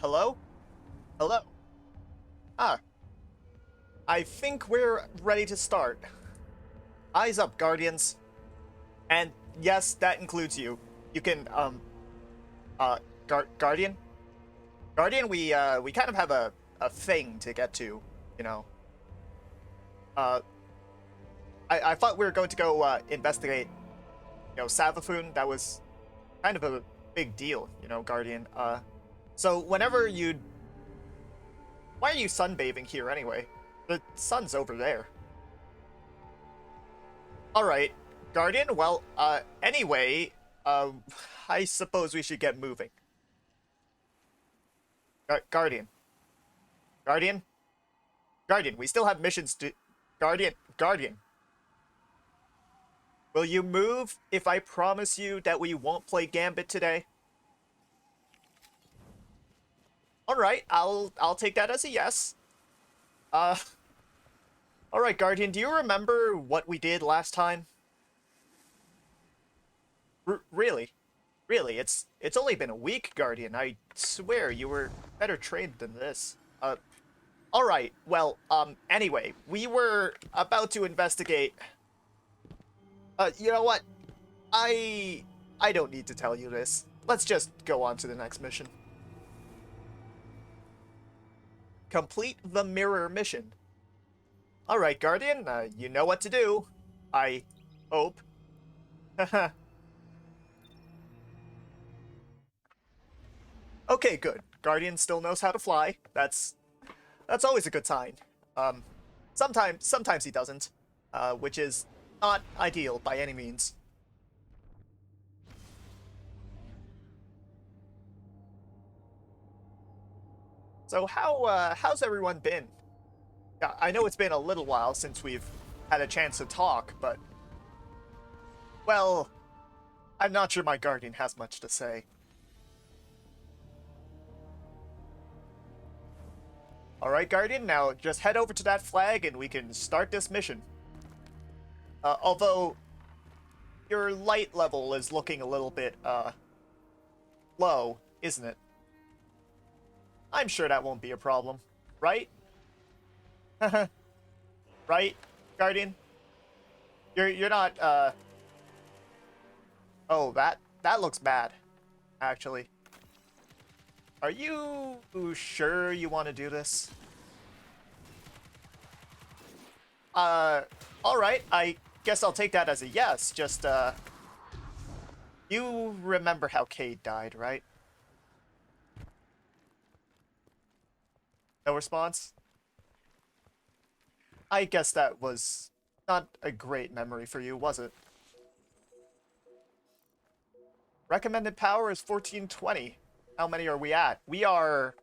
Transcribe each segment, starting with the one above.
Hello? Hello? Ah, I think we're ready to start. Eyes up, Guardians. And yes, that includes you. You can, uh, Guardian? Guardian, we kind of have a thing to get to, you know. Uh, I thought we were going to go, investigate, Savathun. That was kind of a big deal, Guardian. So whenever you... Why are you sunbathing here anyway? The sun's over there. Alright, Guardian, well, anyway, I suppose we should get moving. Guardian. Guardian? Guardian, we still have missions to... Guardian. Will you move if I promise you that we won't play Gambit today? Alright, I'll take that as a yes. Uh... Alright, Guardian, do you remember what we did last time? Really? Really, it's only been a week, Guardian. I swear you were better trained than this. Alright, well, anyway, we were about to investigate... you know what? I don't need to tell you this. Let's just go on to the next mission. Complete the mirror mission. Alright, Guardian, you know what to do. I hope. Haha. Okay, good. Guardian still knows how to fly. That's always a good sign. Sometimes he doesn't, which is not ideal by any means. So how's everyone been? Yeah, I know it's been a little while since we've had a chance to talk, but well, I'm not sure my Guardian has much to say. Alright, Guardian, now just head over to that flag and we can start this mission. Although, your light level is looking a little bit, low, isn't it? I'm sure that won't be a problem, right? Right, Guardian? You're not, Oh, that looks bad, actually. Are you sure you want to do this? Alright, I guess I'll take that as a yes, just, you remember how Cade died, right? No response? I guess that was not a great memory for you, was it? Recommended power is 1420. How many are we at? We are...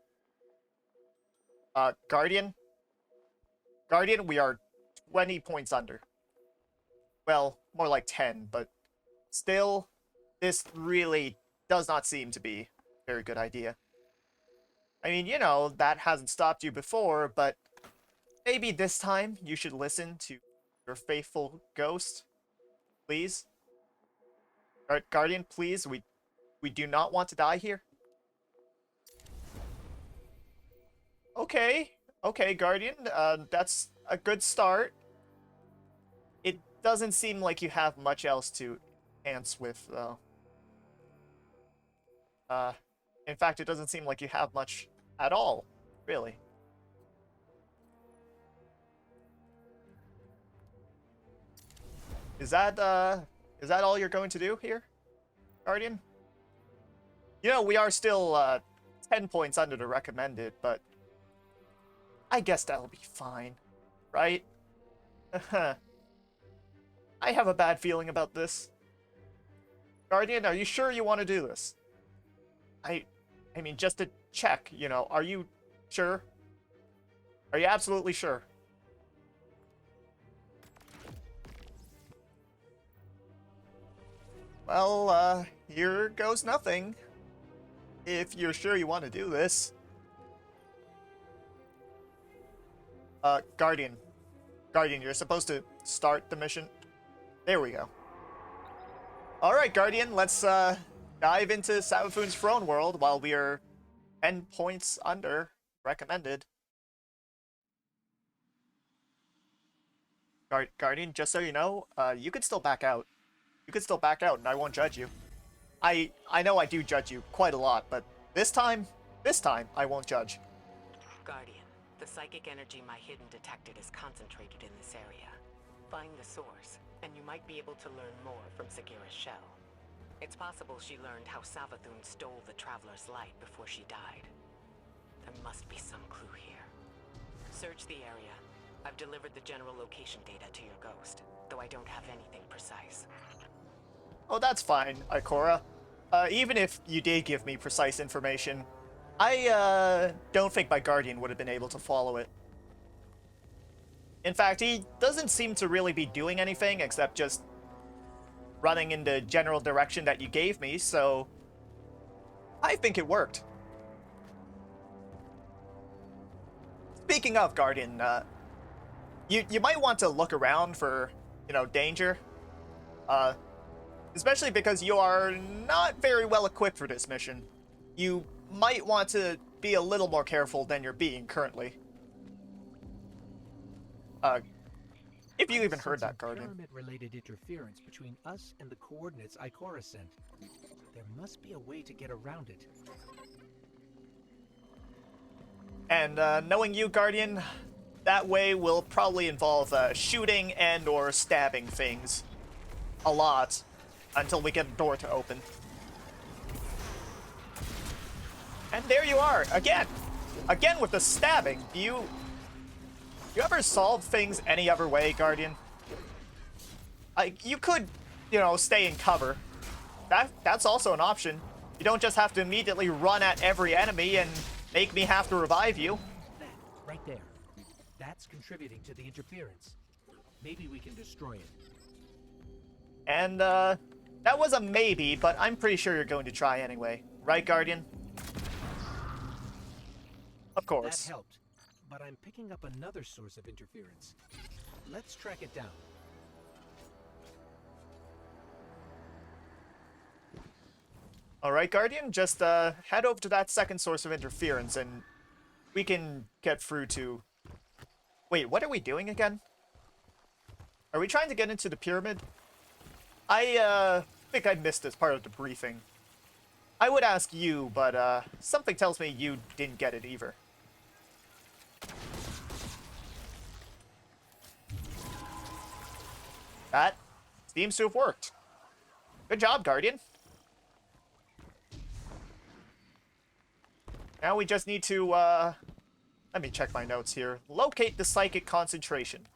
Guardian? Guardian, we are 20 points under. Well, more like 10, but still, this really does not seem to be a very good idea. I mean, that hasn't stopped you before, but maybe this time you should listen to your faithful ghost. Please? Guardian, please, we do not want to die here. Okay, Guardian, that's a good start. It doesn't seem like you have much else to enhance with, though. In fact, it doesn't seem like you have much at all, really. Is that all you're going to do here, Guardian? We are still, 10 points under the recommended, but I guess that'll be fine, right? I have a bad feeling about this. Guardian, are you sure you want to do this? I mean, just to check, are you sure? Are you absolutely sure? Well, here goes nothing. If you're sure you want to do this. Guardian. Guardian, you're supposed to start the mission. There we go. Alright, Guardian, let's, dive into Savathun's throne world while we are 10 points under recommended. Guardian, just so you know, you could still back out. You could still back out and I won't judge you. I know I do judge you quite a lot, but this time, I won't judge. Guardian, the psychic energy my hidden detected is concentrated in this area. Find the source, and you might be able to learn more from Sagira's shell. It's possible she learned how Savathun stole the Traveler's light before she died. There must be some clue here. Search the area. I've delivered the general location data to your ghost, though I don't have anything precise. Oh, that's fine, Ikora. Even if you did give me precise information, I don't think my Guardian would have been able to follow it. In fact, he doesn't seem to really be doing anything except just running in the general direction that you gave me, so I think it worked. Speaking of Guardian, you might want to look around for, danger. Especially because you are not very well equipped for this mission. You might want to be a little more careful than you're being currently. If you even heard that, Guardian. Pyramid-related interference between us and the coordinates Ikora sent. There must be a way to get around it. And knowing you, Guardian, that way will probably involve shooting and or stabbing things. A lot. Until we get a door to open. And there you are, again! Again with the stabbing. Do you ever solve things any other way, Guardian? You could, stay in cover. That's also an option. You don't just have to immediately run at every enemy and make me have to revive you. That, right there. That's contributing to the interference. Maybe we can destroy it. And, that was a maybe, but I'm pretty sure you're going to try anyway. Right, Guardian? Of course. That helped, but I'm picking up another source of interference. Let's track it down. Alright, Guardian, just head over to that second source of interference and we can get through to... Wait, what are we doing again? Are we trying to get into the pyramid? I think I missed this part of the briefing. I would ask you, but something tells me you didn't get it either. That seems to have worked. Good job, Guardian. Now we just need to, let me check my notes here. Locate the psychic concentration.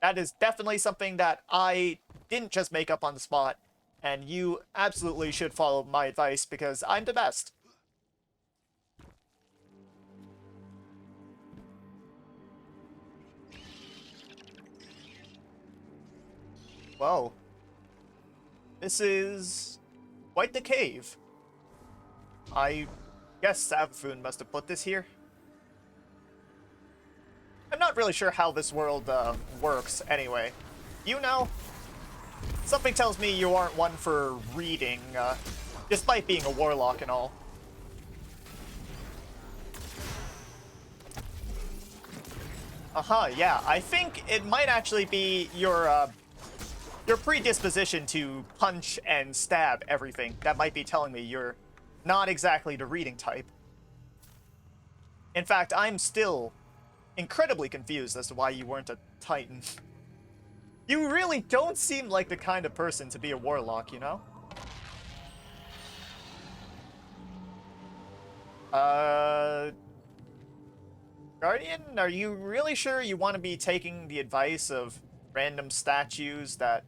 That is definitely something that I didn't just make up on the spot, and you absolutely should follow my advice because I'm the best. Whoa. This is quite the cave. I guess Savathun must have put this here. I'm not really sure how this world works anyway. You know? Something tells me you aren't one for reading, despite being a warlock and all. Yeah. I think it might actually be your predisposition to punch and stab everything that might be telling me you're not exactly the reading type. In fact, I'm still incredibly confused as to why you weren't a Titan. You really don't seem like the kind of person to be a warlock, you know? Guardian, are you really sure you want to be taking the advice of random statues that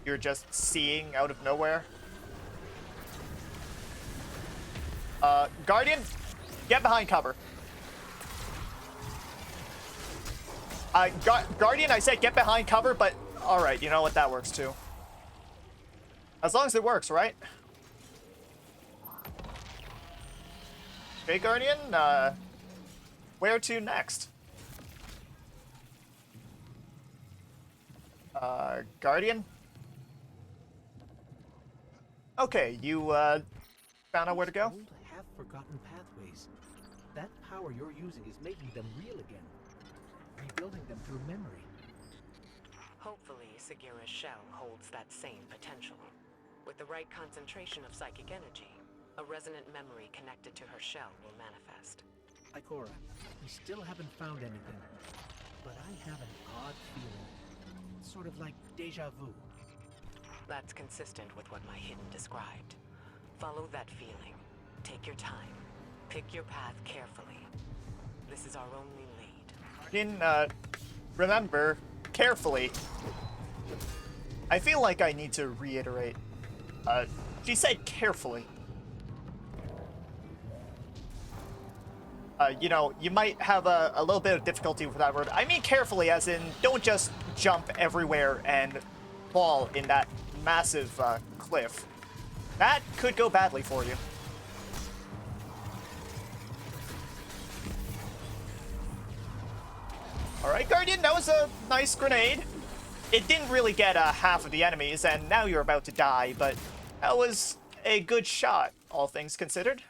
you're just seeing out of nowhere? Guardian, get behind cover. Guardian, I said get behind cover, but alright, you know what, that works too. As long as it works, right? Okay, Guardian, where to next? Guardian? Okay, you, found out where to go? Old forgotten pathways. That power you're using is making them real again, rebuilding them through memory. Hopefully, Sagira's shell holds that same potential. With the right concentration of psychic energy, a resonant memory connected to her shell will manifest. Ikora, we still haven't found anything, but I have an odd feeling. Sort of like deja vu. That's consistent with what my hidden described. Follow that feeling. Take your time. Pick your path carefully. This is our only lead. Remember, carefully. I feel like I need to reiterate. She said carefully. You know, you might have a little bit of difficulty with that word. I mean carefully as in, don't just jump everywhere and fall in that massive cliff. That could go badly for you. Alright, Guardian, that was a nice grenade. It didn't really get half of the enemies, and now you're about to die, but that was a good shot, all things considered.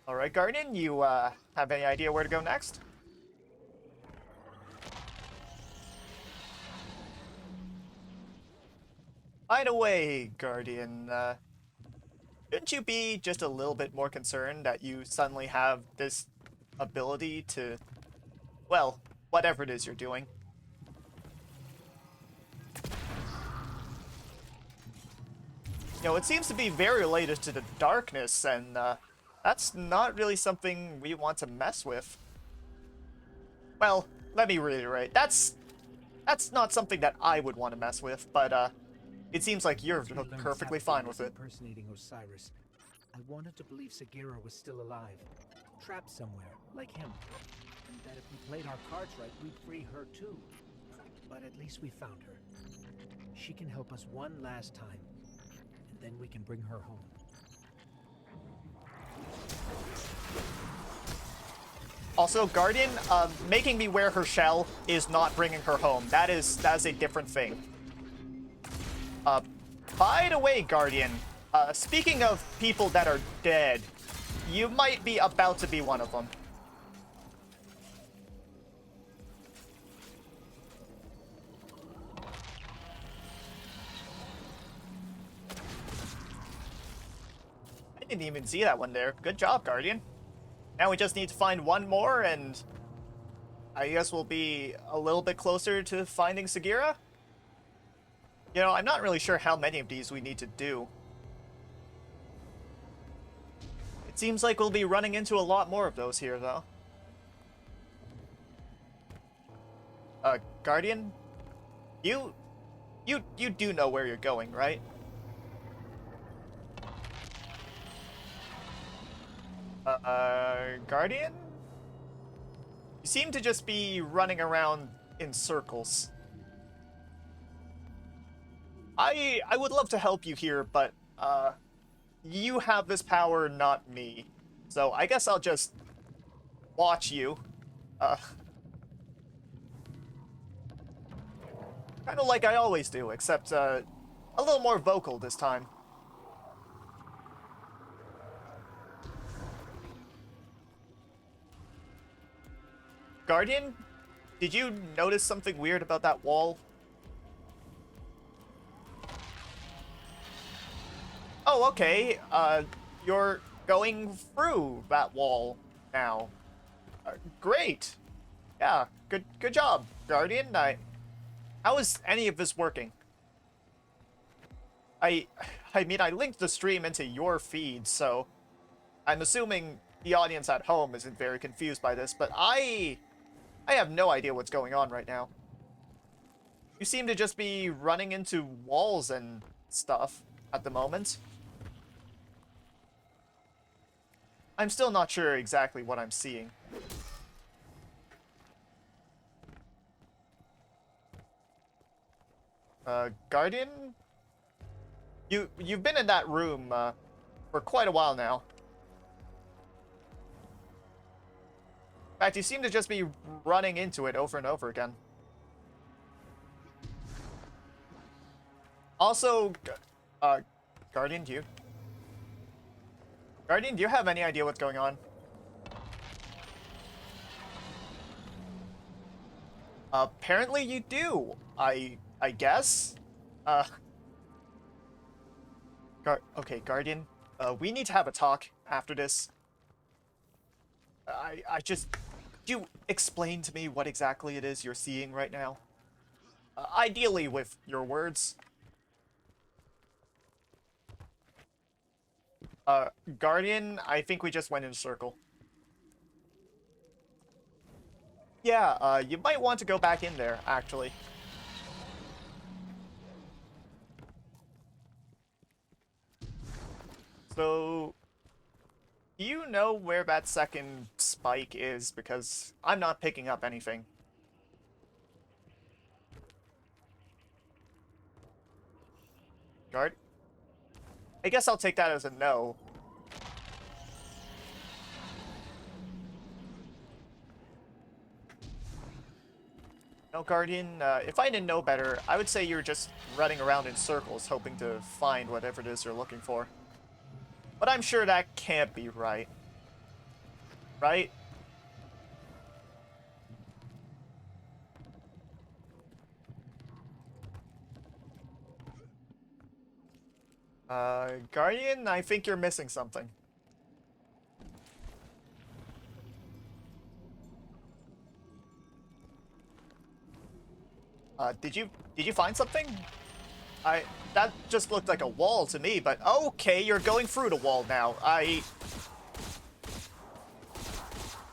Alright, Guardian, you have any idea where to go next? By the way, Guardian, shouldn't you be just a little bit more concerned that you suddenly have this ability to, well, whatever it is you're doing? You know, it seems to be very related to the darkness, and that's not really something we want to mess with. Well, let me reiterate, that's not something that I would want to mess with, but it seems like you're After we learned perfectly Sapphire fine was with it. impersonating Osiris, I wanted to believe Sagira was still alive, trapped somewhere, like him. And that if we played our cards right, we'd free her too. But at least we found her. She can help us one last time, and then we can bring her home. Also, Guardian, making me wear her shell is not bringing her home. That is a different thing. By the way, Guardian, speaking of people that are dead, you might be about to be one of them. I didn't even see that one there. Good job, Guardian. Now we just need to find one more, and I guess we'll be a little bit closer to finding Sagira. You know, I'm not really sure how many of these we need to do. It seems like we'll be running into a lot more of those here, though. Guardian? You do know where you're going, right? Guardian? You seem to just be running around in circles. I would love to help you here, but, you have this power, not me. So I guess I'll just watch you. Kind of like I always do, except, a little more vocal this time. Guardian, did you notice something weird about that wall? Oh, okay. You're going through that wall now. Great. Yeah, good job, Guardian. How is any of this working? I mean, I linked the stream into your feed, so I'm assuming the audience at home isn't very confused by this, but I have no idea what's going on right now. You seem to just be running into walls and stuff at the moment. I'm still not sure exactly what I'm seeing. Guardian? You've been in that room, for quite a while now. In fact, you seem to just be running into it over and over again. Also, Guardian, do you? Guardian, do you have any idea what's going on? Apparently you do. I guess. Okay, Guardian. We need to have a talk after this. I just... Could you explain to me what exactly it is you're seeing right now? Ideally with your words. Guardian, I think we just went in a circle. Yeah, you might want to go back in there, actually. So, do you know where that second spike is? Because I'm not picking up anything. Guard? I guess I'll take that as a no. No, Guardian, if I didn't know better, I would say you're just running around in circles hoping to find whatever it is you're looking for. But I'm sure that can't be right. Right? Guardian, I think you're missing something. Did you find something? That just looked like a wall to me, but okay, you're going through the wall now.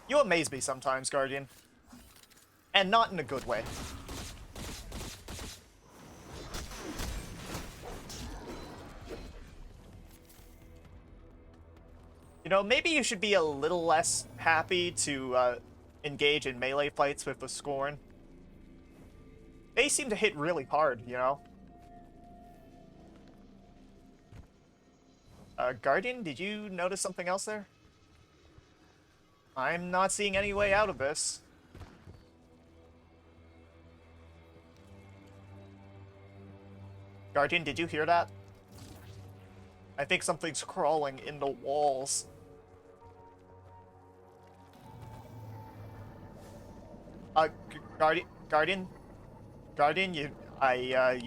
You amaze me sometimes, Guardian. And not in a good way. You know, maybe you should be a little less happy to engage in melee fights with the Scorn. They seem to hit really hard, you know? Guardian, did you notice something else there? I'm not seeing any way out of this. Guardian, did you hear that? I think something's crawling in the walls. Guardian, you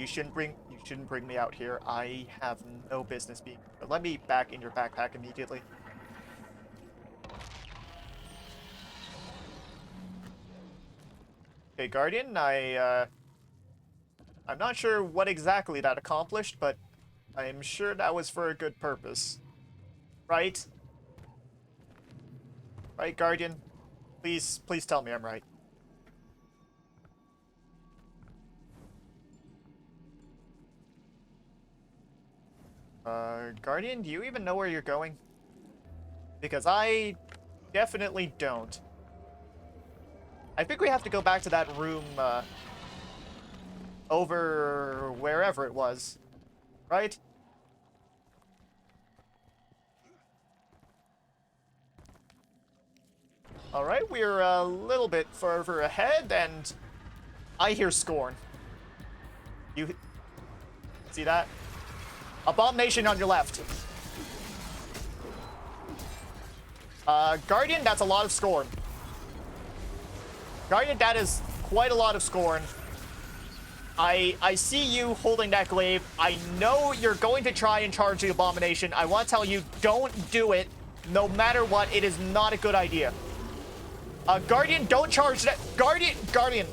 shouldn't bring me out here. I have no business being. Let me back in your backpack immediately. Okay, Guardian, I'm not sure what exactly that accomplished, but I'm sure that was for a good purpose. Right? Right, Guardian? Please tell me I'm right. Guardian, do you even know where you're going? Because I definitely don't. I think we have to go back to that room, over wherever it was. Right? Alright, we're a little bit further ahead, and I hear Scorn. You see that? Abomination on your left. Guardian, that's a lot of Scorn. Guardian, that is quite a lot of Scorn. I see you holding that glaive. I know you're going to try and charge the Abomination. I want to tell you, don't do it. No matter what, it is not a good idea. Guardian, don't charge that. Guardian.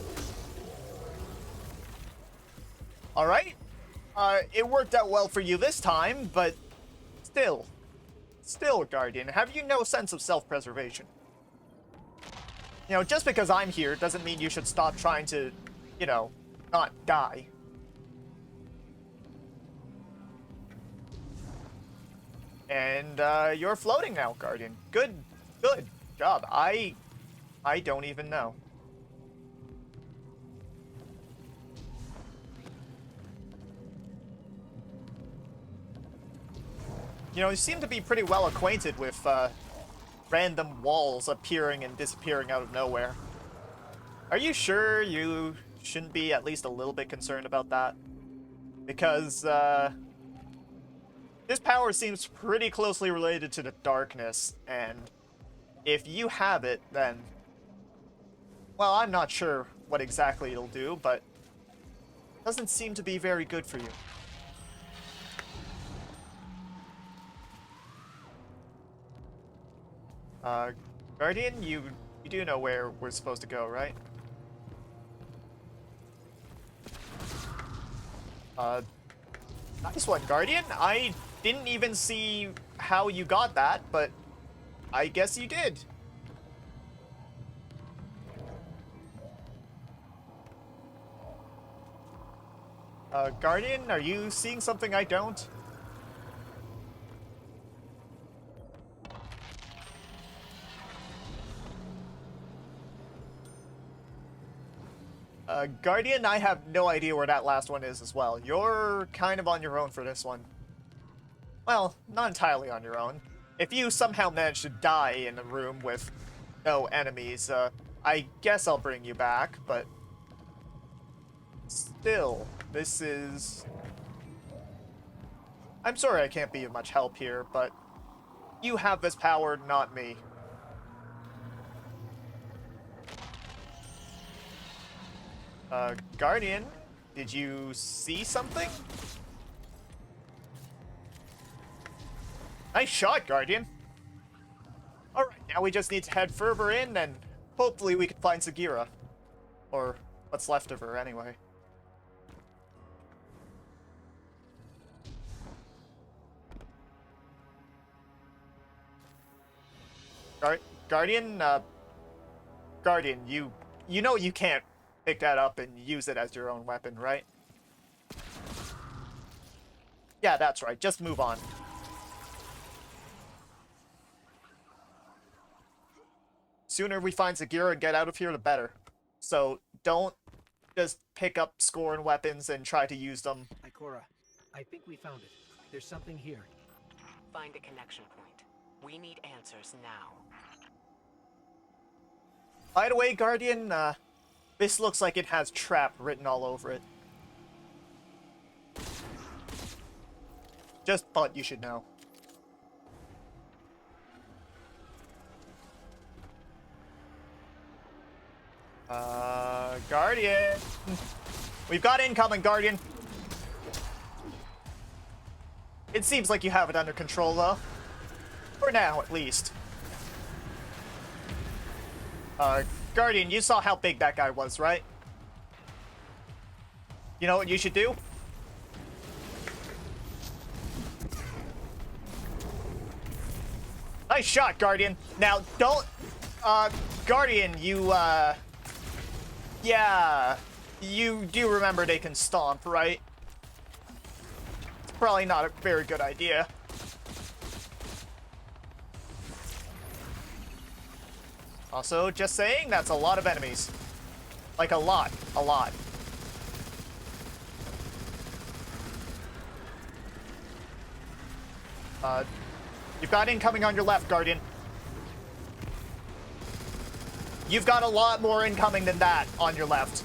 Alright. It worked out well for you this time, but still, Guardian, have you no sense of self-preservation? You know, just because I'm here doesn't mean you should stop trying to, you know, not die. And, you're floating now, Guardian. Good job. I don't even know. You know, you seem to be pretty well acquainted with, random walls appearing and disappearing out of nowhere. Are you sure you shouldn't be at least a little bit concerned about that? Because, This power seems pretty closely related to the darkness, and if you have it, then... Well, I'm not sure what exactly it'll do, but it doesn't seem to be very good for you. Guardian, you do know where we're supposed to go, right? Nice one, Guardian. I didn't even see how you got that, but I guess you did. Guardian, are you seeing something I don't? Guardian, I have no idea where that last one is as well. You're kind of on your own for this one. Well, not entirely on your own. If you somehow manage to die in a room with no enemies, I guess I'll bring you back, but... Still, this is... I'm sorry I can't be of much help here, but... You have this power, not me. Guardian, did you see something? Nice shot, Guardian. Alright, now we just need to head further in, and hopefully we can find Sagira. Or what's left of her, anyway. Guardian, Guardian, you know you can't pick that up and use it as your own weapon, right? Yeah, that's right. Just move on. Sooner we find Sagira and get out of here, the better. So don't just pick up scorn weapons and try to use them. Ikora, I think we found it. There's something here. Find a connection point. We need answers now. By the way, Guardian, this looks like it has trap written all over it. Just thought you should know. Guardian! We've got incoming, Guardian! It seems like you have it under control, though. For now, at least. Guardian, you saw how big that guy was, right? You know what you should do? Nice shot, Guardian. Now, don't... Guardian, you, yeah, you do remember they can stomp, right? It's probably not a very good idea. Also, just saying, that's a lot of enemies. Like, a lot. A lot. You've got incoming on your left, Guardian. You've got a lot more incoming than that on your left.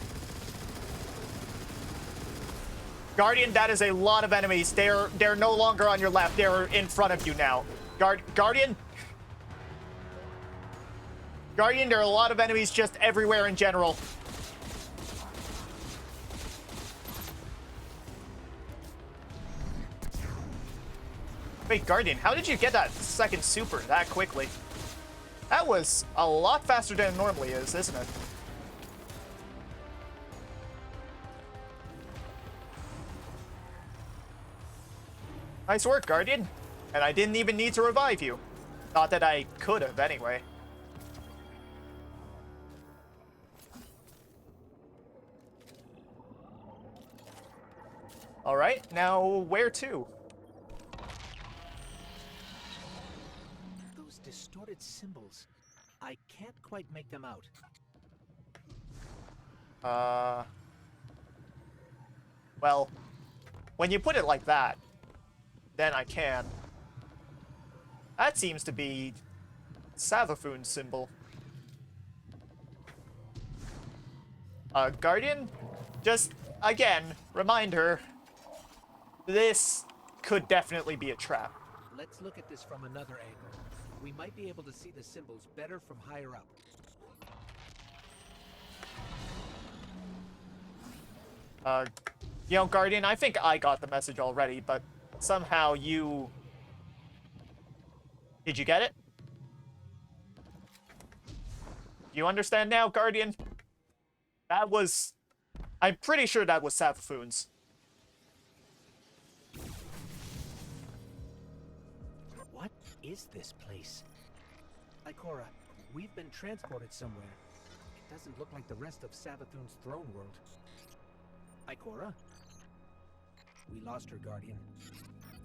Guardian, that is a lot of enemies. They're no longer on your left. They're in front of you now. Guardian? Guardian, there are a lot of enemies just everywhere in general. Wait, Guardian, how did you get that second super that quickly? That was a lot faster than it normally is, isn't it? Nice work, Guardian. And I didn't even need to revive you. Not that I could have, anyway. Alright, now where to? Those distorted symbols. I can't quite make them out. Well, when you put it like that, then I can. That seems to be Savathun's symbol. Guardian, just, again, reminder, this could definitely be a trap. Let's look at this from another angle. We might be able to see the symbols better from higher up. You know, Guardian, I think I got the message already, but somehow you... Did you get it? Do you understand now, Guardian? That was... I'm pretty sure that was Savathun's. What is this place? Ikora, we've been transported somewhere. It doesn't look like the rest of Savathun's throne world. Ikora? We lost her, Guardian.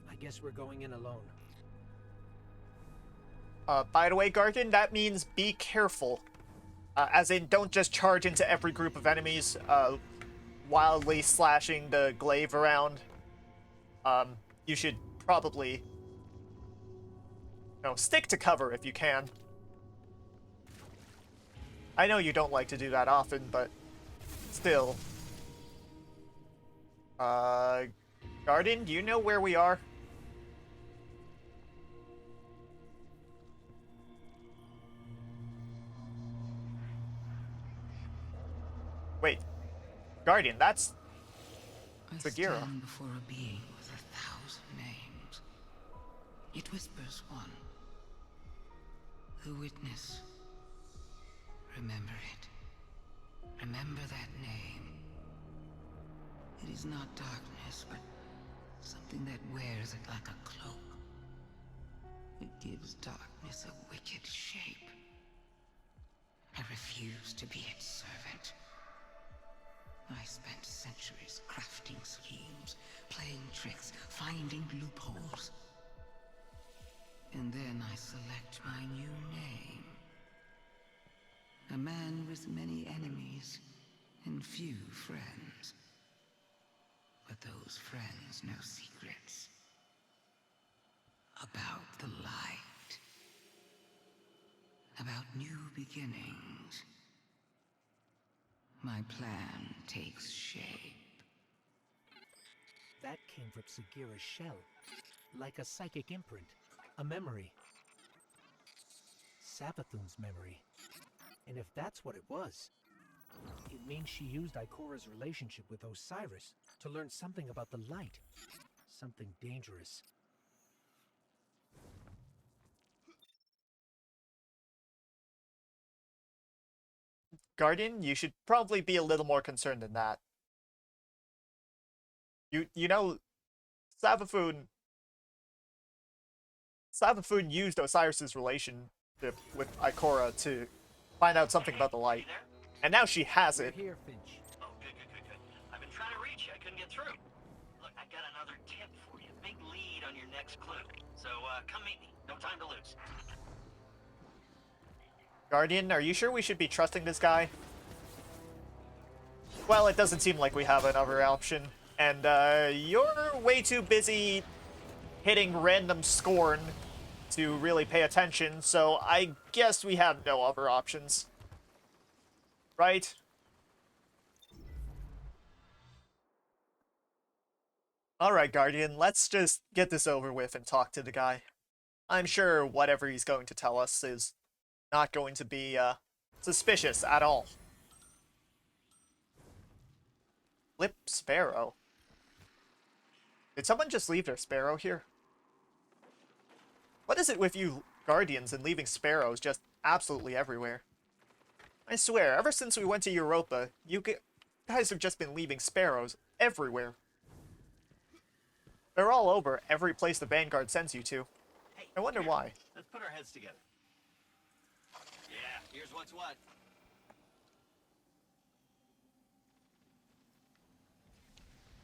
I guess we're going in alone. By the way, Guardian, that means be careful. As in, don't just charge into every group of enemies, wildly slashing the glaive around. You should probably, you know, stick to cover if you can. I know you don't like to do that often, but still. Guardian, do you know where we are? Wait. Guardian, that's Sagira. I stand before a being with 1,000 names. It whispers one. The witness. Remember it. Remember that name. It is not darkness, but something that wears it like a cloak. It gives darkness a wicked shape. I refuse to be its servant. I spent centuries crafting schemes, playing tricks, finding loopholes. And then I select my new name. A man with many enemies and few friends. But those friends know secrets. About the light. About new beginnings. My plan takes shape. That came from Sagira's shell. Like a psychic imprint. A memory. Savathun's memory. And if that's what it was, it means she used Ikora's relationship with Osiris to learn something about the light. Something dangerous. Guardian, you should probably be a little more concerned than that. You know, Savathun used Osiris's relationship with Ikora to find out something about the light. And now she has We're it. here, Finch. Oh, good. I've been trying to reach you. I couldn't get through. Look, I got another tip for you. Big lead on your next clue. So, come meet me. No time to lose. Guardian, are you sure we should be trusting this guy? Well, it doesn't seem like we have another option. And, you're way too busy hitting random scorn to really pay attention, so I guess we have no other options. Right? Alright, Guardian, let's just get this over with and talk to the guy. I'm sure whatever he's going to tell us is not going to be, suspicious at all. Flip Sparrow. Did someone just leave their Sparrow here? What is it with you Guardians and leaving Sparrows just absolutely everywhere? I swear, ever since we went to Europa, you guys have just been leaving Sparrows everywhere. They're all over every place the Vanguard sends you to. Hey, I wonder why. Let's put our heads together. Yeah, here's what's what.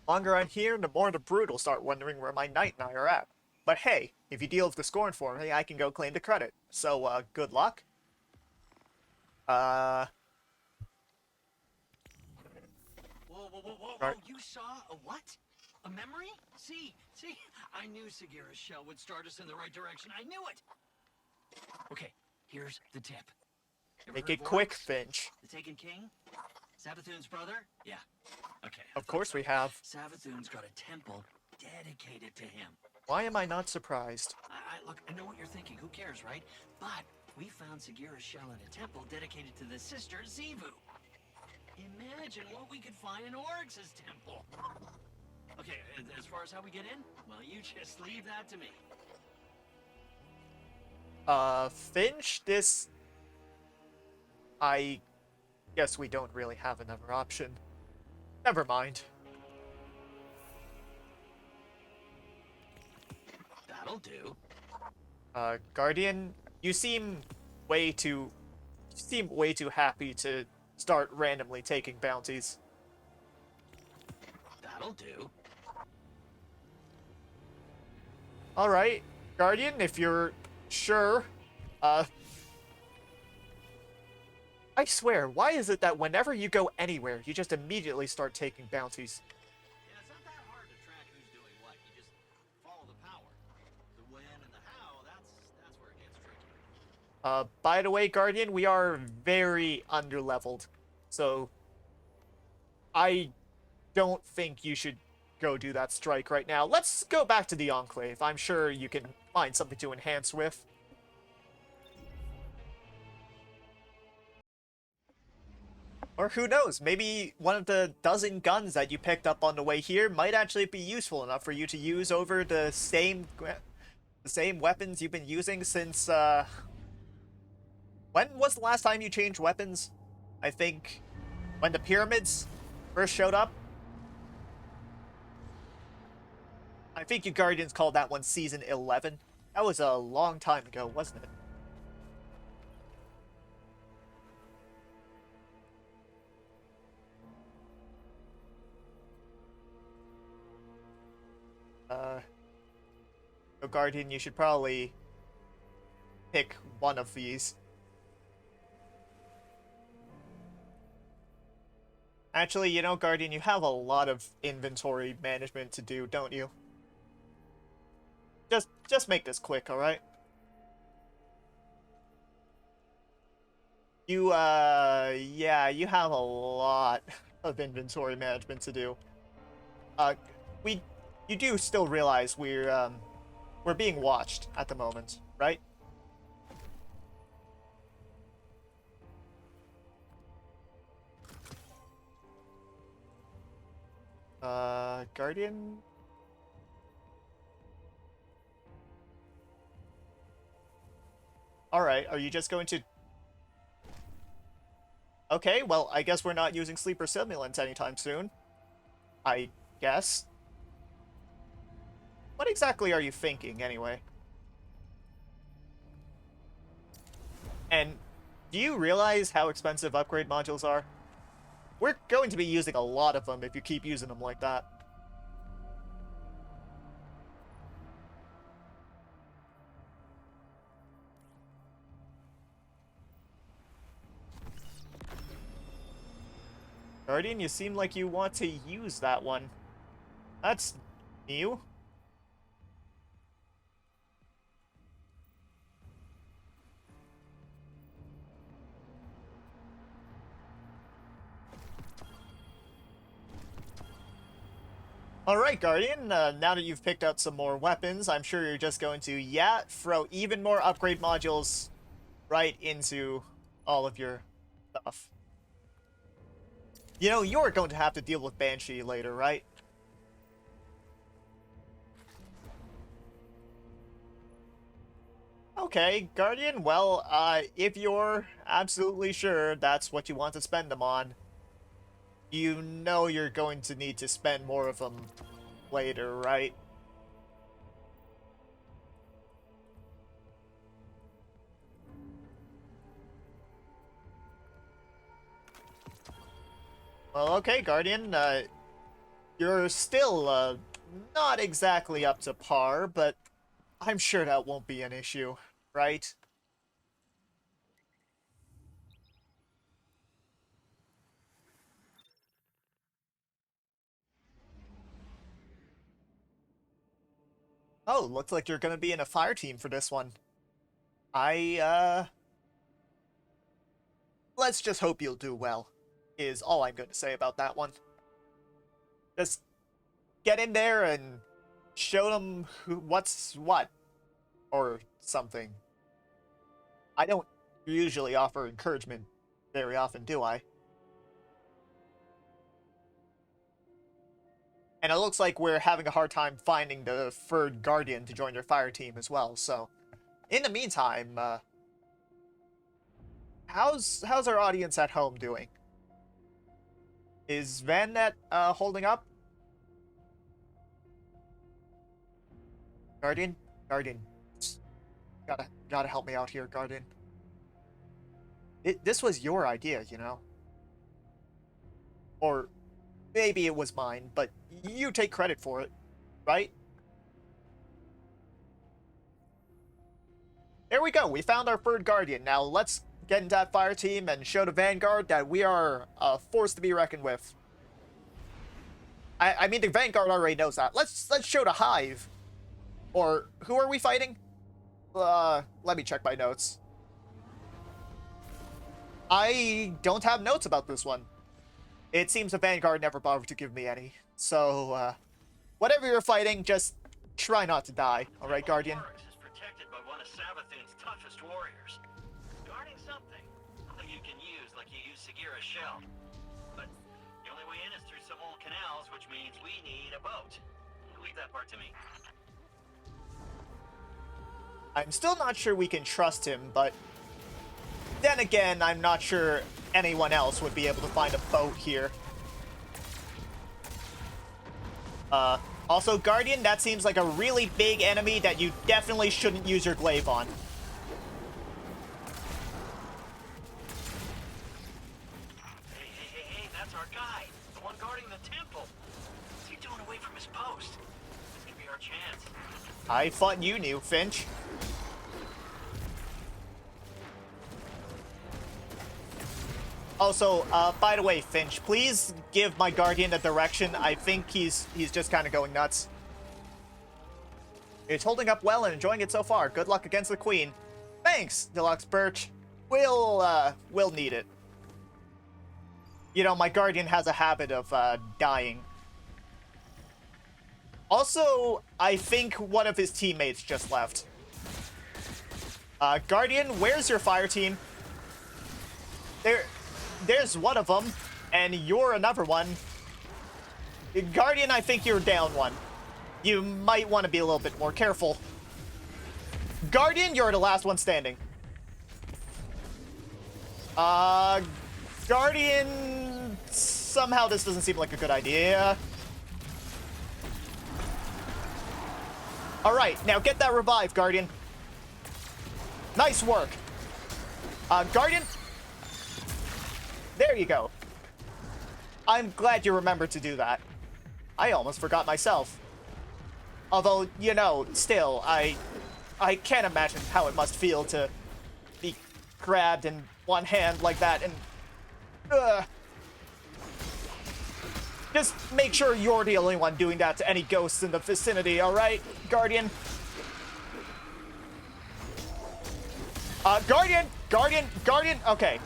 The longer I'm here, the more the Brood will start wondering where my Knight and I are at. But hey, if you deal with the Scorn for me, I can go claim the credit. So, good luck. Whoa, Right. you saw a what? A memory? See, I knew Sagira's shell would start us in the right direction. I knew it! Okay, here's the tip. Ever Make heard it of quick, Oryx, Finch. the Taken King? Savathun's brother? Yeah. Okay. Of course we have. Savathun's got a temple dedicated to him. Why am I not surprised? Look, I know what you're thinking. Who cares, right? But we found Sagira's shell in a temple dedicated to the sister Xivu. Imagine what we could find in Oryx's temple. Okay, as far as how we get in, well, you just leave that to me. Finch, this... I guess we don't really have another option. Never mind. That'll do. Guardian, you seem way too happy to start randomly taking bounties. That'll do. Alright, Guardian, if you're sure, I swear, why is it that whenever you go anywhere, you just immediately start taking bounties? Yeah, it's not that hard to track who's doing what. You just follow the power. The when and the how, that's where it gets tricky. By the way, Guardian, we are very underleveled, so I don't think you should go do that strike right now. Let's go back to the Enclave. I'm sure you can find something to enhance with. Or who knows, maybe one of the dozen guns that you picked up on the way here might actually be useful enough for you to use over the same weapons you've been using since, when was the last time you changed weapons? I think when the pyramids first showed up? I think you Guardians called that one Season 11. That was a long time ago, wasn't it? So Guardian, you should probably pick one of these. Actually, you know, Guardian, you have a lot of inventory management to do, don't you? Just make this quick, alright? Yeah, you have a lot of inventory management to do. You do still realize we're being watched at the moment, right? Guardian? Alright, are you just going to... Okay, well, I guess we're not using sleeper simulants anytime soon. I guess. What exactly are you thinking, anyway? And do you realize how expensive upgrade modules are? We're going to be using a lot of them if you keep using them like that. Guardian, you seem like you want to use that one. That's new. Alright, Guardian, now that you've picked out some more weapons, I'm sure you're just going to, throw even more upgrade modules right into all of your stuff. You know, you're going to have to deal with Banshee later, right? Okay, Guardian, well, if you're absolutely sure that's what you want to spend them on, you know you're going to need to spend more of them later, right? Well, okay, Guardian, you're still, not exactly up to par, but I'm sure that won't be an issue, right? Oh, looks like you're gonna be in a fire team for this one. Let's just hope you'll do well, is all I'm going to say about that one. Just get in there and Show them what's what, or something. I don't usually offer encouragement very often, do I? And it looks like we're having a hard time finding the third Guardian to join their fire team as well, so... In the meantime, how's our audience at home doing? Is VanNet, holding up? Guardian? Guardian. Gotta help me out here, Guardian. This was your idea, you know? Or maybe it was mine, but you take credit for it, right? There we go, we found our third Guardian. Now let's get into that fire team and show the Vanguard that we are a force to be reckoned with. I mean, the Vanguard already knows that. Let's show the Hive. Or, who are we fighting? Let me check my notes. I don't have notes about this one. It seems the Vanguard never bothered to give me any. So, whatever you're fighting, just try not to die. Alright, Guardian? Oryx is protected by one of Savathun's toughest warriors. Guarding something that you can use like you use Sagira's shell. But the only way in is through some old canals, which means we need a boat. Leave that part to me. I'm still not sure we can trust him, but then again, I'm not sure anyone else would be able to find a boat here. Also, Guardian, that seems like a really big enemy that you definitely shouldn't use your glaive on. Hey, that's our guy. The one guarding the temple. What's he doing away from his post? This could be our chance. I thought you knew, Finch. Also, by the way, Finch, please give my Guardian a direction. I think he's just kind of going nuts. It's holding up well and enjoying it so far. Good luck against the Queen. Thanks, Deluxe Birch. We'll need it. You know, my Guardian has a habit of, dying. Also, I think one of his teammates just left. Guardian, where's your fire team? There's one of them, and you're another one. Guardian, I think you're down one. You might want to be a little bit more careful. Guardian, you're the last one standing. Guardian... Somehow this doesn't seem like a good idea. Alright, now get that revive, Guardian. Nice work. Guardian... There you go. I'm glad you remembered to do that. I almost forgot myself. Although, you know, still, I can't imagine how it must feel to be grabbed in one hand like that and... Just make sure you're the only one doing that to any ghosts in the vicinity, alright, Guardian? Guardian! Okay.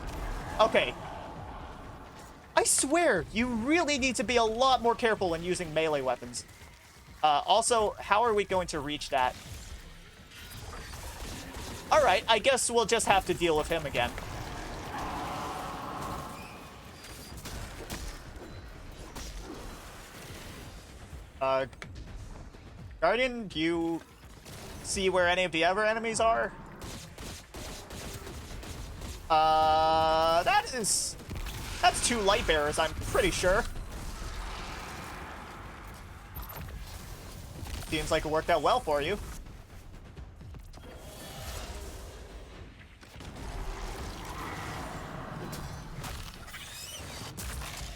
I swear, you really need to be a lot more careful when using melee weapons. Also, how are we going to reach that? Alright, I guess we'll just have to deal with him again. Guardian, do you see where any of the other enemies are? That's two light bearers, I'm pretty sure. Seems like it worked out well for you.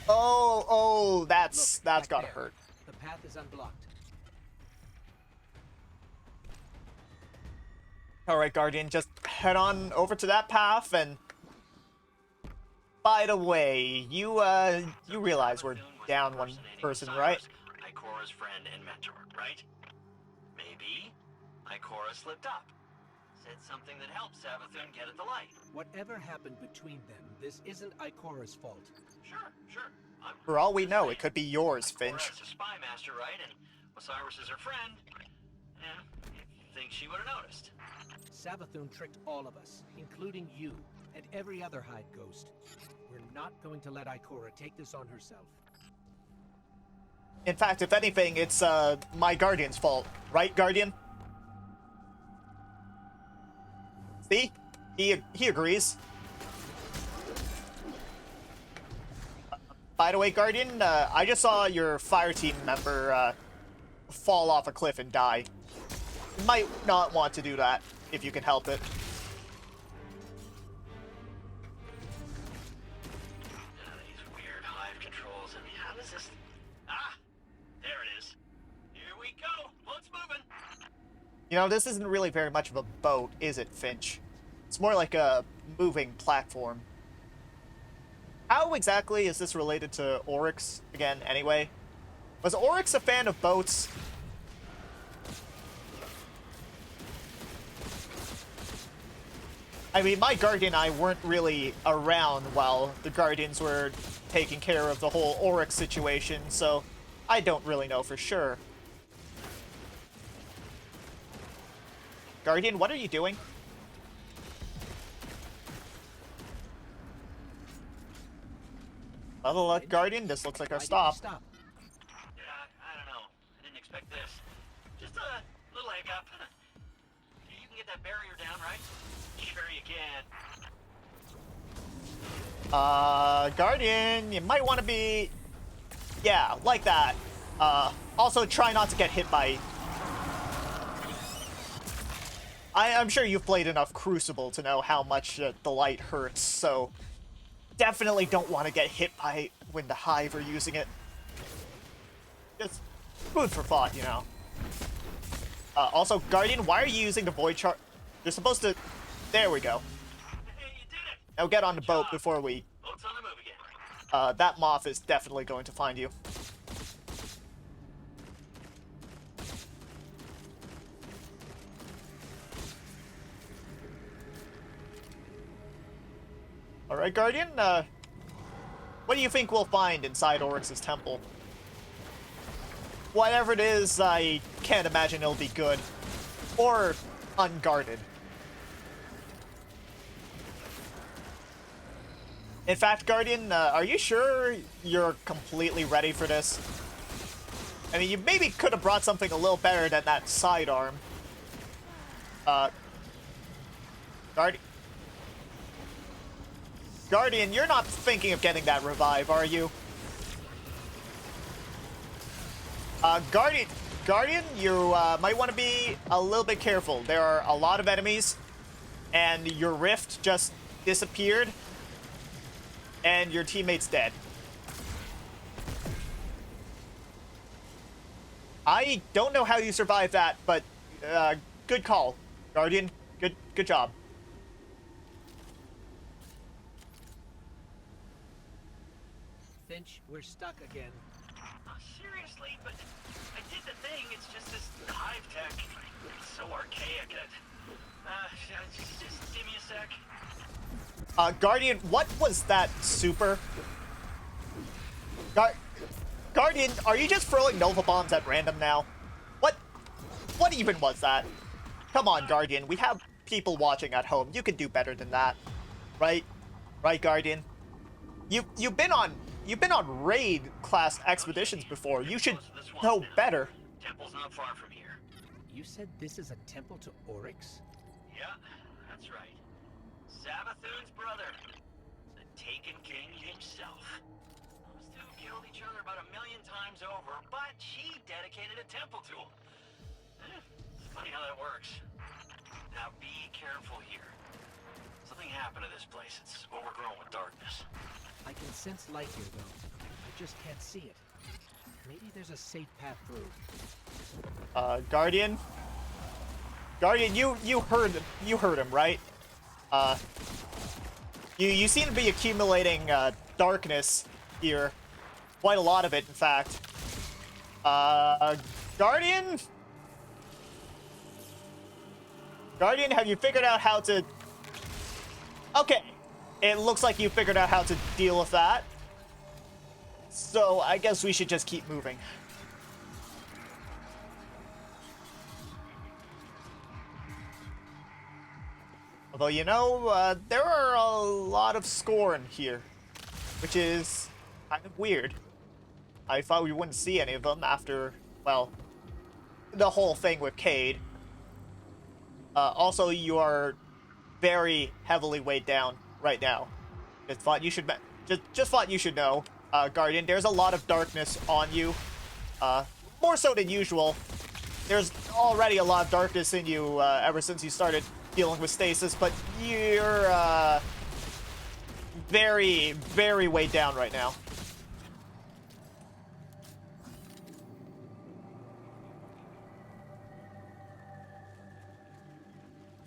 Oh, that's gotta hurt. The path is unblocked. Alright, Guardian, just head on over to that path, and... By the way, you realize we're down one person, right? Ikora's friend and mentor, right? Maybe Ikora slipped up. Said something that helped Savathun get at the light. Whatever happened between them, this isn't Ikora's fault. Sure. For all we know, it could be yours, Finch. Ikora's a spy master, right? And Osiris is her friend. Yeah, you'd think she would have noticed. Savathun tricked all of us, including you, and every other Hive Ghost. We're not going to let Ikora take this on herself. In fact, if anything, it's my Guardian's fault. Right, Guardian? See? He agrees. By the way, Guardian, I just saw your fire team member fall off a cliff and die. You might not want to do that if you can help it. These weird hive controls. I mean, how does this... Ah! There it is. Here we go. Boat's moving. You know, this isn't really very much of a boat, is it, Finch? It's more like a moving platform. How exactly is this related to Oryx, again, anyway? Was Oryx a fan of boats? I mean, my Guardian and I weren't really around while the Guardians were taking care of the whole Oryx situation, so I don't really know for sure. Guardian, what are you doing? Other luck, Guardian, this looks like our Why did you stop. stop? Yeah, I don't know. I didn't expect this. Just a little hiccup. You can get that barrier down, right? Sure you can. Guardian, you might want to be... Yeah, like that. Also, try not to get hit by... I'm sure you've played enough Crucible to know how much the light hurts, so... Definitely don't want to get hit by it when the Hive are using it. Just food for thought, you know. Also, Guardian, why are you using the Void Chart? You're supposed to... There we go. Hey, you did it! Now get on the boat before we... Boat's on the move again. That moth is definitely going to find you. Alright, Guardian, what do you think we'll find inside Oryx's temple? Whatever it is, I can't imagine it'll be good. Or unguarded. In fact, Guardian, are you sure you're completely ready for this? I mean, you maybe could have brought something a little better than that sidearm. Guardian, you're not thinking of getting that revive, are you? Guardian, you might want to be a little bit careful. There are a lot of enemies, and your rift just disappeared, and your teammate's dead. I don't know how you survived that, but good call, Guardian. Good job. Finch, we're stuck again. Oh, seriously, but I did the thing. It's just this hive tech. It's so archaic. Just give me a sec. Guardian, what was that super? Guardian, are you just throwing Nova Bombs at random now? What even was that? Come on, Guardian, we have people watching at home. You can do better than that. Right? Right, Guardian? You've been on raid class expeditions before. You should know better. Temple's not far from here. You said this is a temple to Oryx? Yeah, that's right. Savathun's brother. The Taken King himself. Those two killed each other about 1 million times over, but she dedicated a temple to him. It's funny how that works. Now be careful here. Something happened to this place. It's overgrown with darkness. I can sense light here, though. I just can't see it. Maybe there's a safe path through. Guardian? Guardian, you heard him, right? You seem to be accumulating darkness here. Quite a lot of it, in fact. Guardian? Guardian, have you figured out how to... Okay. It looks like you figured out how to deal with that. So, I guess we should just keep moving. Although, you know, there are a lot of Scorn here, which is kind of weird. I thought we wouldn't see any of them after, well, the whole thing with Cade. Also, you are very heavily weighed down right now. Just thought you should just thought you should know, Guardian. There's a lot of darkness on you, more so than usual. There's already a lot of darkness in you ever since you started dealing with stasis, but you're very, very weighed down right now.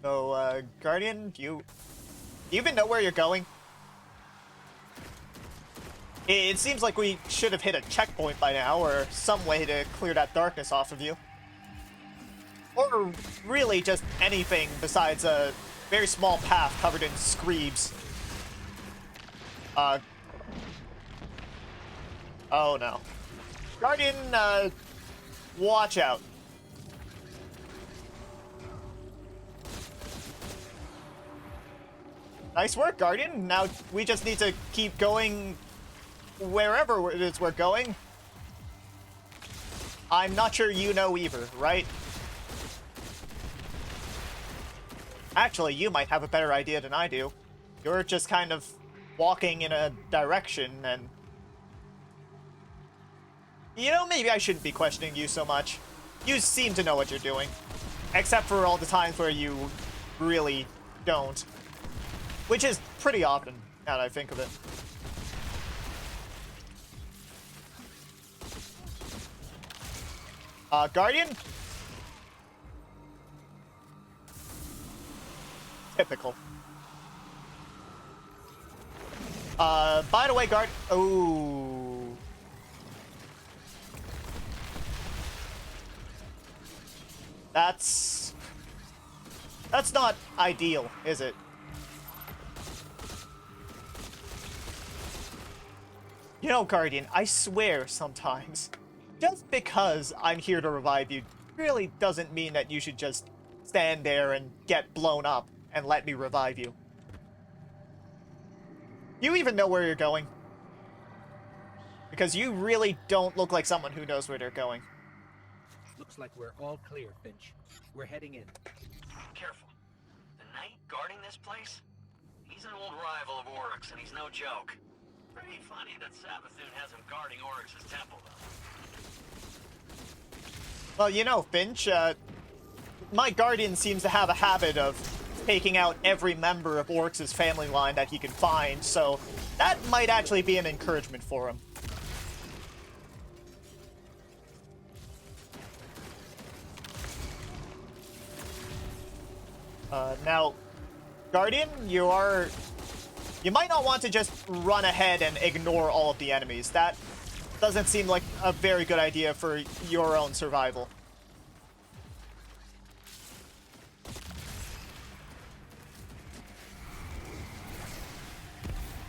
So, Guardian, do you even know where you're going? It seems like we should have hit a checkpoint by now, or some way to clear that darkness off of you. Or really just anything besides a very small path covered in screebs. Oh no. Guardian, watch out. Nice work, Guardian. Now we just need to keep going wherever it is we're going. I'm not sure you know either, right? Actually, you might have a better idea than I do. You're just kind of walking in a direction and... You know, maybe I shouldn't be questioning you so much. You seem to know what you're doing. Except for all the times where you really don't. Which is pretty often, now that I think of it. Guardian? Typical. By the way, ooh. That's not ideal, is it? You know, Guardian, I swear sometimes, just because I'm here to revive you really doesn't mean that you should just stand there and get blown up and let me revive you. You even know where you're going? Because you really don't look like someone who knows where they're going. Looks like we're all clear, Finch. We're heading in. Careful. The Knight guarding this place? He's an old rival of Oryx, and he's no joke. Pretty funny that Savathun has him guarding Oryx's temple, though. Well, you know, Finch, my Guardian seems to have a habit of taking out every member of Oryx's family line that he can find, so that might actually be an encouragement for him. Now, Guardian, you might not want to just run ahead and ignore all of the enemies. That doesn't seem like a very good idea for your own survival.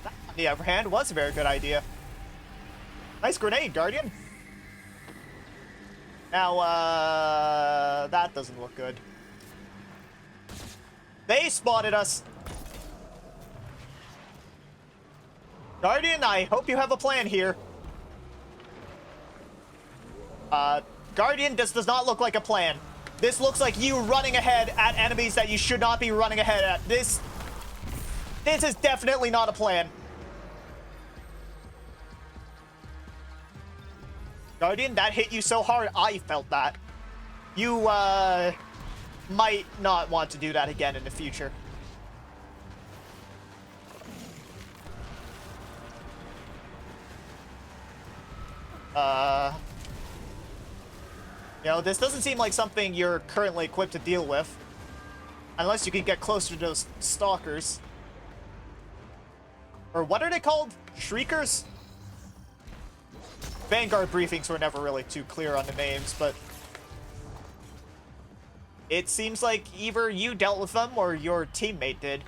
That, on the other hand, was a very good idea. Nice grenade, Guardian. Now, that doesn't look good. They spotted us. Guardian, I hope you have a plan here. Guardian, this does not look like a plan. This looks like you running ahead at enemies that you should not be running ahead at. This is definitely not a plan. Guardian, that hit you so hard, I felt that. You, might not want to do that again in the future. You know, this doesn't seem like something you're currently equipped to deal with. Unless you can get closer to those stalkers. Or what are they called? Shriekers? Vanguard briefings were never really too clear on the names, but... It seems like either you dealt with them or your teammate did.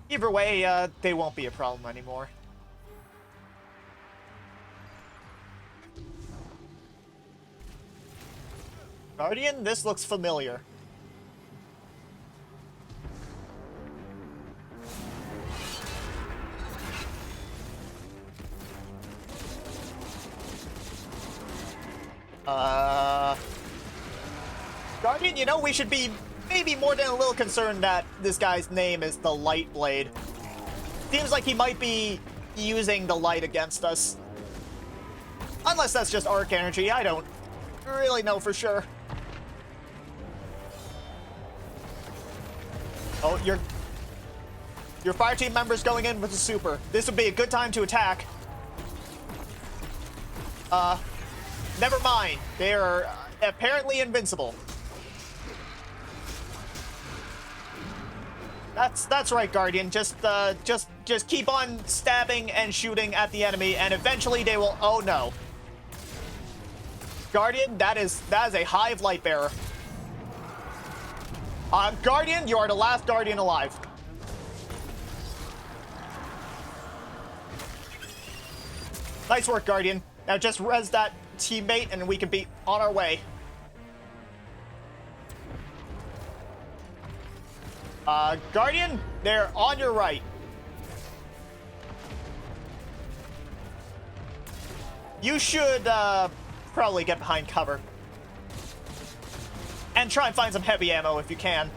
Either way, they won't be a problem anymore. Guardian, this looks familiar. Guardian, you know, we should be maybe more than a little concerned that this guy's name is the Lightblade. Seems like he might be using the light against us. Unless that's just arc energy, I don't really know for sure. Oh, your fire team member's going in with a super. This would be a good time to attack. Never mind. They are apparently invincible. That's right, Guardian. Just keep on stabbing and shooting at the enemy, and eventually they will. Oh no, Guardian, that is a hive light bearer. Guardian, you are the last Guardian alive. Nice work, Guardian. Now just res that teammate, and we can be on our way. Guardian, they're on your right. You should, probably get behind cover. And try and find some heavy ammo if you can.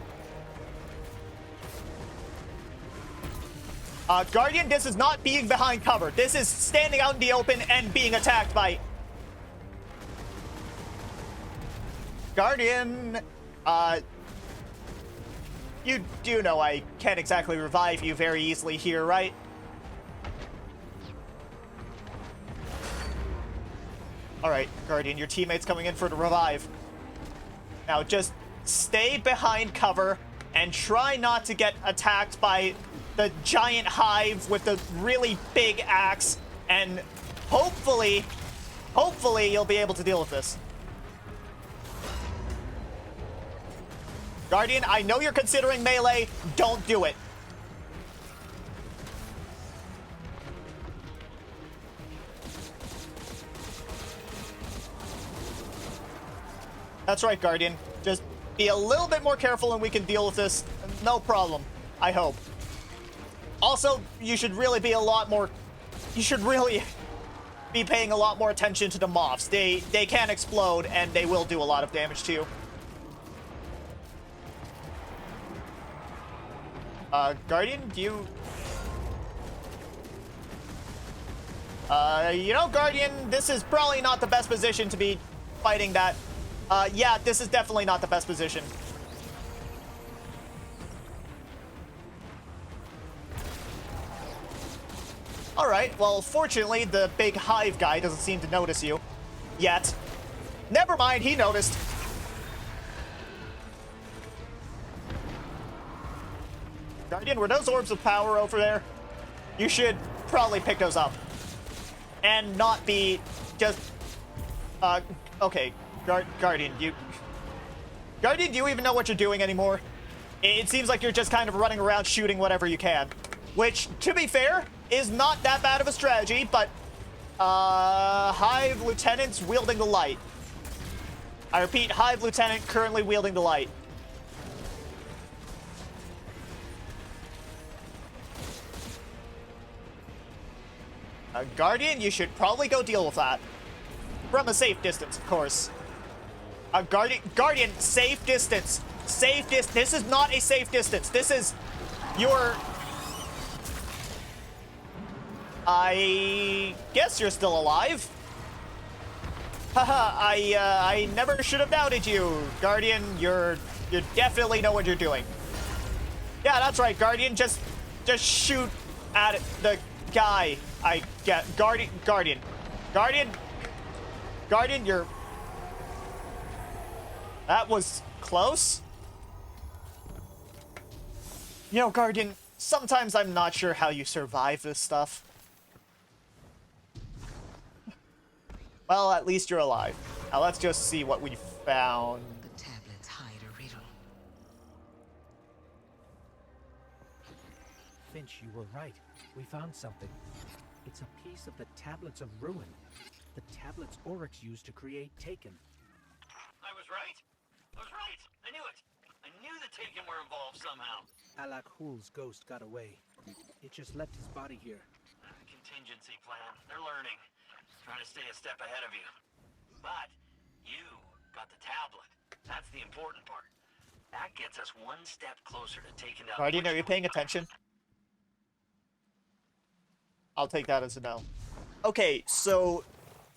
Guardian, this is not being behind cover. This is standing out in the open and being attacked by... Guardian, you do know I can't exactly revive you very easily here, right? Alright, Guardian, your teammate's coming in for the revive. Now just stay behind cover and try not to get attacked by the giant hive with the really big axe, and hopefully you'll be able to deal with this. Guardian, I know you're considering melee. Don't do it. That's right, Guardian. Just be a little bit more careful and we can deal with this. No problem. I hope. Also, you should really be you should really be paying a lot more attention to the moths. They can explode and they will do a lot of damage to you. Guardian, do you... you know, Guardian, this is probably not the best position to be fighting that. Yeah, this is definitely not the best position. Alright, well, fortunately, the big hive guy doesn't seem to notice you. Yet. Never mind, he noticed. Guardian, were those orbs of power over there? You should probably pick those up. And not be just... okay. Guardian, Guardian, do you even know what you're doing anymore? It seems like you're just kind of running around shooting whatever you can. Which, to be fair, is not that bad of a strategy, but... Hive Lieutenant's wielding the light. I repeat, Hive Lieutenant currently wielding the light. Guardian, you should probably go deal with that. From a safe distance, of course. Guardian, safe distance. Safe distance. This is not a safe distance. This is your... I guess you're still alive. Haha, I never should have doubted you. Guardian, you definitely know what you're doing. Yeah, that's right, Guardian. Just shoot at the guy. I get Guardian, you're... That was close. You know, Guardian, sometimes I'm not sure how you survive this stuff. Well, at least you're alive. Now let's just see what we found. The tablets hide a riddle. Finch, you were right. We found something. It's a piece of the Tablets of Ruin. The tablets Oryx used to create Taken. I was right. I knew it. I knew the Taken were involved somehow. Alak Hul's ghost got away. It just left his body here. Contingency plan. They're learning. Trying to stay a step ahead of you. But You got the tablet. That's the important part. That gets us one step closer to taking out... Guardian, are you paying attention? I'll take that as a no. Okay, so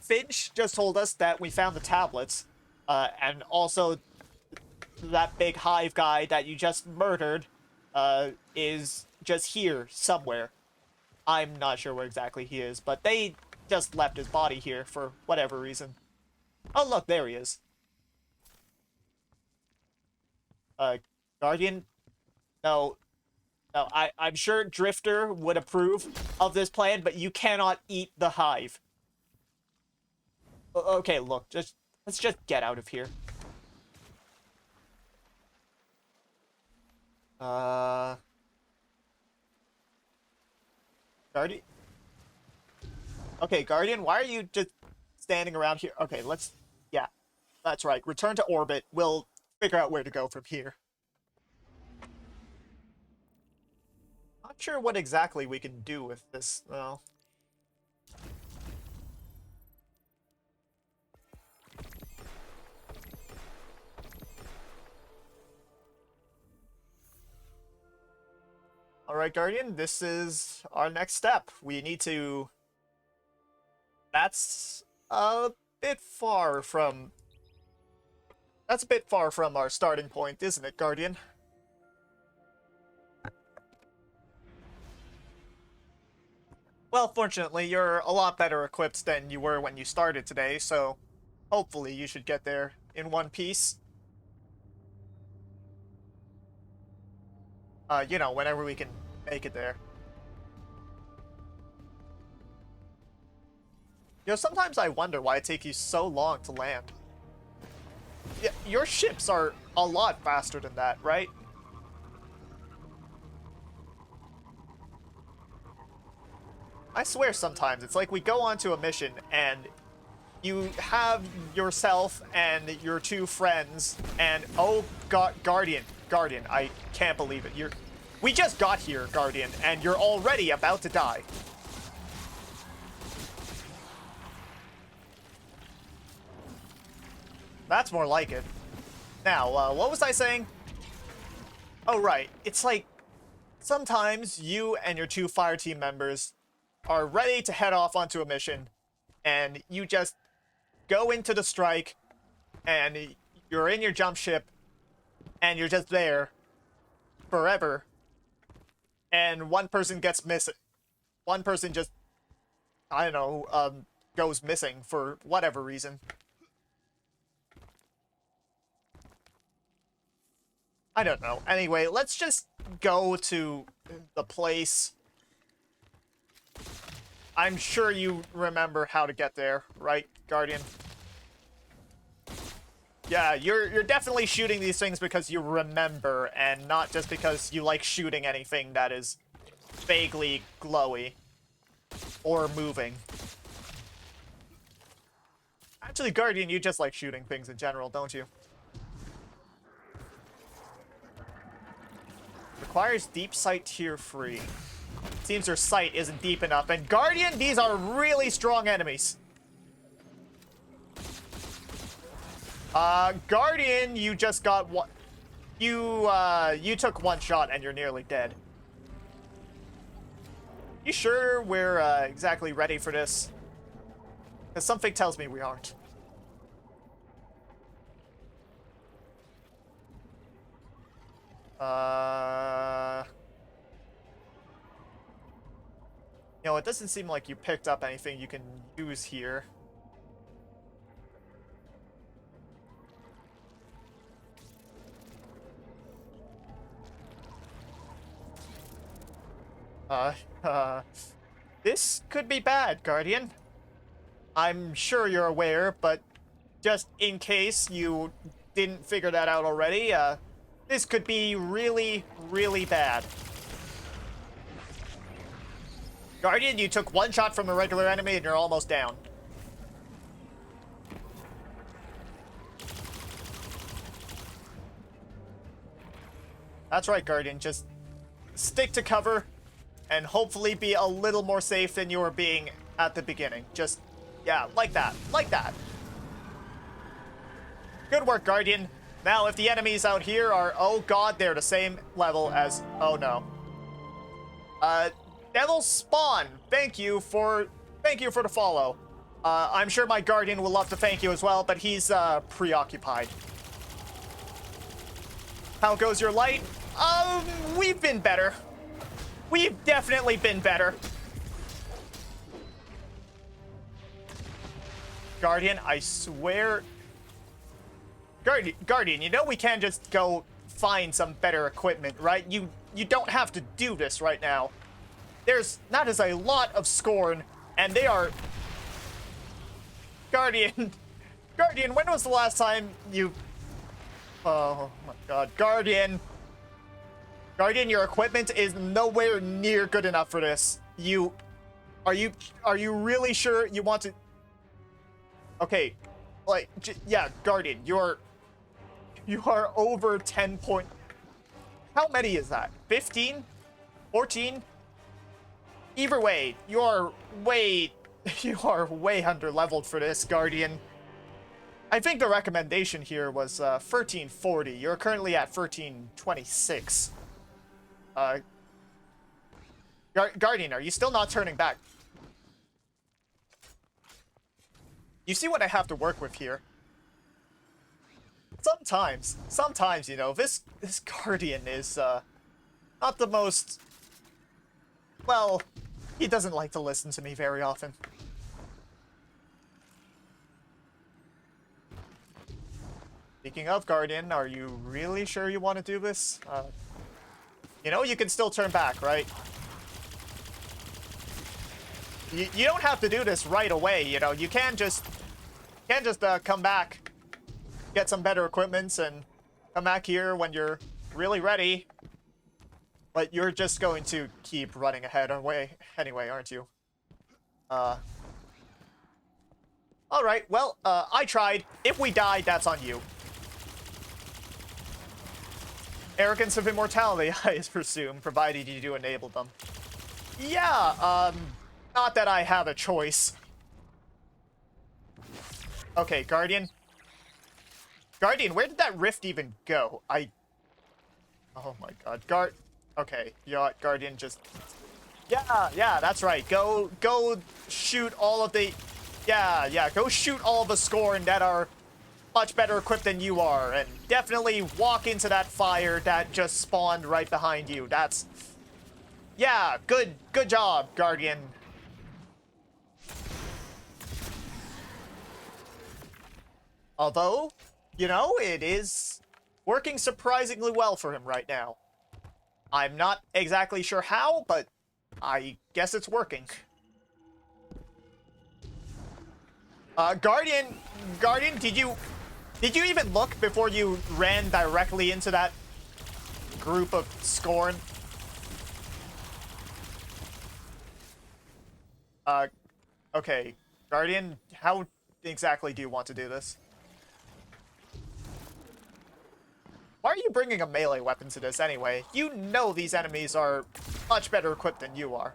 Finch just told us that we found the tablets, and also that big hive guy that you just murdered is just here somewhere. I'm not sure where exactly he is, but they just left his body here for whatever reason. Oh, look, there he is. Guardian? No. No, I'm sure Drifter would approve of this plan, but you cannot eat the hive. Okay, look, let's just get out of here. Guardian? Okay, Guardian, why are you just standing around here? Okay, yeah, that's right. Return to orbit. We'll figure out where to go from here. Not sure what exactly we can do with this, though. Alright, Guardian, this is our next step. We need to... That's a bit far from... That's a bit far from our starting point, isn't it, Guardian? Well, fortunately, you're a lot better equipped than you were when you started today, so hopefully you should get there in one piece. You know, whenever we can make it there. You know, sometimes I wonder why it takes you so long to land. Yeah, your ships are a lot faster than that, right? I swear sometimes it's like we go onto a mission and you have yourself and your two friends and oh god, Guardian, I can't believe it. We just got here, Guardian, and you're already about to die. That's more like it. Now, what was I saying? Oh, right. It's like sometimes you and your two fire team members are ready to head off onto a mission, and you just go into the strike, and you're in your jump ship, and you're just there forever, and one person gets missing. One person just, I don't know, goes missing for whatever reason. I don't know. Anyway, let's just go to the place. I'm sure you remember how to get there, right, Guardian? Yeah, you're definitely shooting these things because you remember, and not just because you like shooting anything that is vaguely glowy or moving. Actually, Guardian, you just like shooting things in general, don't you? Requires deep sight tier 3. Seems her sight isn't deep enough. And Guardian, these are really strong enemies. Guardian, you just got one. You took one shot and you're nearly dead. You sure we're exactly ready for this? Because something tells me we aren't. You know, it doesn't seem like you picked up anything you can use here. This could be bad, Guardian. I'm sure you're aware, but just in case you didn't figure that out already, this could be really, really bad. Guardian, you took one shot from a regular enemy and you're almost down. That's right, Guardian. Just stick to cover and hopefully be a little more safe than you were being at the beginning. Just, yeah, like that. Like that. Good work, Guardian. Now, if the enemies out here are... Oh, God, they're the same level as... Oh, no. Devil Spawn, thank you for the follow. I'm sure my Guardian will love to thank you as well, but he's, preoccupied. How goes your light? We've been better. We've definitely been better. Guardian, I swear... Guardian, you know we can't just go find some better equipment, right? You don't have to do this right now. That is a lot of Scorn, and they are... Guardian, when was the last time you... Oh my god, Guardian, your equipment is nowhere near good enough for this. Are you really sure you want to... Okay, like, yeah, Guardian, you are over 10 point... How many is that? 15? 14? Either way, you are way under-leveled for this, Guardian. I think the recommendation here was 1340. You're currently at 1326. Guardian, are you still not turning back? You see what I have to work with here? Sometimes, you know, this Guardian is, not the most... Well, he doesn't like to listen to me very often. Speaking of, Guardian, are you really sure you want to do this? You know, you can still turn back, right? You don't have to do this right away, you know. You can just come back, get some better equipments, and come back here when you're really ready. But you're just going to keep running ahead anyway, aren't you? Alright, well, I tried. If we die, that's on you. Arrogance of Immortality, I presume, provided you do enable them. Yeah, not that I have a choice. Okay, Guardian. Guardian, where did that rift even go? Oh my god, Okay, you know what, Guardian, just... Yeah, that's right. Go shoot all of the... Yeah, go shoot all of the Scorn that are much better equipped than you are, and definitely walk into that fire that just spawned right behind you. That's... Yeah, good job, Guardian. Although, you know, it is working surprisingly well for him right now. I'm not exactly sure how, but I guess it's working. Guardian, did you even look before you ran directly into that group of Scorn? Okay, Guardian, how exactly do you want to do this? Why are you bringing a melee weapon to this anyway? You know these enemies are much better equipped than you are.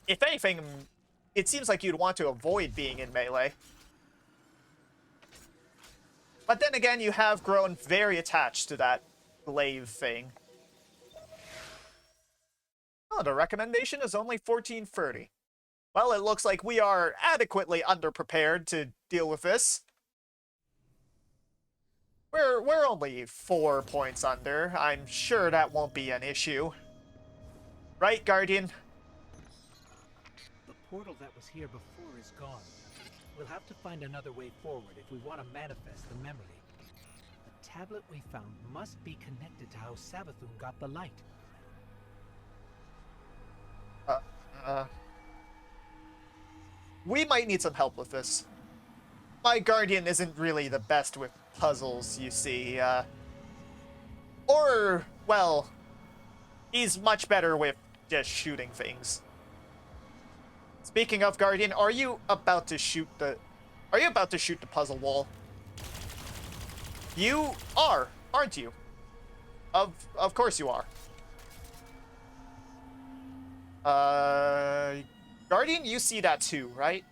If anything, it seems like you'd want to avoid being in melee. But then again, you have grown very attached to that glaive thing. Oh, the recommendation is only 1430. Well, it looks like we are adequately underprepared to deal with this. We're only 4 points under. I'm sure that won't be an issue. Right, Guardian? The portal that was here before is gone. We'll have to find another way forward if we want to manifest the memory. The tablet we found must be connected to how Savathun got the light. We might need some help with this. My Guardian isn't really the best with puzzles, you see. Or, well, he's much better with just shooting things. Speaking of Guardian, are you about to shoot the puzzle wall? You are, aren't you? Of course you are. Guardian, you see that too, right?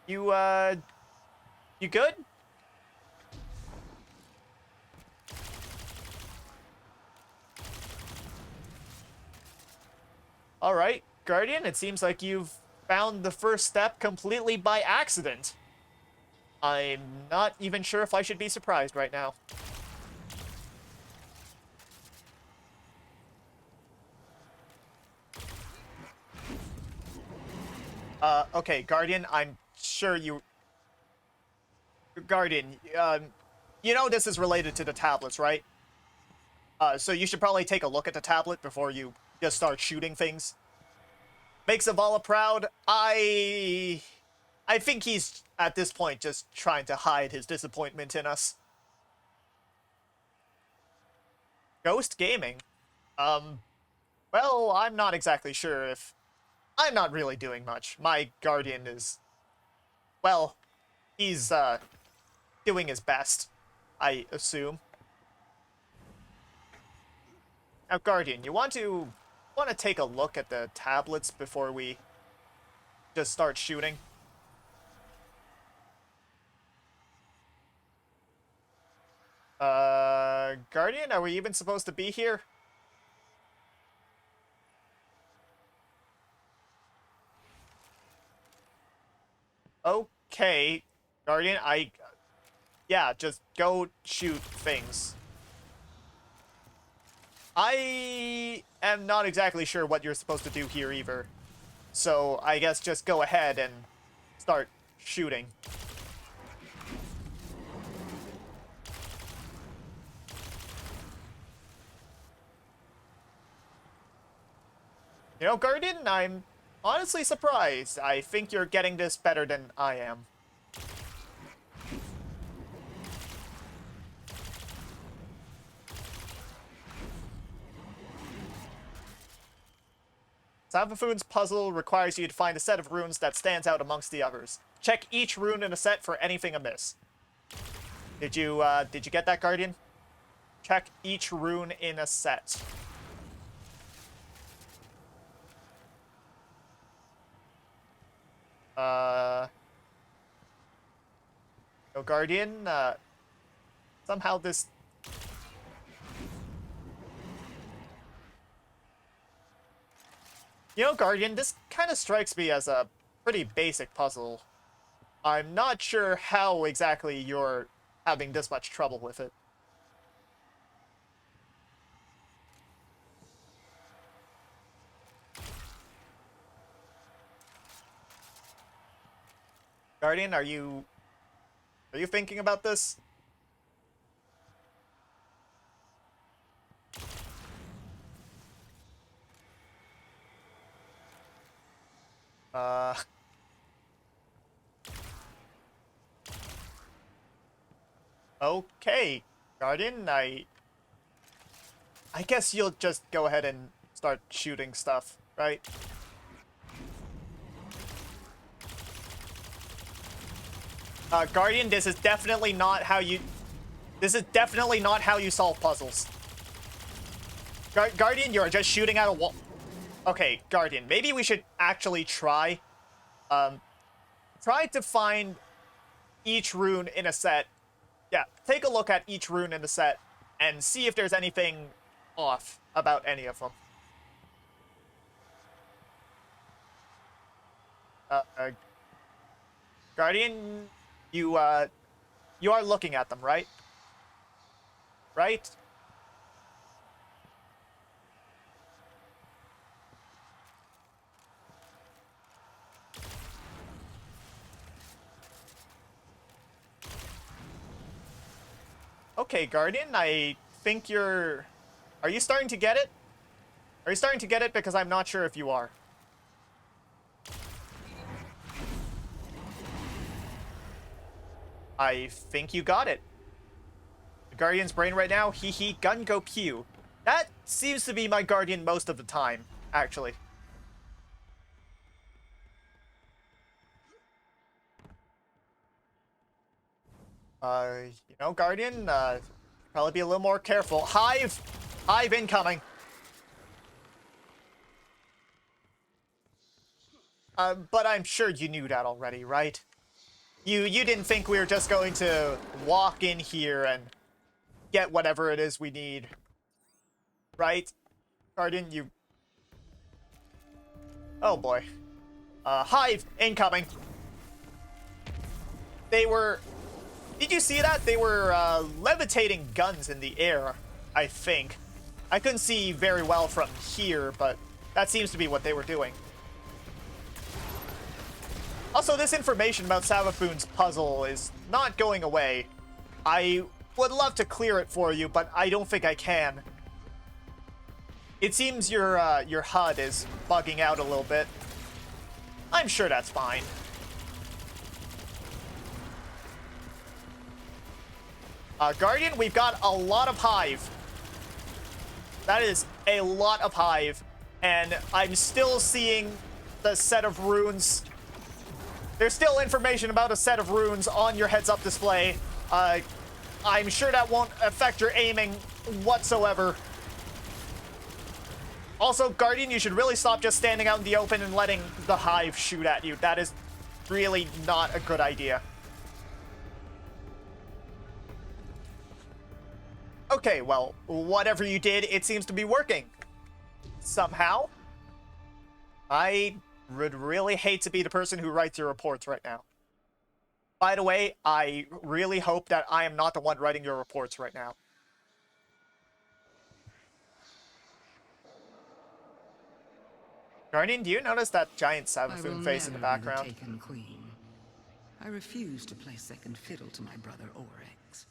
You good? Alright, Guardian, it seems like you've found the first step completely by accident. I'm not even sure if I should be surprised right now. Okay, Guardian, I'm sure you... Guardian, you know this is related to the tablets, right? So you should probably take a look at the tablet before you just start shooting things. Make Zavala proud. I think he's, at this point, just trying to hide his disappointment in us. Ghost Gaming? Well, I'm not exactly sure if... I'm not really doing much. My Guardian is... Well, he's, doing his best, I assume. Now, Guardian, you want to take a look at the tablets before we just start shooting? Guardian, are we even supposed to be here? Okay, Guardian, yeah, just go shoot things. I am not exactly sure what you're supposed to do here either. So I guess just go ahead and start shooting. You know, Guardian, I'm honestly surprised. I think you're getting this better than I am. Savafoon's puzzle requires you to find a set of runes that stands out amongst the others. Check each rune in a set for anything amiss. Did you get that, Guardian? Check each rune in a set. No, Guardian, somehow this... You know, Guardian, this kind of strikes me as a pretty basic puzzle. I'm not sure how exactly you're having this much trouble with it. Guardian, are you thinking about this? Okay, Guardian, I guess you'll just go ahead and start shooting stuff, right? Guardian, this is definitely not how you solve puzzles. Guardian, you're just shooting at a wall. Okay, Guardian, maybe we should actually try. Try to find each rune in a set. Yeah, take a look at each rune in the set and see if there's anything off about any of them. Guardian, you are looking at them, right? Right? Okay, Guardian, I think you're... Are you starting to get it? Are you starting to get it? Because I'm not sure if you are. I think you got it. The Guardian's brain right now, hee hee, gun go pew. That seems to be my Guardian most of the time, actually. You know, Guardian, probably be a little more careful. Hive! Hive incoming! But I'm sure you knew that already, right? You didn't think we were just going to walk in here and get whatever it is we need, right? Guardian, you... Oh boy. Hive incoming. They were... Did you see that? They were levitating guns in the air, I think. I couldn't see very well from here, but that seems to be what they were doing. Also, this information about Savathun's puzzle is not going away. I would love to clear it for you, but I don't think I can. It seems your HUD is bugging out a little bit. I'm sure that's fine. Guardian, we've got a lot of Hive. That is a lot of Hive. And I'm still seeing the set of runes. There's still information about a set of runes on your heads-up display. I'm sure that won't affect your aiming whatsoever. Also, Guardian, you should really stop just standing out in the open and letting the Hive shoot at you. That is really not a good idea. Okay, well, whatever you did, it seems to be working. Somehow. I would really hate to be the person who writes your reports right now. By the way, I really hope that I am not the one writing your reports right now. Guardian, do you notice that giant Savathun face in the background? Taken queen. I refuse to play second fiddle to my brother Oryx.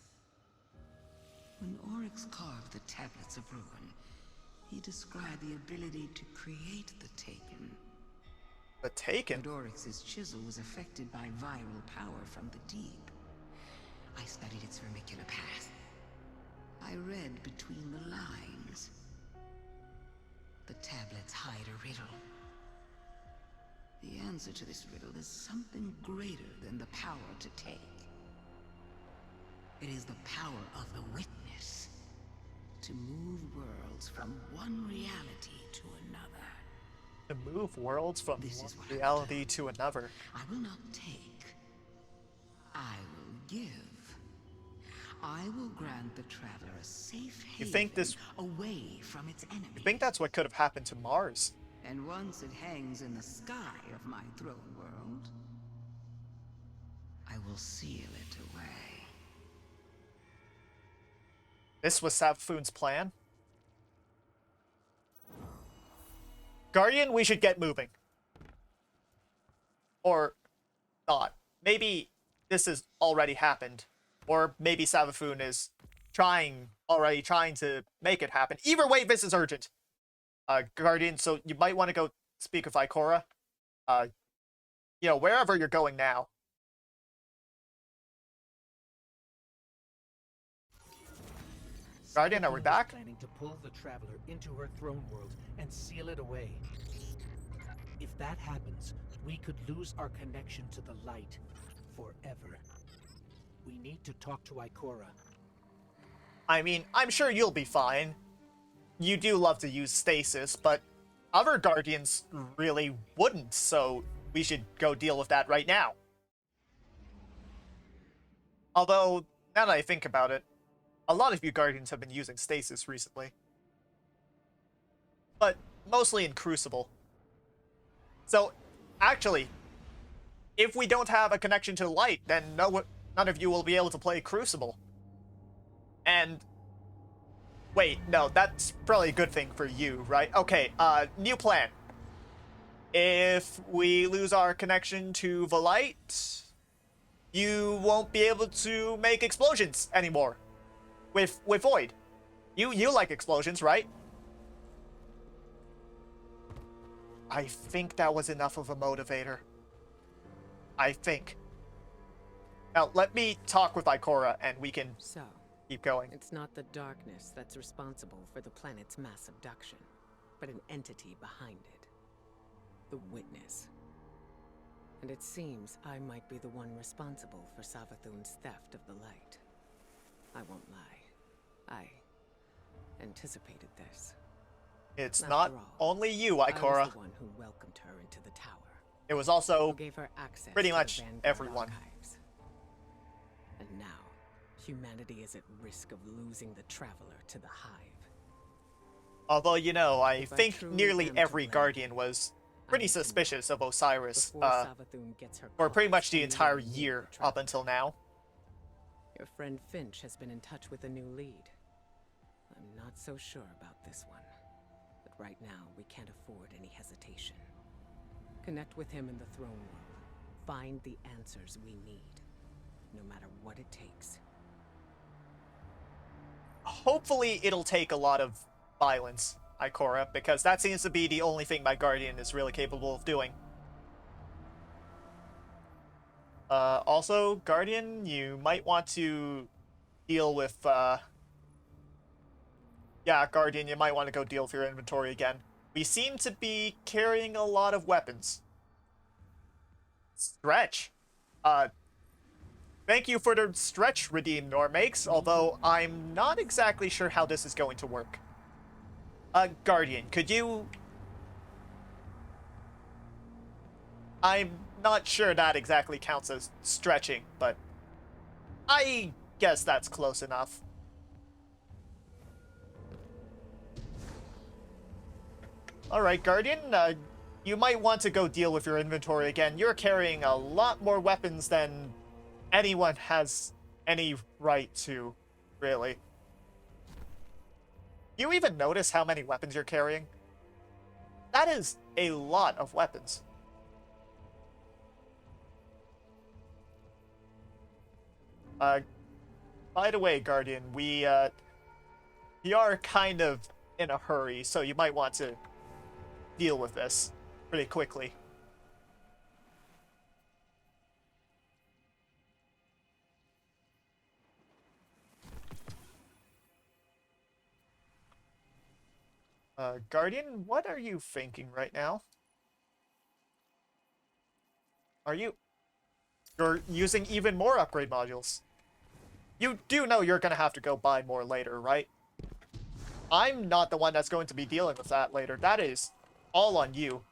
When Oryx carved the Tablets of Ruin, he described the ability to create the Taken. The Taken? But Oryx's chisel was affected by viral power from the deep. I studied its vermicular path. I read between the lines. The tablets hide a riddle. The answer to this riddle is something greater than the power to take. It is the power of the witness to move worlds from one reality to another. To move worlds from one reality to another. I will not take. I will give. I will grant the traveler a safe haven away from its enemy. You think that's what could have happened to Mars? And once it hangs in the sky of my throne world, I will seal it away. This was Savathun's plan? Guardian, we should get moving. Or not. Maybe this has already happened. Or maybe Savathun is already trying to make it happen. Either way, this is urgent. Guardian, so you might want to go speak with Ikora. You know, wherever you're going now. Guardian, are we back? Planning to pull the Traveler into her throne world and seal it away. If that happens, we could lose our connection to the light forever. We need to talk to Ikora. I mean, I'm sure you'll be fine. You do love to use stasis, but other Guardians really wouldn't, so we should go deal with that right now. Although, now that I think about it, a lot of you Guardians have been using stasis recently. But mostly in Crucible. So, actually, if we don't have a connection to light, then none of you will be able to play Crucible. And... wait, no, that's probably a good thing for you, right? Okay, new plan. If we lose our connection to the light, you won't be able to make explosions anymore. With Void. You like explosions, right? I think that was enough of a motivator. I think. Now, let me talk with Ikora, and we can So, keep going. it's not the darkness that's responsible for the planet's mass abduction, but an entity behind it. The Witness. And it seems I might be the one responsible for Savathun's theft of the light. I won't lie. I anticipated this. It's After not all, only you, I Ikora. was the one who welcomed her into the tower. It was also Who gave her access pretty to much the Vanguard everyone. archives. And now, humanity is at risk of losing the Traveler to the Hive. Although, you know, I If I think truly nearly am to every blame, Guardian was I pretty need to know suspicious of Osiris before Savathun gets her for pretty claws much the anywhere entire near year the up Traveler. until now. Your friend Finch has been in touch with a new lead. I'm not so sure about this one. But right now, we can't afford any hesitation. Connect with him in the throne room. Find the answers we need. No matter what it takes. Hopefully it'll take a lot of violence, Ikora, because that seems to be the only thing my Guardian is really capable of doing. Also, Guardian, you might want to deal with, yeah, Guardian, you might want to go deal with your inventory again. We seem to be carrying a lot of weapons. Stretch. Thank you for the stretch, Redeem Normakes, although I'm not exactly sure how this is going to work. Guardian, could you... I'm not sure that exactly counts as stretching, but I guess that's close enough. Alright, Guardian, you might want to go deal with your inventory again. You're carrying a lot more weapons than anyone has any right to, really. You even notice how many weapons you're carrying? That is a lot of weapons. By the way, Guardian, we are kind of in a hurry, so you might want to deal with this pretty quickly. Guardian, what are you thinking right now? You're using even more upgrade modules. You do know you're gonna have to go buy more later, right? I'm not the one that's going to be dealing with that later. That is all on you.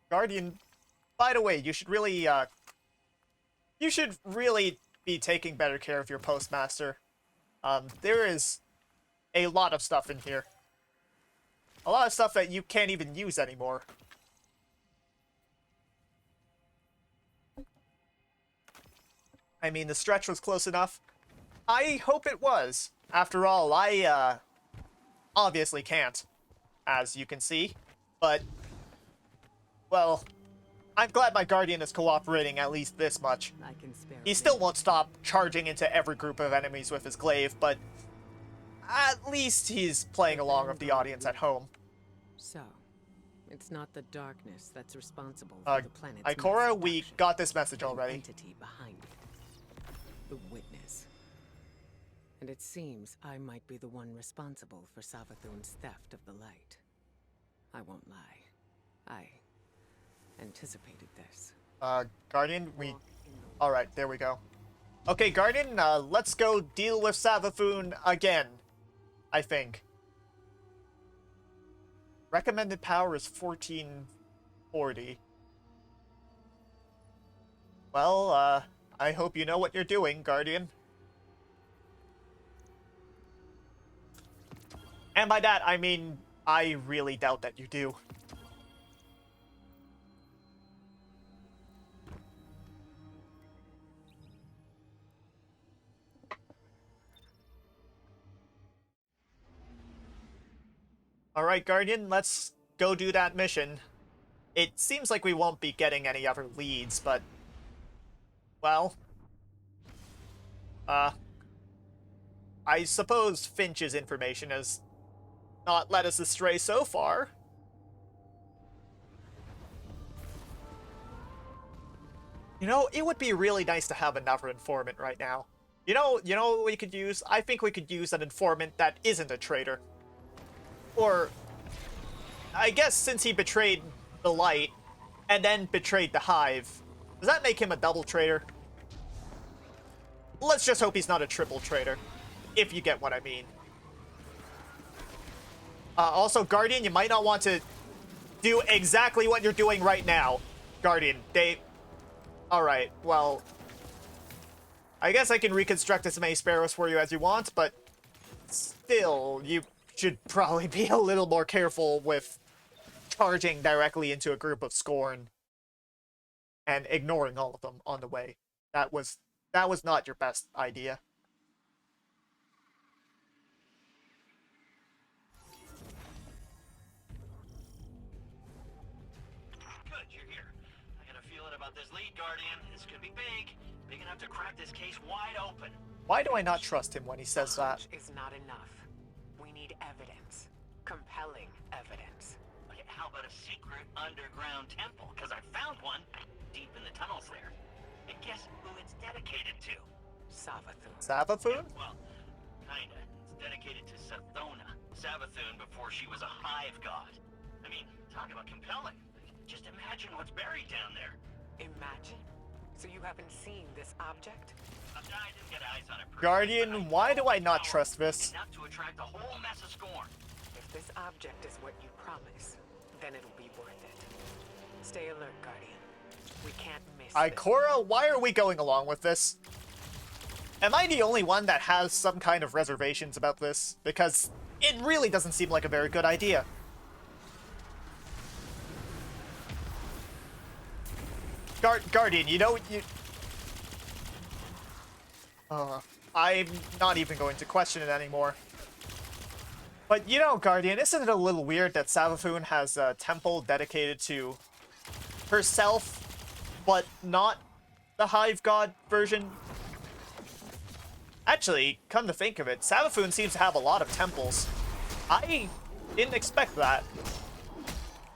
Guardian, by the way, you should really be taking better care of your postmaster. There is a lot of stuff in here. A lot of stuff that you can't even use anymore. I mean, the stretch was close enough. I hope it was. After all, I, obviously can't, as you can see. But, well, I'm glad my Guardian is cooperating at least this much. I can spare He a still minute. won't stop charging into every group of enemies with his glaive, but at least he's playing along with the audience at home. So, it's not the darkness that's responsible for the planet's Ikora, mass we adoption, got this message but an already. entity behind it. The Witness. And it seems I might be the one responsible for Savathun's theft of the light. I won't lie. I anticipated this. Guardian, we... Walk in the Alright, there we go. Okay, Guardian, let's go deal with Savathun again, I think. Recommended power is 1440. Well, I hope you know what you're doing, Guardian. And by that, I mean, I really doubt that you do. Alright, Guardian, let's go do that mission. It seems like we won't be getting any other leads, but... well... I suppose Finch's information has not led us astray so far. You know, it would be really nice to have another informant right now. You know what we could use? I think we could use an informant that isn't a traitor. Or, I guess since he betrayed the Light, and then betrayed the Hive, does that make him a double traitor? Let's just hope he's not a triple traitor, if you get what I mean. Also, Guardian, you might not want to do exactly what you're doing right now. Guardian, Alright, well... I guess I can reconstruct as many sparrows for you as you want, but... Still, you should probably be a little more careful with charging directly into a group of Scorn and ignoring all of them on the way. That was not your best idea. Good, you're here. I got a feeling about this lead, Guardian. This could be big. Big enough to crack this case wide open. Why do I not trust him when he says that? Is not enough. We need evidence. Compelling evidence. Okay, how about a secret underground temple? Because I found one deep in the tunnels there. And guess who it's dedicated to? Savathun. Savathun? Well, kinda. It's dedicated to Sathona. Savathun before she was a hive god. I mean, talk about compelling. Just imagine what's buried down there. Imagine. So you haven't seen this object? I didn't get eyes on it. Guardian, why do I not trust this? Enough to attract a whole mess of Scorn. If this object is what you promise, then it'll be worth it. Stay alert, Guardian. We can't miss this. Ikora, why are we going along with this? Am I the only one that has some kind of reservations about this? Because it really doesn't seem like a very good idea. Guardian, you know, I'm not even going to question it anymore. But you know, Guardian, isn't it a little weird that Savathun has a temple dedicated to herself, but not the Hive God version? Actually, come to think of it, Savathun seems to have a lot of temples. I didn't expect that.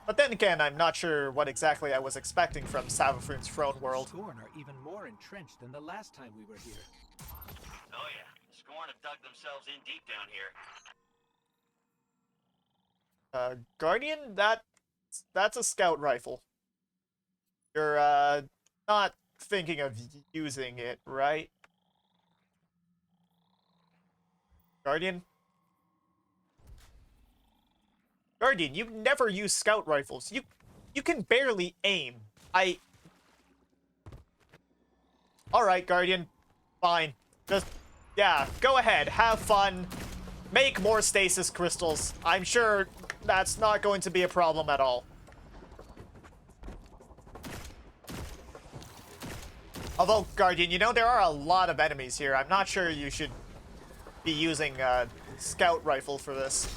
But then again, I'm not sure what exactly I was expecting from Savathun's throne world. Scorn are even more entrenched than the last time we were here. Oh yeah, the Scorn have dug themselves in deep down here. Guardian, that's a scout rifle. You're, not thinking of using it, right? Guardian? Guardian, you never use scout rifles. You can barely aim. Alright, Guardian. Fine. Just, yeah, go ahead. Have fun. Make more stasis crystals. I'm sure that's not going to be a problem at all. Although, Guardian, you know, there are a lot of enemies here. I'm not sure you should be using a scout rifle for this.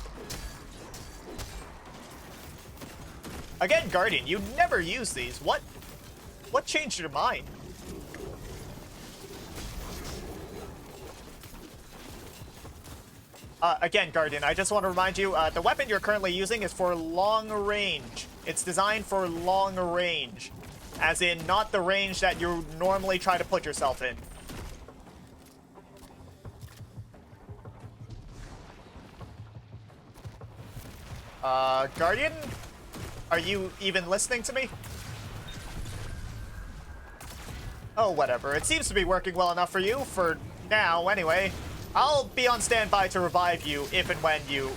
Again, Guardian, you never use these. What changed your mind? Again, Guardian, I just want to remind you, the weapon you're currently using is for long range. It's designed for long range. As in, not the range that you normally try to put yourself in. Guardian? Are you even listening to me? Oh, whatever. It seems to be working well enough for you, for now, anyway. I'll be on standby to revive you if and when you...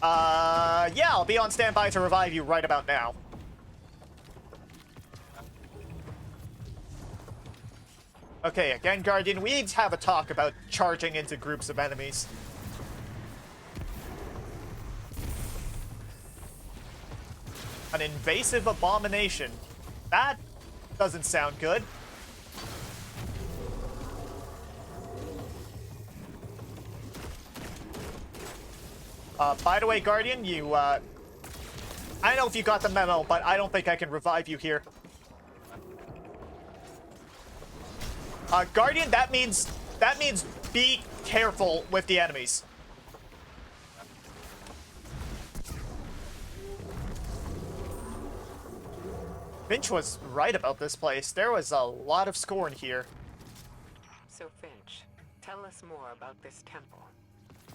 yeah, I'll be on standby to revive you right about now. Okay, again, Guardian, we need to have a talk about charging into groups of enemies. An invasive abomination. That doesn't sound good. By the way, Guardian, you, I don't know if you got the memo, but I don't think I can revive you here. Guardian, that means be careful with the enemies. Finch was right about this place. There was a lot of Scorn here. So Finch, tell us more about this temple.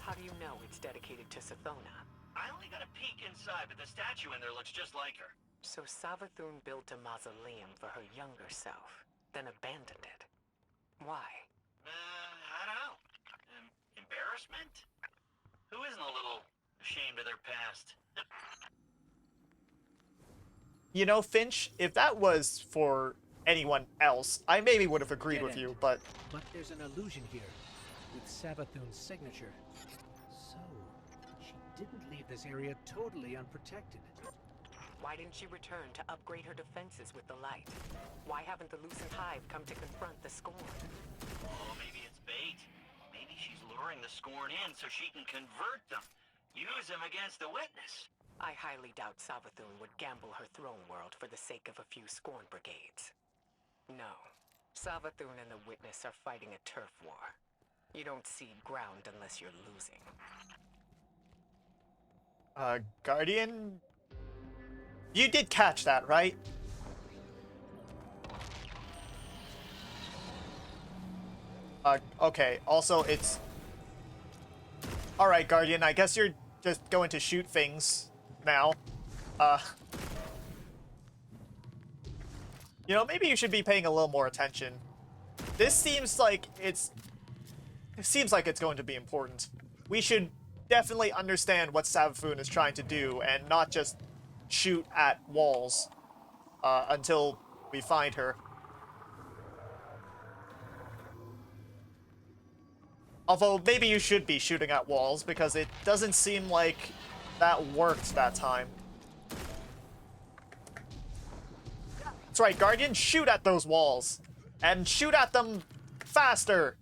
How do you know it's dedicated to Sathona? I only got a peek inside, but the statue in there looks just like her. So Savathun built a mausoleum for her younger self, then abandoned it. Why? I don't know. Embarrassment? Who isn't a little ashamed of their past. You know, Finch, if that was for anyone else, I maybe would have agreed Dead with end. you, but But there's an illusion here, with Savathun's signature. So, she didn't leave this area totally unprotected. Why didn't she return to upgrade her defenses with the light? Why haven't the Lucent Hive come to confront the Scorn? Oh, maybe it's bait. Maybe she's luring the Scorn in so she can convert them. Use them against the Witness. I highly doubt Savathun would gamble her throne world for the sake of a few Scorn brigades. No. Savathun and the Witness are fighting a turf war. You don't cede ground unless you're losing. Guardian? You did catch that, right? Okay, also it's... Alright, Guardian, I guess you're just going to shoot things now. You know, maybe you should be paying a little more attention. This seems like it's... It seems like it's going to be important. We should definitely understand what Savathun is trying to do and not just shoot at walls until we find her. Although, maybe you should be shooting at walls, because it doesn't seem like that worked that time. That's right, Guardian, shoot at those walls! And shoot at them faster!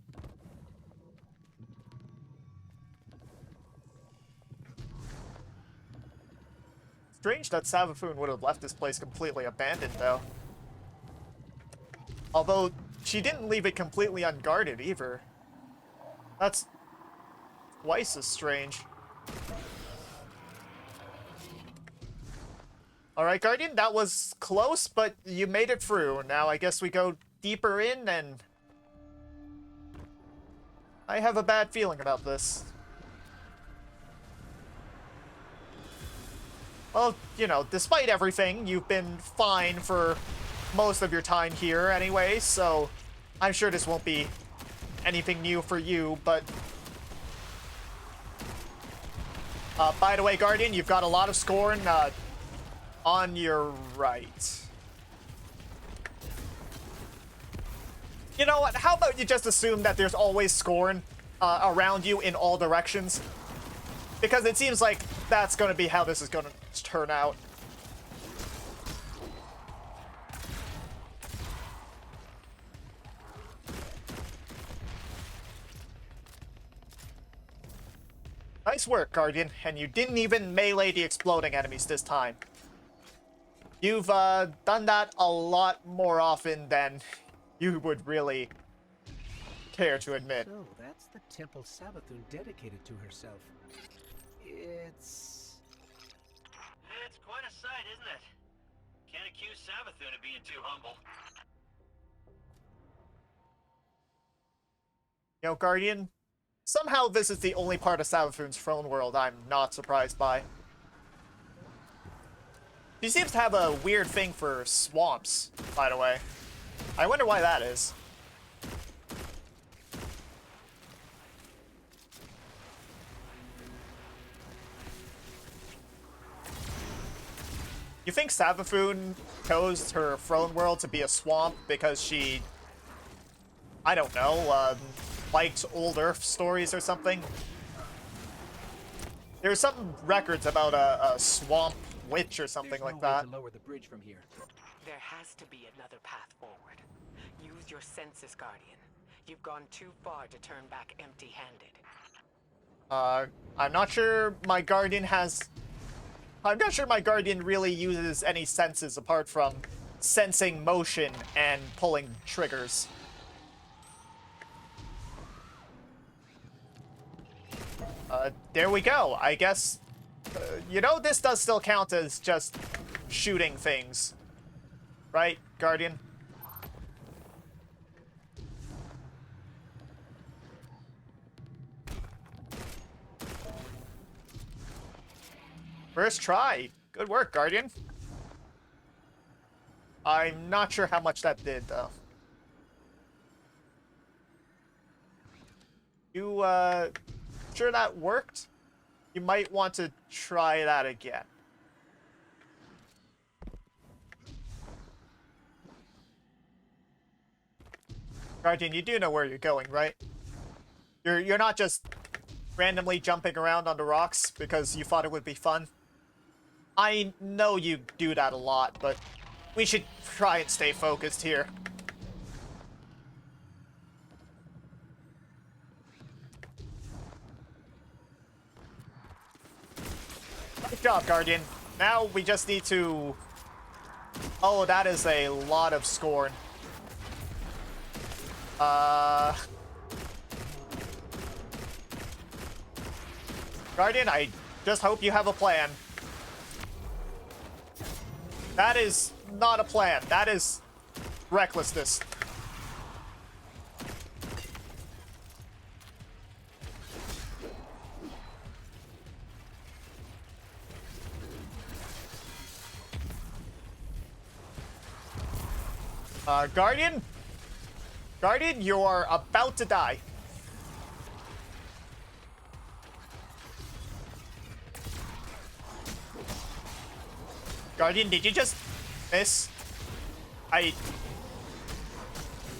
Strange that Savathun would have left this place completely abandoned, though. Although, she didn't leave it completely unguarded, either. That's twice as strange. Alright, Guardian, that was close, but you made it through. Now I guess we go deeper in, and... I have a bad feeling about this. Well, you know, despite everything, you've been fine for most of your time here anyway, so I'm sure this won't be anything new for you, but... by the way, Guardian, you've got a lot of Scorn on your right. You know what? How about you just assume that there's always Scorn around you in all directions? Because it seems like that's going to be how this is going to turn out. Nice work, Guardian, and you didn't even melee the exploding enemies this time. You've done that a lot more often than you would really care to admit. So, that's the temple Savathun dedicated to herself. It's quite a sight, isn't it? Can't accuse Savathun of being too humble. You know, Guardian, somehow this is the only part of Savathun's throne world I'm not surprised by. She seems to have a weird thing for swamps, by the way. I wonder why that is. You think Savathun chose her throne world to be a swamp because she, I don't know, liked old Earth stories or something? There's some records about a swamp witch or something like that. There's no way to lower the bridge from here. There has to be another path forward. Use your senses, Guardian. You've gone too far to turn back empty-handed. I'm not sure my Guardian really uses any senses apart from sensing motion and pulling triggers. There we go. I guess, you know, this does still count as just shooting things. Right, Guardian? First try. Good work, Guardian. I'm not sure how much that did, though. You, sure that worked? You might want to try that again. Guardian, you do know where you're going, right? You're not just randomly jumping around on the rocks because you thought it would be fun. I know you do that a lot, but we should try and stay focused here. Good job, Guardian. Now we just need to... Oh, that is a lot of scorn. Guardian, I just hope you have a plan. That is not a plan. That is recklessness. Guardian? Guardian, you are about to die. Guardian, did you just miss?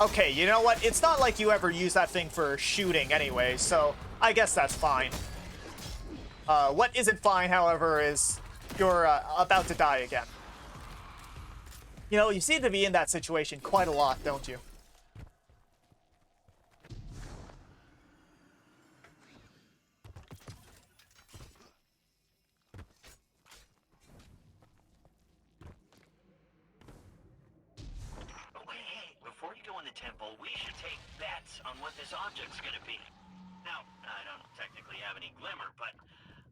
Okay, you know what? It's not like you ever use that thing for shooting anyway, so I guess that's fine. What isn't fine, however, is you're about to die again. You know, you seem to be in that situation quite a lot, don't you? Before you go in the temple, we should take bets on what this object's gonna be. Now, I don't technically have any glimmer, but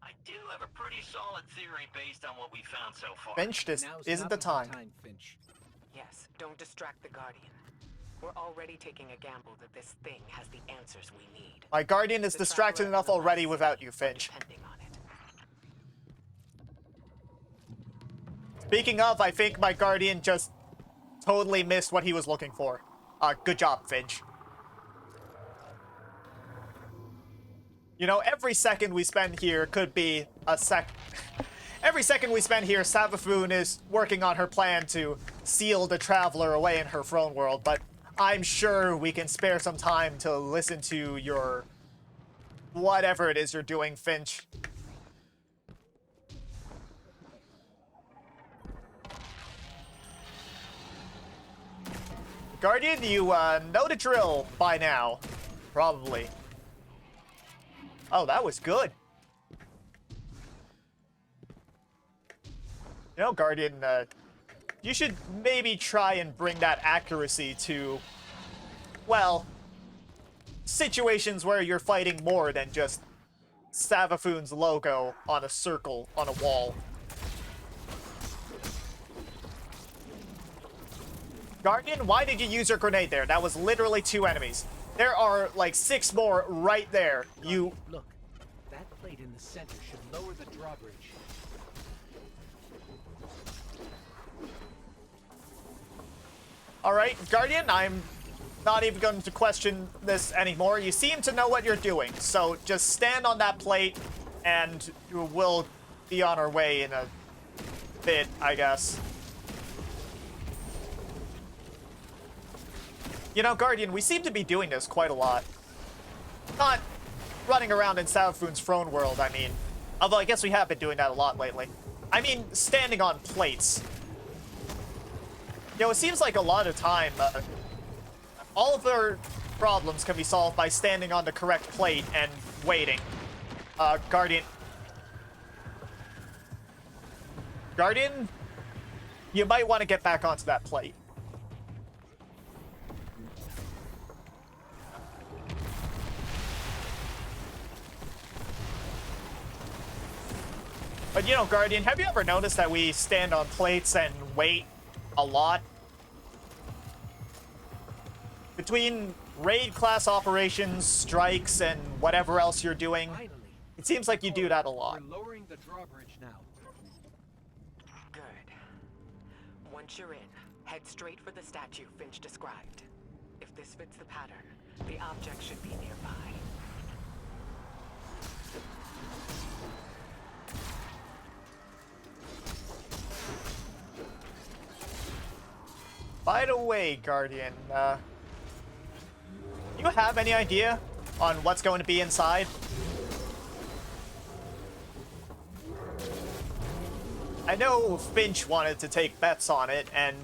I do have a pretty solid theory based on what we found so far. Finch, this Now's isn't not the time. Finch. Yes, don't distract the Guardian. We're already taking a gamble that this thing has the answers we need. My Guardian is The distracted Traveler enough and the already Last without City you, are Finch. depending on it. Speaking of, I think my Guardian just totally missed what he was looking for. Good job, Finch. You know, every second we spend here could be a Every second we spend here, Savathun is working on her plan to seal the Traveler away in her throne world, but I'm sure we can spare some time to listen to your... whatever it is you're doing, Finch. Guardian, you know the drill by now. Probably. Oh, that was good. You know, Guardian, you should maybe try and bring that accuracy to, well, situations where you're fighting more than just Savathun's logo on a circle on a wall. Guardian, why did you use your grenade there? That was literally 2 enemies. There are like 6 more right there. You... Look, that plate in the center should lower the drawbridge. Alright, Guardian, I'm not even going to question this anymore. You seem to know what you're doing, so just stand on that plate and we'll be on our way in a bit, I guess. You know, Guardian, we seem to be doing this quite a lot. Not running around in Savathun's throne world, I mean. Although I guess we have been doing that a lot lately. I mean, standing on plates. You know, it seems like a lot of time, all of their problems can be solved by standing on the correct plate and waiting. Guardian... Guardian? You might want to get back onto that plate. But you know, Guardian, have you ever noticed that we stand on plates and wait a lot? Between raid class operations, strikes, and whatever else you're doing, Finally. it seems like you do that a lot. We're lowering the drawbridge now. Good. Once you're in, head straight for the statue Finch described. If this fits the pattern, the object should be nearby. By the way, Guardian, you have any idea on what's going to be inside? I know Finch wanted to take bets on it, and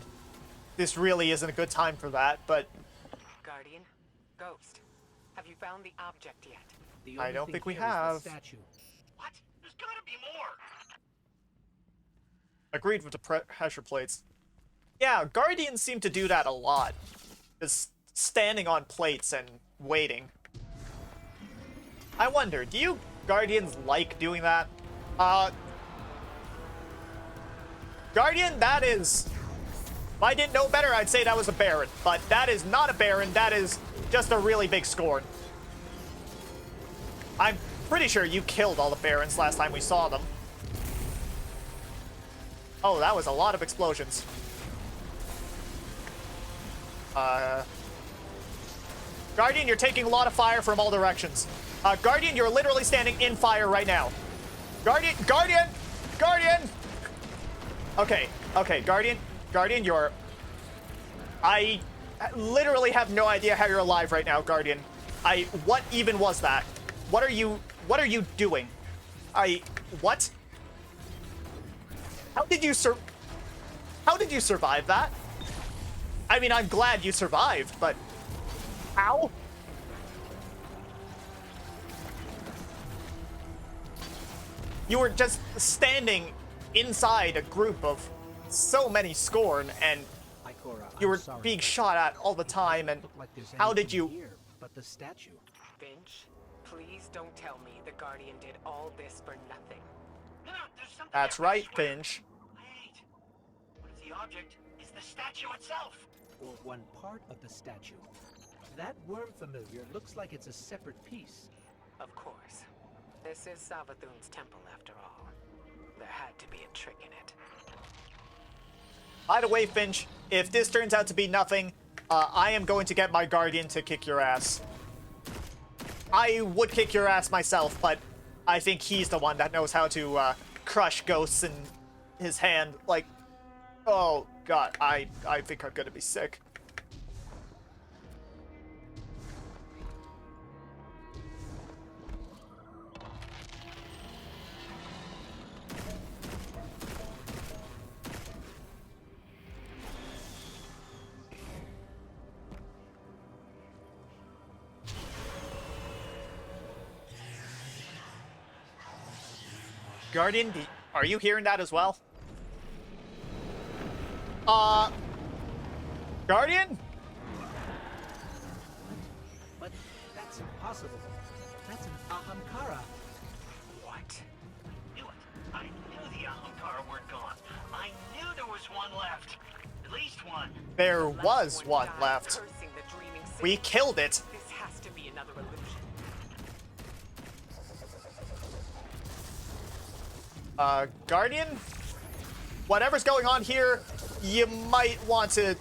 this really isn't a good time for that, but Guardian, Ghost, have you found the object yet? The I only don't thing think we here is the have. statue. What? There's gotta be more! agreed with the pressure plates. Yeah, Guardians seem to do that a lot. Just standing on plates and waiting. I wonder, do you Guardians like doing that? Guardian, that is... If I didn't know better, I'd say that was a Baron. But that is not a Baron, that is just a really big scorn. I'm pretty sure you killed all the Barons last time we saw them. Oh, that was a lot of explosions. Guardian, you're taking a lot of fire from all directions. Guardian, you're literally standing in fire right now. Guardian! Okay, Guardian, you're... I literally have no idea how you're alive right now, Guardian. What even was that? What are you doing? What? How did you survive that? I mean, I'm glad you survived, but how? You were just standing inside a group of so many Scorn, and Ikora, you were I'm sorry, being but shot at all the time, and look like there's how did anything you... here but the statue? Finch, please don't tell me the Guardian did all this for nothing. No, there's something That's else, I right, swear. Finch. Wait. What if the object is the statue itself? Or one part of the statue. That worm familiar looks like it's a separate piece. Of course. This is Savathun's temple after all. There had to be a trick in it. By the way, Finch, if this turns out to be nothing, I am going to get my Guardian to kick your ass. I would kick your ass myself, but I think he's the one that knows how to crush ghosts in his hand. Like, oh god, I think I'm gonna be sick. Guardian, are you hearing that as well? Guardian? But that's impossible. That's an Ahamkara. What? Knew it. I knew the Ahamkara weren't gone. I knew there was one left. At least one. There Last was one died left. cursing the dreaming city. We killed it. This has to be another illusion. Guardian? Whatever's going on here, you might want to...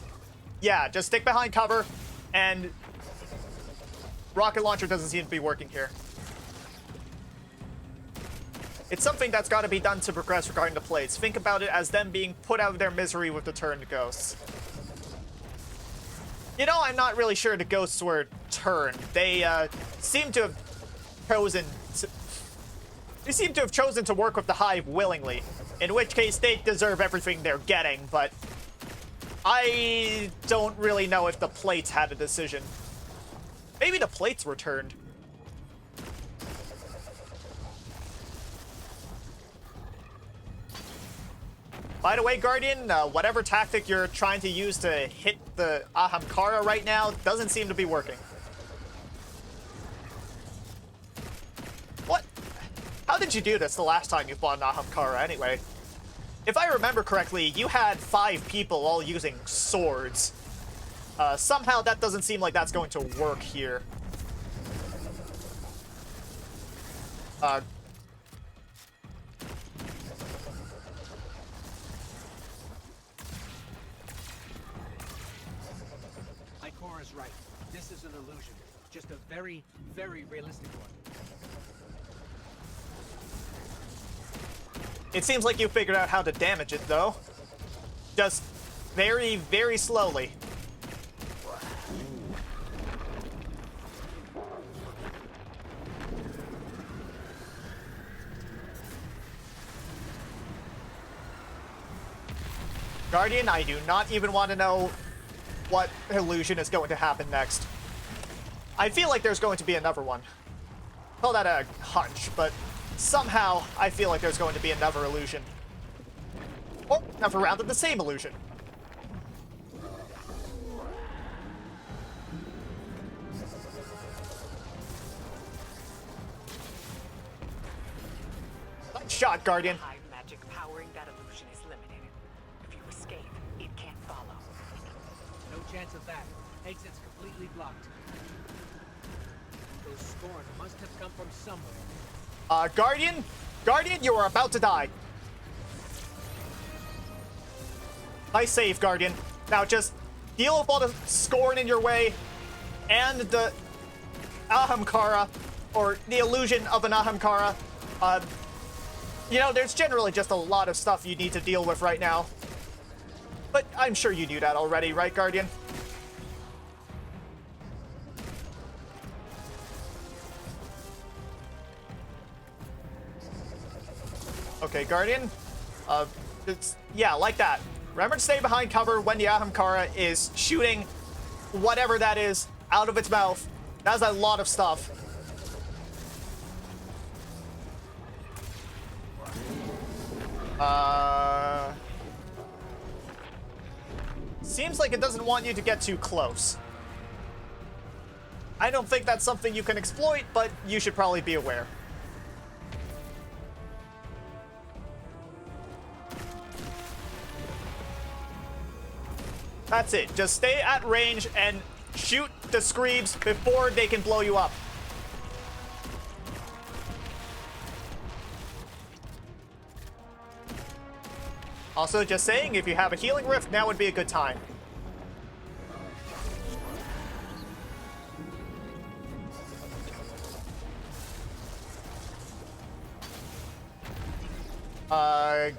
Yeah, just stick behind cover, and... Rocket launcher doesn't seem to be working here. It's something that's got to be done to progress regarding the plates. Think about it as them being put out of their misery with the turned ghosts. You know, I'm not really sure the ghosts were turned. They, seem to have chosen to... They seem to have chosen to work with the Hive willingly, in which case they deserve everything they're getting, but I don't really know if the plates had a decision. Maybe the plates were turned. By the way, Guardian, whatever tactic you're trying to use to hit the Ahamkara right now doesn't seem to be working. What? How did you do this the last time you fought an Ahamkara anyway? If I remember correctly, you had 5 people all using swords. Somehow that doesn't seem like that's going to work here. Ikora's right. This is an illusion. Just a very, very realistic one. It seems like you figured out how to damage it, though. Just very, very slowly. Guardian, I do not even want to know what illusion is going to happen next. I feel like there's going to be another one. Call that a hunch, but somehow I feel like there's going to be another illusion. Or another round of the same illusion. Nice shot, Guardian. Hive magic powering that illusion is limited. If you escape, it can't follow. No chance of that. Exit's completely blocked. Those Scorn must have come from somewhere. Guardian? Guardian, you are about to die. Nice save, Guardian. Now just deal with all the Scorn in your way and the Ahamkara, or the illusion of an Ahamkara. You know, there's generally just a lot of stuff you need to deal with right now. But I'm sure you knew that already, right, Guardian? Okay, Guardian. Yeah, like that. Remember to stay behind cover when the Ahamkara is shooting whatever that is out of its mouth. That's a lot of stuff. Seems like it doesn't want you to get too close. I don't think that's something you can exploit, but you should probably be aware. That's it. Just stay at range and shoot the Screebs before they can blow you up. Also, just saying, if you have a healing rift, now would be a good time.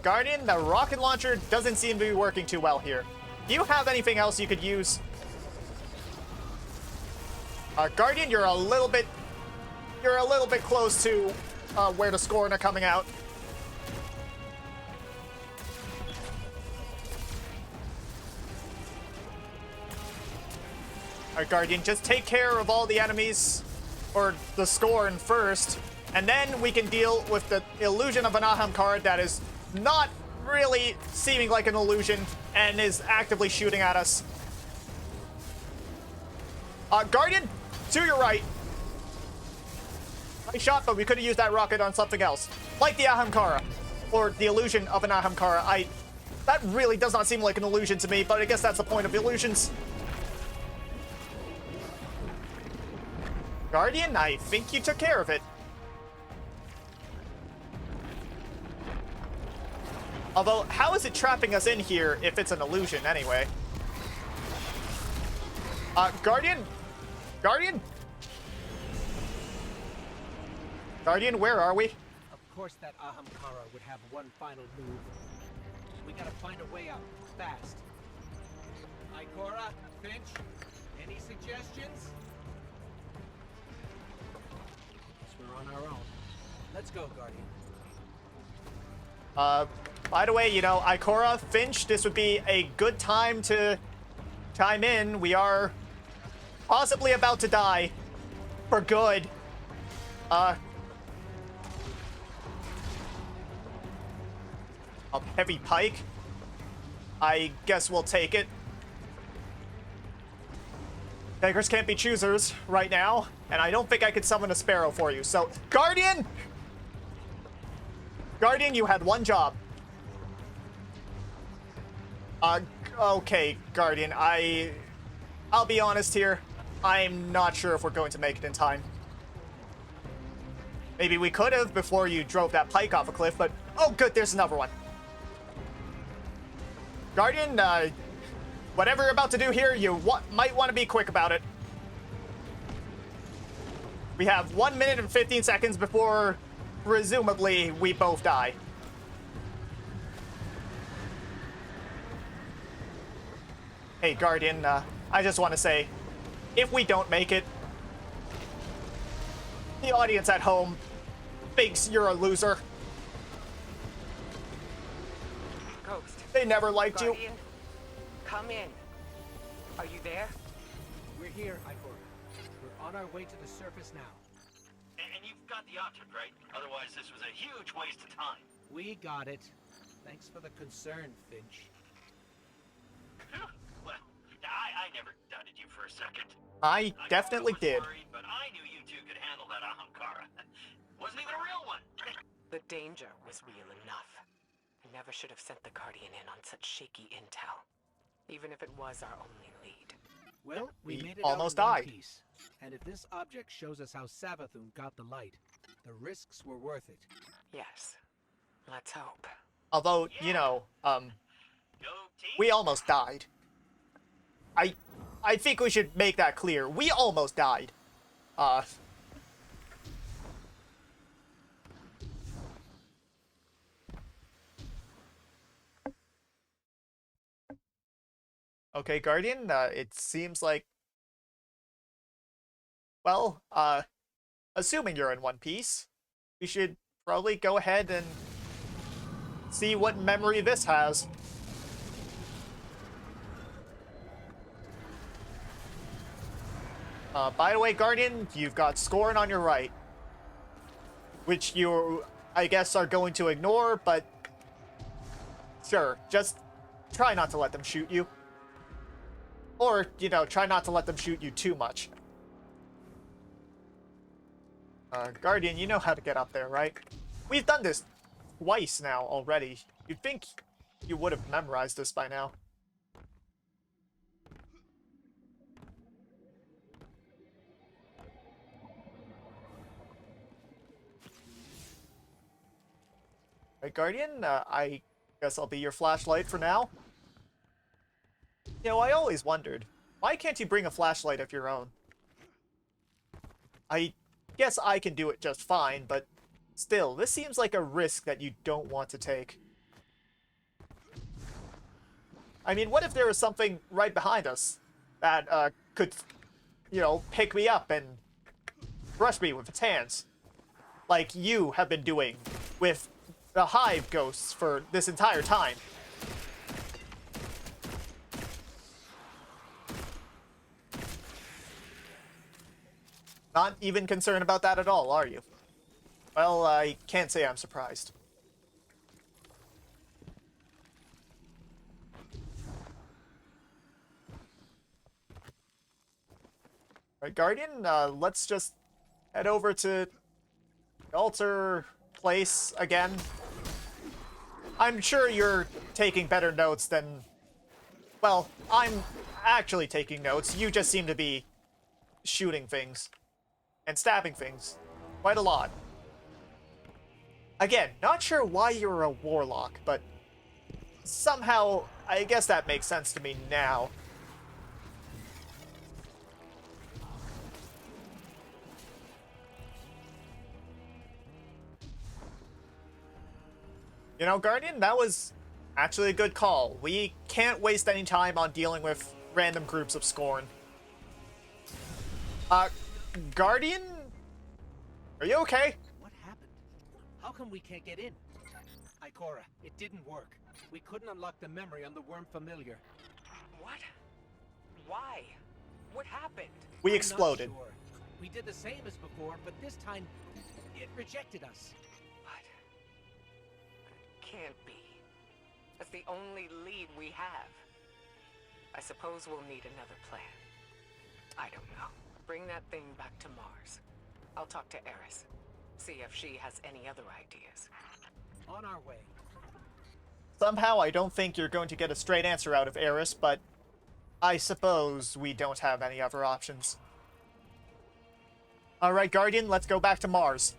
Guardian, the rocket launcher doesn't seem to be working too well here. Do you have anything else you could use? Guardian, you're a little bit close to where the Scorn are coming out. Alright, Guardian, just take care of all the enemies, or the Scorn first, and then we can deal with the illusion of an Ahamkara that is not really seeming like an illusion and is actively shooting at us. Guardian, to your right. Nice shot, but we could have used that rocket on something else. Like the Ahamkara, or the illusion of an Ahamkara. That really does not seem like an illusion to me, but I guess that's the point of illusions. Guardian, I think you took care of it. Although, how is it trapping us in here if it's an illusion anyway? Guardian? Guardian? Guardian, where are we? Of course that Ahamkara would have one final move. We gotta find a way out, fast. Ikora, Finch, any suggestions? Guess we're on our own. Let's go, Guardian. By the way, you know, Ikora, Finch, this would be a good time to chime in. We are possibly about to die. For good. A heavy pike. I guess we'll take it. Beggars can't be choosers right now, and I don't think I could summon a sparrow for you. So, Guardian! Guardian, you had one job. Okay, Guardian, I'll be honest here. I'm not sure if we're going to make it in time. Maybe we could have before you drove that pike off a cliff, but oh good, there's another one. Guardian, whatever you're about to do here, you might want to be quick about it. We have 1 minute and 15 seconds before, presumably, we both die. Hey, Guardian, I just want to say, if we don't make it, the audience at home thinks you're a loser. Ghost. They never liked you. Guardian, come in. Are you there? We're here, Ikora. We're on our way to the surface now. And you've got the object, right? Otherwise, this was a huge waste of time. We got it. Thanks for the concern, Finch. Well, I never doubted you for a second. I definitely was did. Worried, but I knew you two could handle that Ahamkara. Wasn't even a real one. The danger was real enough. I never should have sent the Guardian in on such shaky intel. Even if it was our only lead. Well, we We made it almost out in one died. piece. And if this object shows us how Savathun got the light, the risks were worth it. Yes. Let's hope. Although, you know, Go team. we almost died. I think we should make that clear. We almost died. Okay, Guardian, it seems like... Well, assuming you're in one piece, we should probably go ahead and see what memory this has. By the way, Guardian, you've got Scorn on your right. Which you, I guess, are going to ignore, but... Sure, just try not to let them shoot you. Or, you know, try not to let them shoot you too much. Guardian, you know how to get up there, right? We've done this twice now already. You'd think you would have memorized this by now. Right, Guardian, I guess I'll be your flashlight for now. You know, I always wondered, why can't you bring a flashlight of your own? I guess I can do it just fine, but still, this seems like a risk that you don't want to take. I mean, what if there was something right behind us that could, you know, pick me up and brush me with its hands? Like you have been doing with the Hive ghosts for this entire time. Not even concerned about that at all, are you? Well, I can't say I'm surprised. Right, Guardian, let's just head over to the altar place again. I'm sure you're taking better notes than... Well, I'm actually taking notes. You just seem to be shooting things and stabbing things quite a lot. Again, not sure why you're a warlock, but somehow I guess that makes sense to me now. You know, Guardian, that was actually a good call. We can't waste any time on dealing with random groups of Scorn. Guardian? Are you okay? What happened? How come we can't get in? Ikora, it didn't work. We couldn't unlock the memory on the worm familiar. What? Why? What happened? We I'm not exploded. sure. We did the same as before, but this time it rejected us. What? Can't be. That's the only lead we have. I suppose we'll need another plan. I don't know. Bring that thing back to Mars. I'll talk to Eris. See if she has any other ideas. On our way. Somehow I don't think you're going to get a straight answer out of Eris, but I suppose we don't have any other options. Alright, Guardian, let's go back to Mars.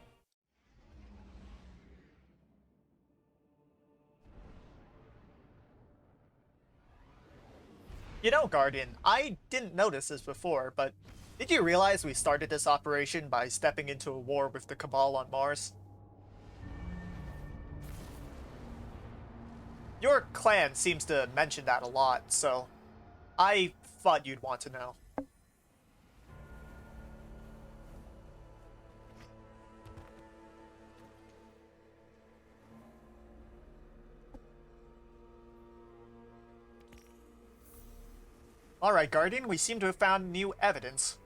You know, Guardian, I didn't notice this before, but did you realize we started this operation by stepping into a war with the Cabal on Mars? Your clan seems to mention that a lot, so I thought you'd want to know. Alright, Guardian, we seem to have found new evidence.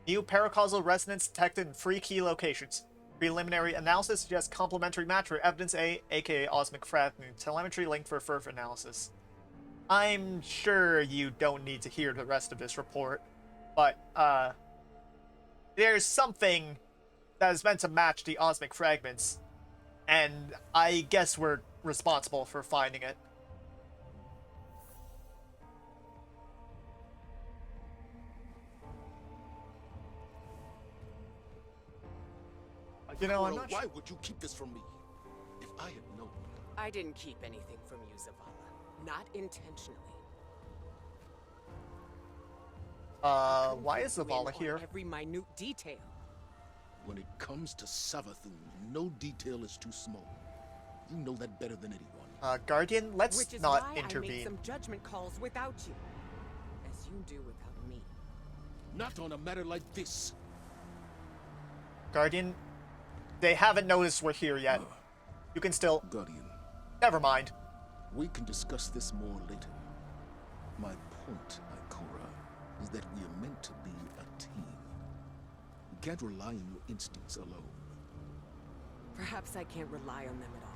New paracausal resonance detected in 3 key locations. Preliminary analysis suggests complementary match for evidence A, aka osmic fragment. Telemetry linked for further analysis. I'm sure you don't need to hear the rest of this report, but, there's something that is meant to match the osmic fragments, and I guess we're responsible for finding it. You know, I'm not Why would you keep this from me? If I had known. I didn't keep anything from you, Zavala. Not intentionally. Why is Clue in Zavala on here? Every minute detail. When it comes to Savathun, no detail is too small. You know that better than anyone. Guardian, let's Which is not why I made intervene. some judgment calls without you. As you do without me. Not on a matter like this. Guardian, they haven't noticed we're here yet. You can still... Guardian, Never mind. we can discuss this more later. My point, Ikora, is that we are meant to be a team. You can't rely on your instincts alone. Perhaps I can't rely on them at all.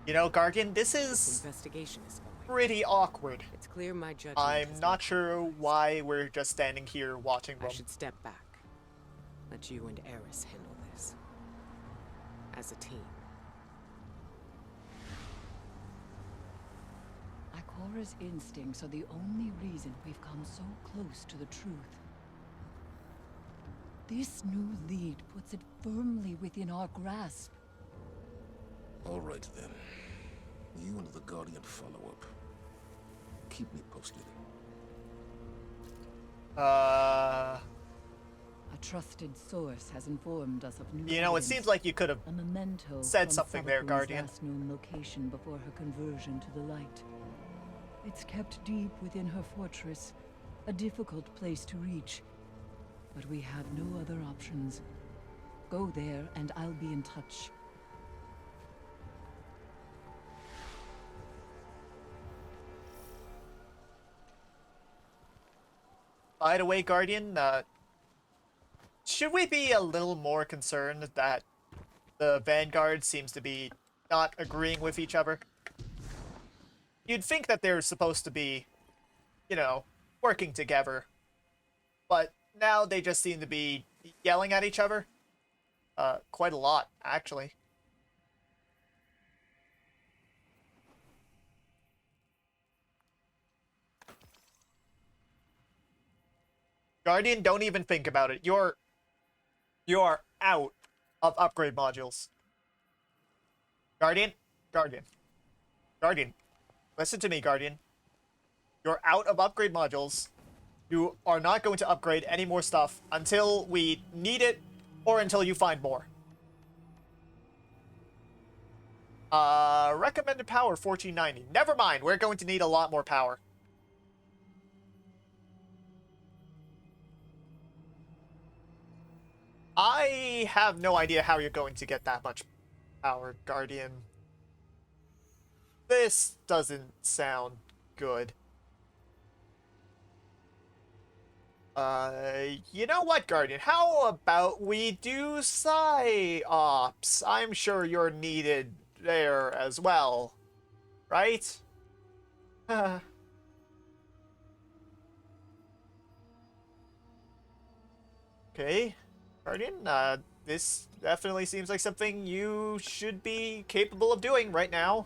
You know, Guardian, this This is investigation is going. pretty awkward. It's clear my judgment I'm has not been sure compromised. why we're just standing here watching I them. should step back. Let you and Eris handle this. As a team. Ikora's instincts are the only reason we've come so close to the truth. This new lead puts it firmly within our grasp. All right, then. You and the Guardian follow up. Keep me posted. A trusted source has informed us of new You know, it evidence. seems like you could have... A memento said from something there, Savathun's Guardian. last known location before her conversion to the light. It's kept deep within her fortress, a difficult place to reach. But we have no other options. Go there and I'll be in touch. By the way, Guardian, should we be a little more concerned that the Vanguard seems to be not agreeing with each other? You'd think that they're supposed to be, you know, working together. But now they just seem to be yelling at each other. Quite a lot, actually. Guardian, don't even think about it. You are out of upgrade modules. Guardian, Guardian, listen to me, Guardian. You're out of upgrade modules. You are not going to upgrade any more stuff until we need it or until you find more. Recommended power 1490. Never mind, we're going to need a lot more power. I have no idea how you're going to get that much power, Guardian. This doesn't sound good. You know what, Guardian? How about we do Psy-Ops? I'm sure you're needed there as well, right? Okay. Guardian, this definitely seems like something you should be capable of doing right now.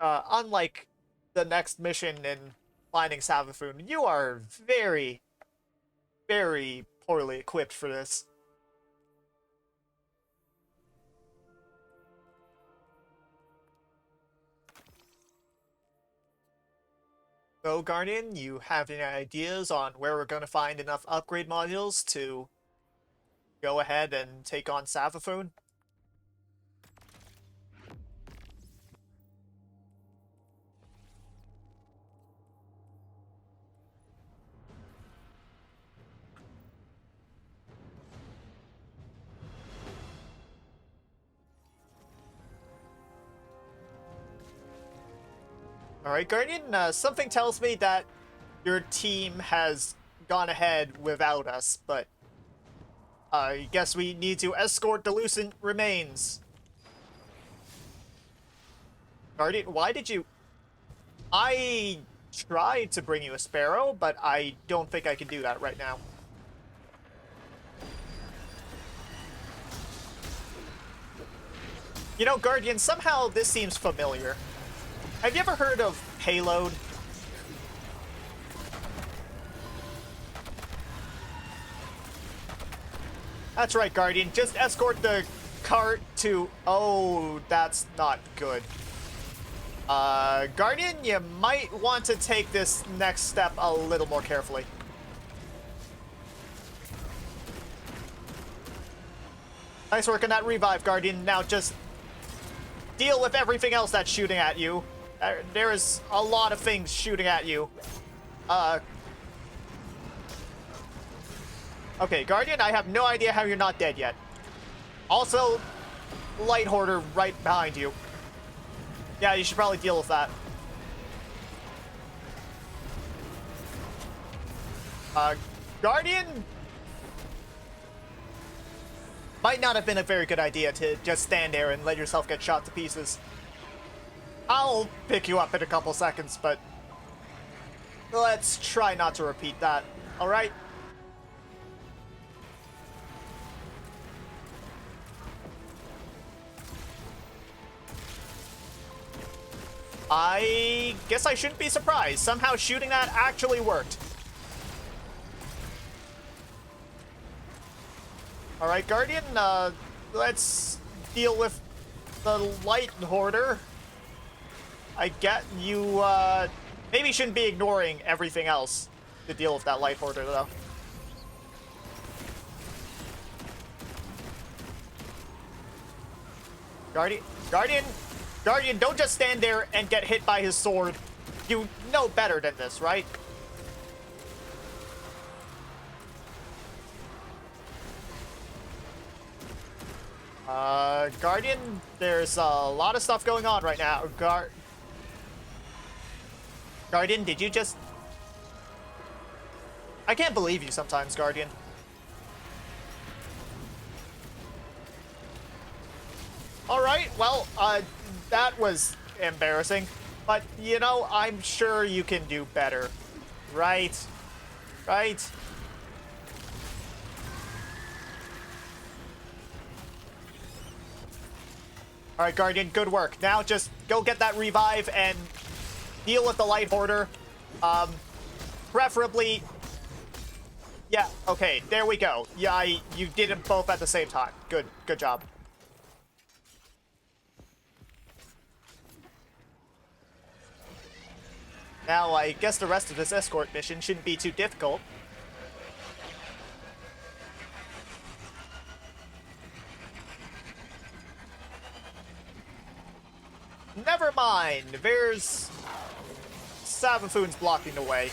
Unlike the next mission in finding Savathun, you are very, very poorly equipped for this. So, Guardian, you have any ideas on where we're going to find enough upgrade modules to go ahead and take on Savathun? Alright, Guardian, something tells me that your team has gone ahead without us, but I guess we need to escort the Lucent remains. Guardian, why did you... I tried to bring you a sparrow, but I don't think I can do that right now. You know, Guardian, somehow this seems familiar. Have you ever heard of Payload? That's right, Guardian. Just escort the cart to... Oh, that's not good. Guardian, you might want to take this next step a little more carefully. Nice work on that revive, Guardian. Now just deal with everything else that's shooting at you. There is a lot of things shooting at you. Okay, Guardian, I have no idea how you're not dead yet. Also, Light Hoarder right behind you. Yeah, you should probably deal with that. Guardian might not have been a very good idea to just stand there and let yourself get shot to pieces. I'll pick you up in a couple seconds, but let's try not to repeat that, alright? I guess I shouldn't be surprised. Somehow shooting that actually worked. Alright, Guardian, let's deal with the Light Hoarder. I get you, maybe shouldn't be ignoring everything else to deal with that Light Hoarder, though. Guardian, don't just stand there and get hit by his sword. You know better than this, right? Guardian, there's a lot of stuff going on right now. Guardian, did you just... I can't believe you sometimes, Guardian. Alright, well, that was embarrassing. But, you know, I'm sure you can do better. Right? Right? Alright, Guardian, good work. Now just go get that revive and deal with the Light Hoarder. Preferably... Yeah, okay, there we go. Yeah, you did them both at the same time. Good job. Now, I guess the rest of this escort mission shouldn't be too difficult. Never mind, there's... Savathun's blocking the way.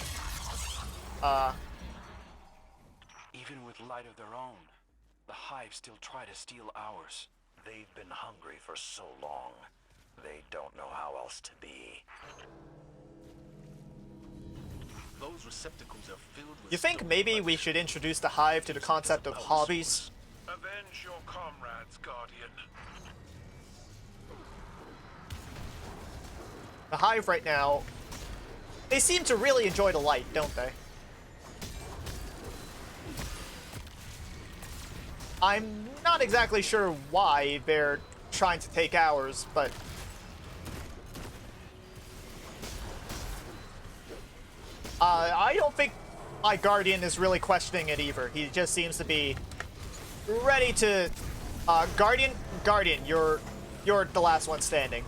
Even with light of their own, the Hive still try to steal ours. They've been hungry for so long. They don't know how else to be. Those receptacles are filled with... You think maybe we should introduce the Hive to the concept of hobbies? Avenge your comrades, Guardian. The Hive right now, they seem to really enjoy the light, don't they? I'm not exactly sure why they're trying to take ours, but... I don't think my Guardian is really questioning it either. He just seems to be ready to... Guardian, you're the last one standing.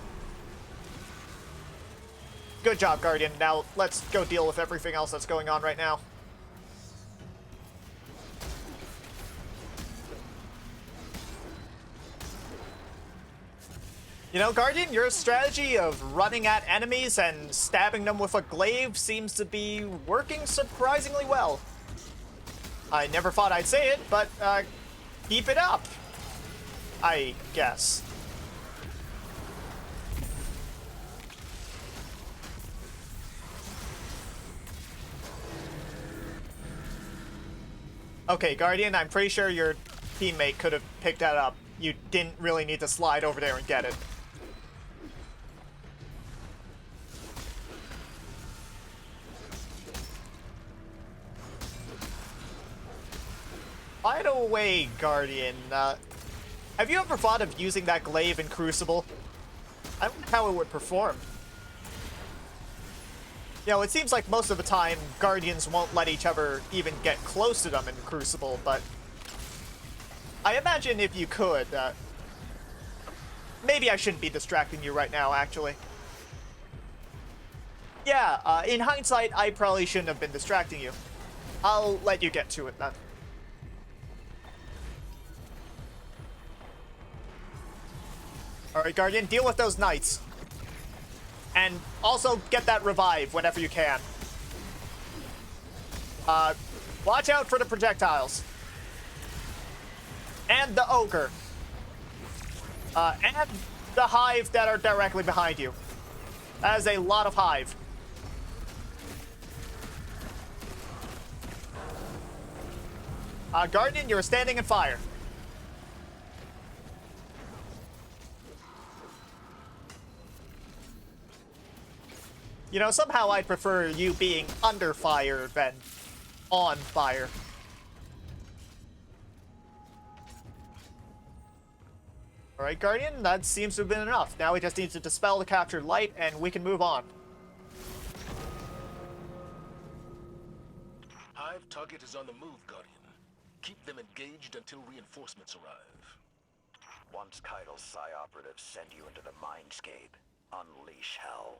Good job, Guardian. Now, let's go deal with everything else that's going on right now. You know, Guardian, your strategy of running at enemies and stabbing them with a glaive seems to be working surprisingly well. I never thought I'd say it, but, keep it up, I guess. Okay, Guardian, I'm pretty sure your teammate could have picked that up. You didn't really need to slide over there and get it. By the way, Guardian, have you ever thought of using that glaive in Crucible? I wonder how it would perform. You know, it seems like most of the time, Guardians won't let each other even get close to them in Crucible, but I imagine if you could, maybe I shouldn't be distracting you right now, actually. Yeah, in hindsight, I probably shouldn't have been distracting you. I'll let you get to it then. Alright, Guardian, deal with those knights. And also get that revive whenever you can. Watch out for the projectiles. And the ogre. And the hive that are directly behind you. That is a lot of hive. Guardian, you're standing in fire. You know, somehow I'd prefer you being under fire than on fire. Alright, Guardian, that seems to have been enough. Now we just need to dispel the captured light, and we can move on. Hive target is on the move, Guardian. Keep them engaged until reinforcements arrive. Once Kaido's Psi operatives send you into the mindscape, unleash hell.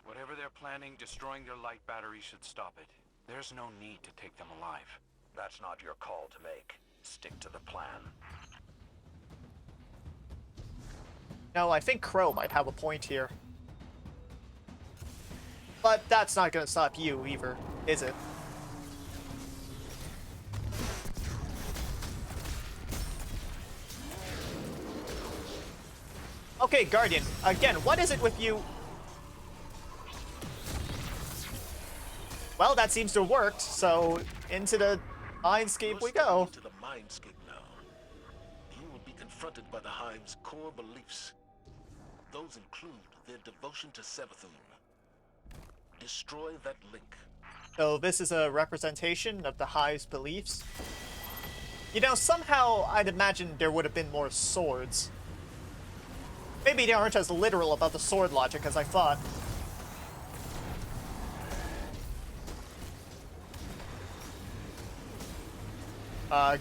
Whatever they're planning, destroying their light battery should stop it. There's no need to take them alive. That's not your call to make. Stick to the plan. No, I think Crow might have a point here. But that's not gonna stop you either, is it? Okay, Guardian, again, what is it with you? Well, that seems to have worked, so into the mindscape we go. Into the mindscape now. You will be confronted by the Hive's core beliefs. Those include their devotion to Savathun. Destroy that link. So this is a representation of the Hive's beliefs? You know, somehow I'd imagine there would have been more swords. Maybe they aren't as literal about the sword logic as I thought.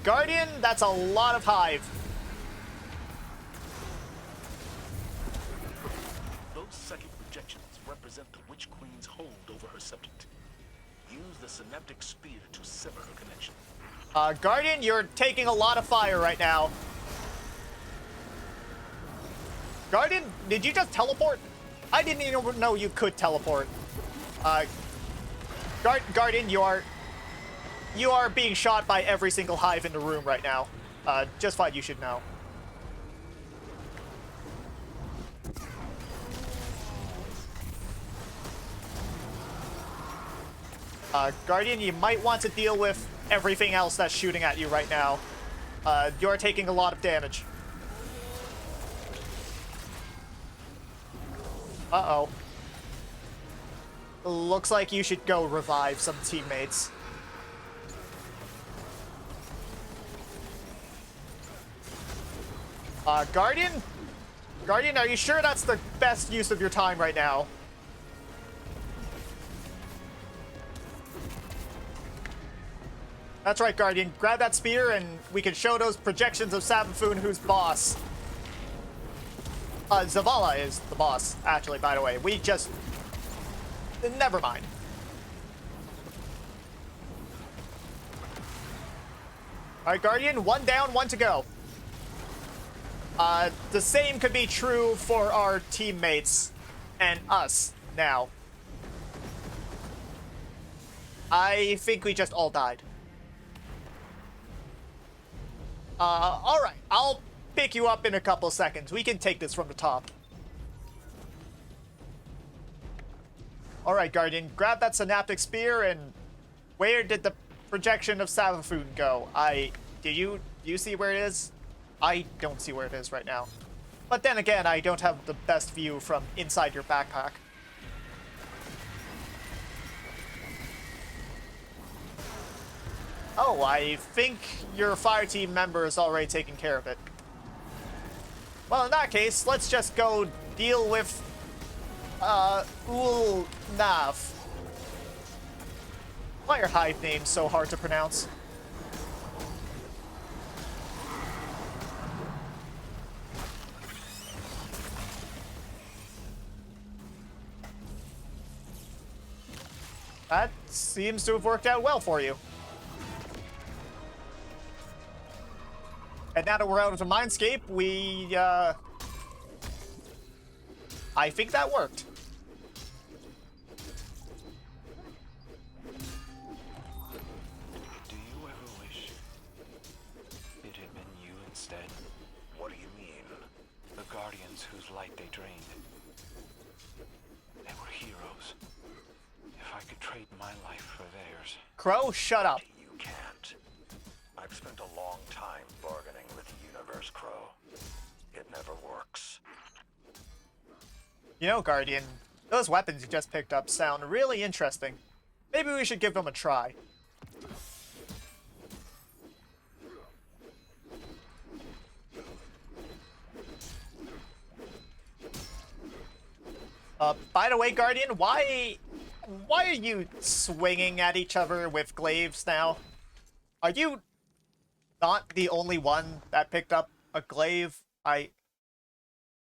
Guardian, that's a lot of Hive. Those psychic projections represent the Witch Queen's hold over her subject. Use the synaptic spear to sever her connection. Guardian, you're taking a lot of fire right now. Guardian, did you just teleport? I didn't even know you could teleport. Guardian, you are being shot by every single Hive in the room right now. Just thought you should know. Guardian, you might want to deal with everything else that's shooting at you right now. You're taking a lot of damage. Uh-oh. Looks like you should go revive some teammates. Guardian? Guardian, are you sure that's the best use of your time right now? That's right, Guardian. Grab that spear and we can show those projections of Savathun who's boss. Zavala is the boss, actually, by the way. We just... Never mind. Alright, Guardian, one down, one to go. The same could be true for our teammates and us now. I think we just all died. Alright, I'll pick you up in a couple seconds. We can take this from the top. Alright, Guardian, grab that synaptic spear and where did the projection of Savathûn go? Do you see where it is? I don't see where it is right now. But then again, I don't have the best view from inside your backpack. Oh, I think your fire team member is already taking care of it. Well, in that case, let's just go deal with Ulnav. Why are hive names so hard to pronounce? That seems to have worked out well for you. And now that we're out of the Mindscape, I think that worked. Do you ever wish it had been you instead? What do you mean? The Guardians whose light they drained. They were heroes. If I could trade my life for theirs. Crow, shut up. You can't. I've spent a long time bargaining with the universe, Crow. It never works. You know, Guardian, those weapons you just picked up sound really interesting. Maybe we should give them a try. By the way, Guardian, why are you swinging at each other with glaives now? Are you not the only one that picked up a glaive?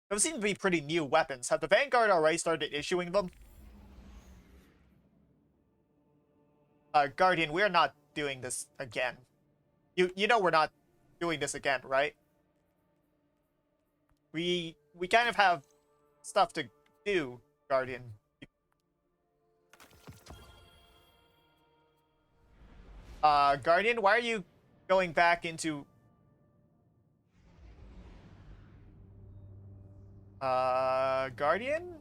Those seem to be pretty new weapons. Have the Vanguard already started issuing them? Guardian, we're not doing this again. You know we're not doing this again, right? We kind of have stuff to do, Guardian. Guardian, why are you going back into... Guardian?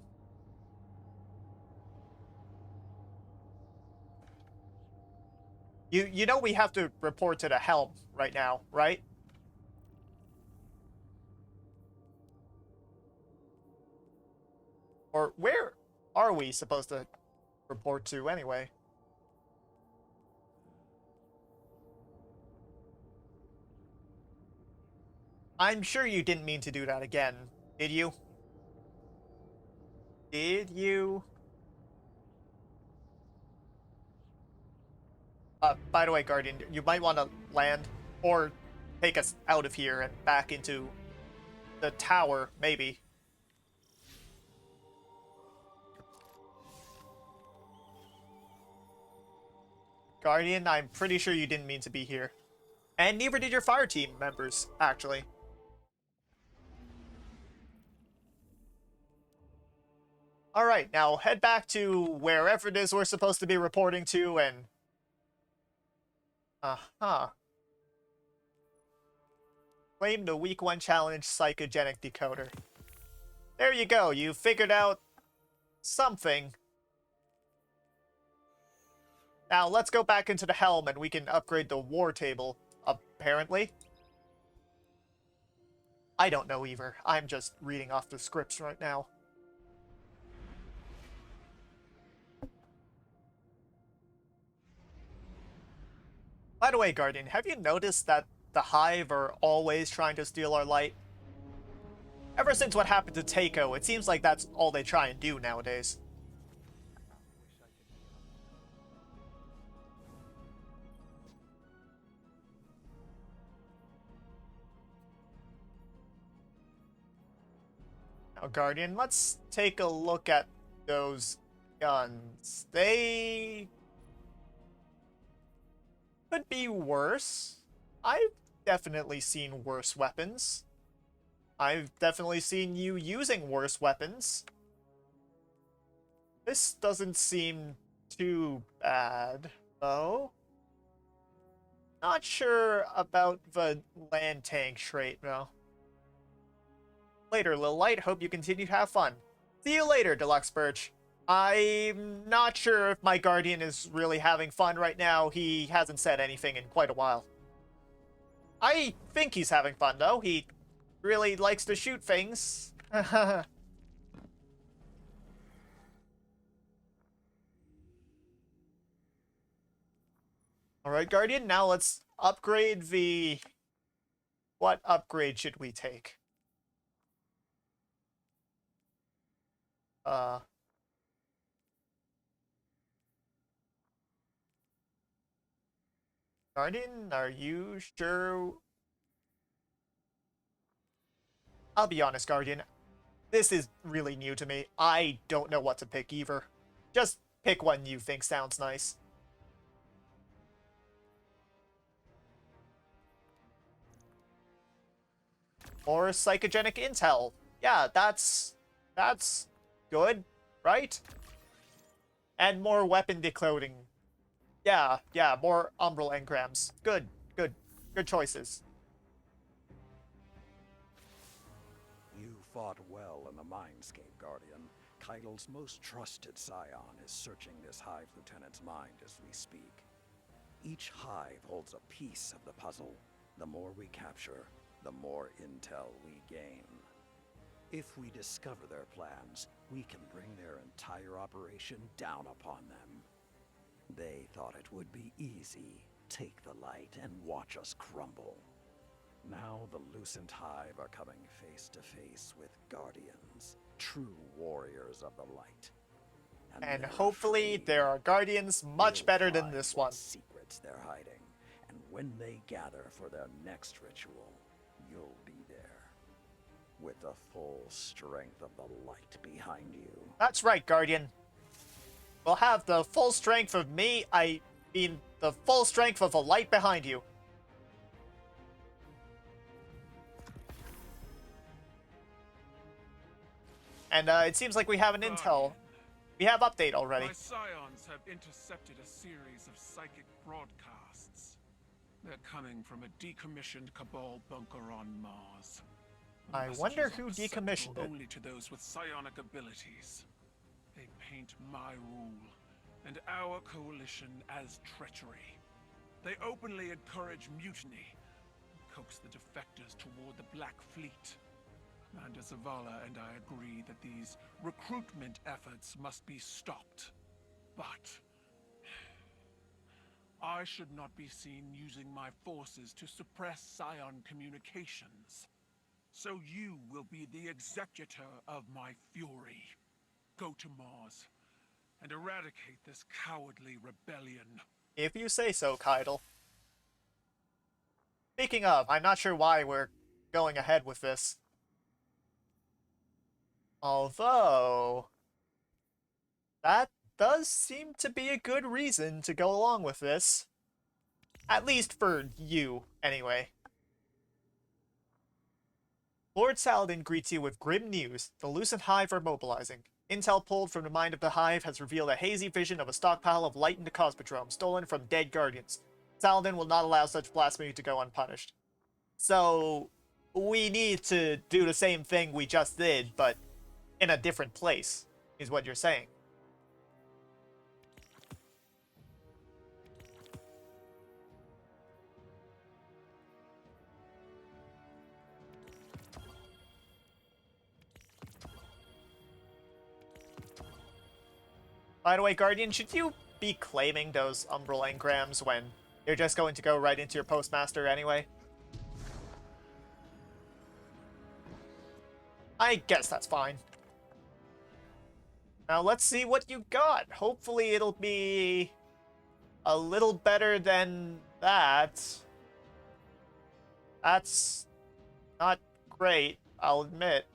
You know we have to report to the helm right now, right? Or where are we supposed to report to anyway? I'm sure you didn't mean to do that again, did you? Did you? By the way, Guardian, you might want to land or take us out of here and back into the tower, maybe. Guardian, I'm pretty sure you didn't mean to be here. And neither did your fire team members, actually. Alright, now head back to wherever it is we're supposed to be reporting to and... Claim the Week 1 Challenge Psychogenic Decoder. There you go, you figured out... something. Now, let's go back into the helm and we can upgrade the war table, apparently. I don't know either. I'm just reading off the scripts right now. By the way, Guardian, have you noticed that the Hive are always trying to steal our light? Ever since what happened to Takeo, it seems like that's all they try and do nowadays. Now, Guardian, let's take a look at those guns. They could be worse. I've definitely seen worse weapons. I've definitely seen you using worse weapons. This doesn't seem too bad, though. Not sure about the land tank trait, though. Later, Lil Light. Hope you continue to have fun. See you later, Deluxe Birch. I'm not sure if my Guardian is really having fun right now. He hasn't said anything in quite a while. I think he's having fun, though. He really likes to shoot things. Alright, Guardian, now let's upgrade the... What upgrade should we take? Guardian, are you sure? I'll be honest, Guardian. This is really new to me. I don't know what to pick either. Just pick one you think sounds nice. More psychogenic intel. Yeah, that's good, right? And more weapon decoding. Yeah, more umbral engrams. Good choices. You fought well in the Mindscape, Guardian. Keidel's most trusted scion is searching this Hive Lieutenant's mind as we speak. Each Hive holds a piece of the puzzle. The more we capture, the more intel we gain. If we discover their plans, we can bring their entire operation down upon them. They thought it would be easy. Take the light and watch us crumble. Now the Lucent Hive are coming face to face with Guardians, true warriors of the light. And hopefully there are Guardians much better than this one. Secrets they're hiding, and when they gather for their next ritual, you'll be there, with the full strength of the light behind you. That's right, Guardian. We'll have the full strength of me, I mean, the full strength of the light behind you. And it seems like we have an intel. We have update already. My scions have intercepted a series of psychic broadcasts. They're coming from a decommissioned Cabal bunker on Mars. The I messages wonder are who perceptible decommissioned it. only to those with psionic abilities. They paint my rule and our coalition as treachery. They openly encourage mutiny and coax the defectors toward the Black Fleet. Commander Zavala and I agree that these recruitment efforts must be stopped. But I should not be seen using my forces to suppress Scion communications. So you will be the executor of my fury. Go to Mars and eradicate this cowardly rebellion. If you say so, Keidel. Speaking of, I'm not sure why we're going ahead with this. Although, that does seem to be a good reason to go along with this. At least for you, anyway. Lord Saladin greets you with grim news. The Lucent Hive are mobilizing. Intel pulled from the mind of the Hive has revealed a hazy vision of a stockpile of light in the Cosmodrome, stolen from dead Guardians. Saladin will not allow such blasphemy to go unpunished. So, we need to do the same thing we just did, but in a different place, is what you're saying. By the way, Guardian, should you be claiming those Umbral Engrams when you're just going to go right into your Postmaster anyway? I guess that's fine. Now let's see what you got. Hopefully it'll be a little better than that. That's not great, I'll admit.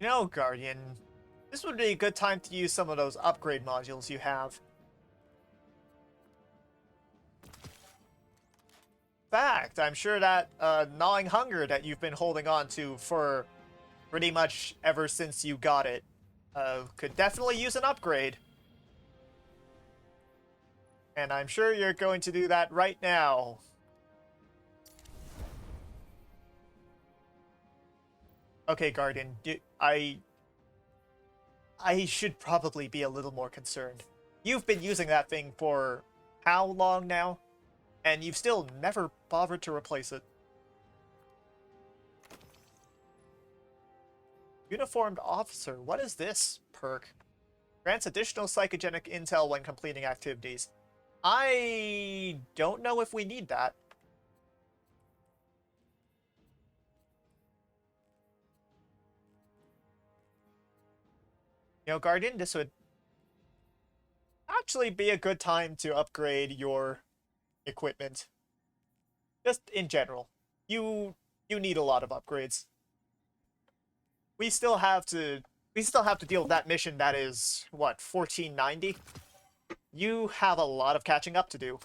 You know, Guardian, this would be a good time to use some of those upgrade modules you have. In fact, I'm sure that gnawing hunger that you've been holding on to for pretty much ever since you got it could definitely use an upgrade. And I'm sure you're going to do that right now. Okay, Guardian, I should probably be a little more concerned. You've been using that thing for how long now? And you've still never bothered to replace it. Uniformed Officer, what is this perk? Grants additional psychogenic intel when completing activities. I don't know if we need that. You know, Guardian, this would actually be a good time to upgrade your equipment. Just in general. You need a lot of upgrades. We still have to deal with that mission that is, what, 1490? You have a lot of catching up to do.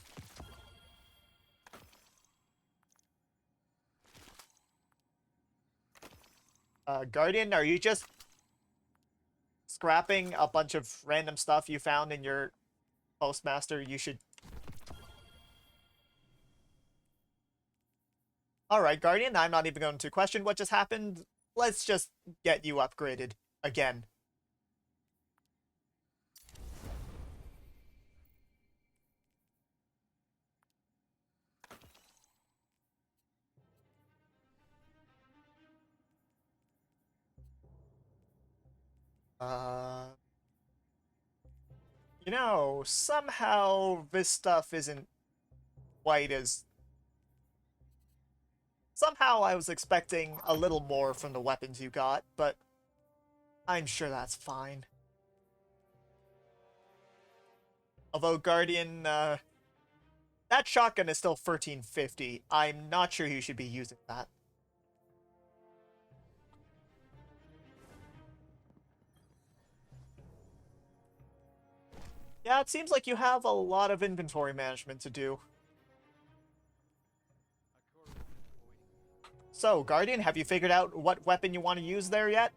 Guardian, are you just scrapping a bunch of random stuff you found in your postmaster? You should... Alright, Guardian, I'm not even going to question what just happened. Let's just get you upgraded again. You know, somehow this stuff isn't quite as... Somehow I was expecting a little more from the weapons you got, but I'm sure that's fine. Although, Guardian, that shotgun is still 1350. I'm not sure you should be using that. Yeah, it seems like you have a lot of inventory management to do. So, Guardian, have you figured out what weapon you want to use there yet?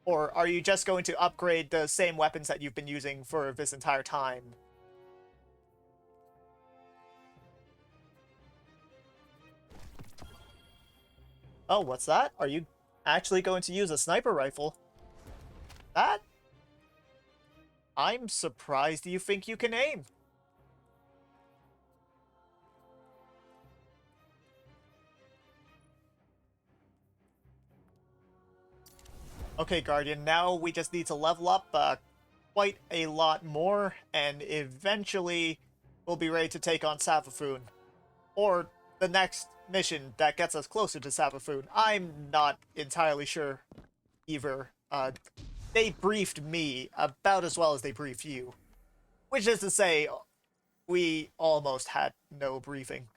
Or are you just going to upgrade the same weapons that you've been using for this entire time? Oh, what's that? Are you actually going to use a sniper rifle? That? I'm surprised you think you can aim. Okay, Guardian, now we just need to level up quite a lot more, and eventually we'll be ready to take on Savathun. Or the next mission that gets us closer to Savathun. I'm not entirely sure either. They briefed me about as well as they briefed you. Which is to say, we almost had no briefing.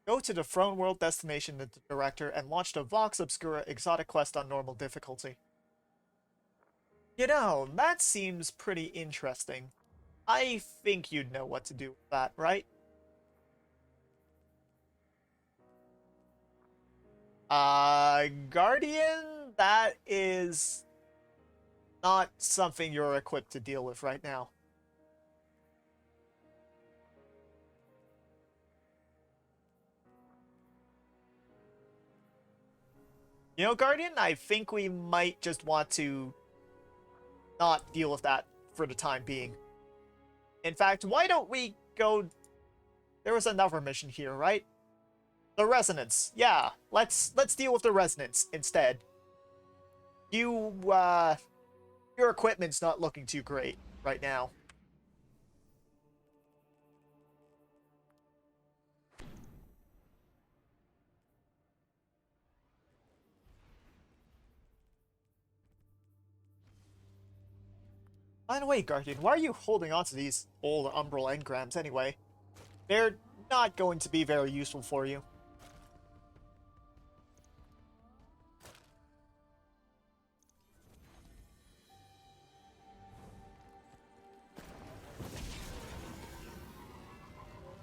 Go to the Throne World destination director and launch the Vox Obscura exotic quest on normal difficulty. You know, that seems pretty interesting. I think you'd know what to do with that, right? Guardian, that is not something you're equipped to deal with right now. You know, Guardian, I think we might just want to not deal with that for the time being. In fact, why don't we go... There was another mission here, right? The Resonance. Yeah, let's deal with the Resonance instead. Your equipment's not looking too great right now. By the way, Guardian, why are you holding on to these old Umbral engrams anyway? They're not going to be very useful for you.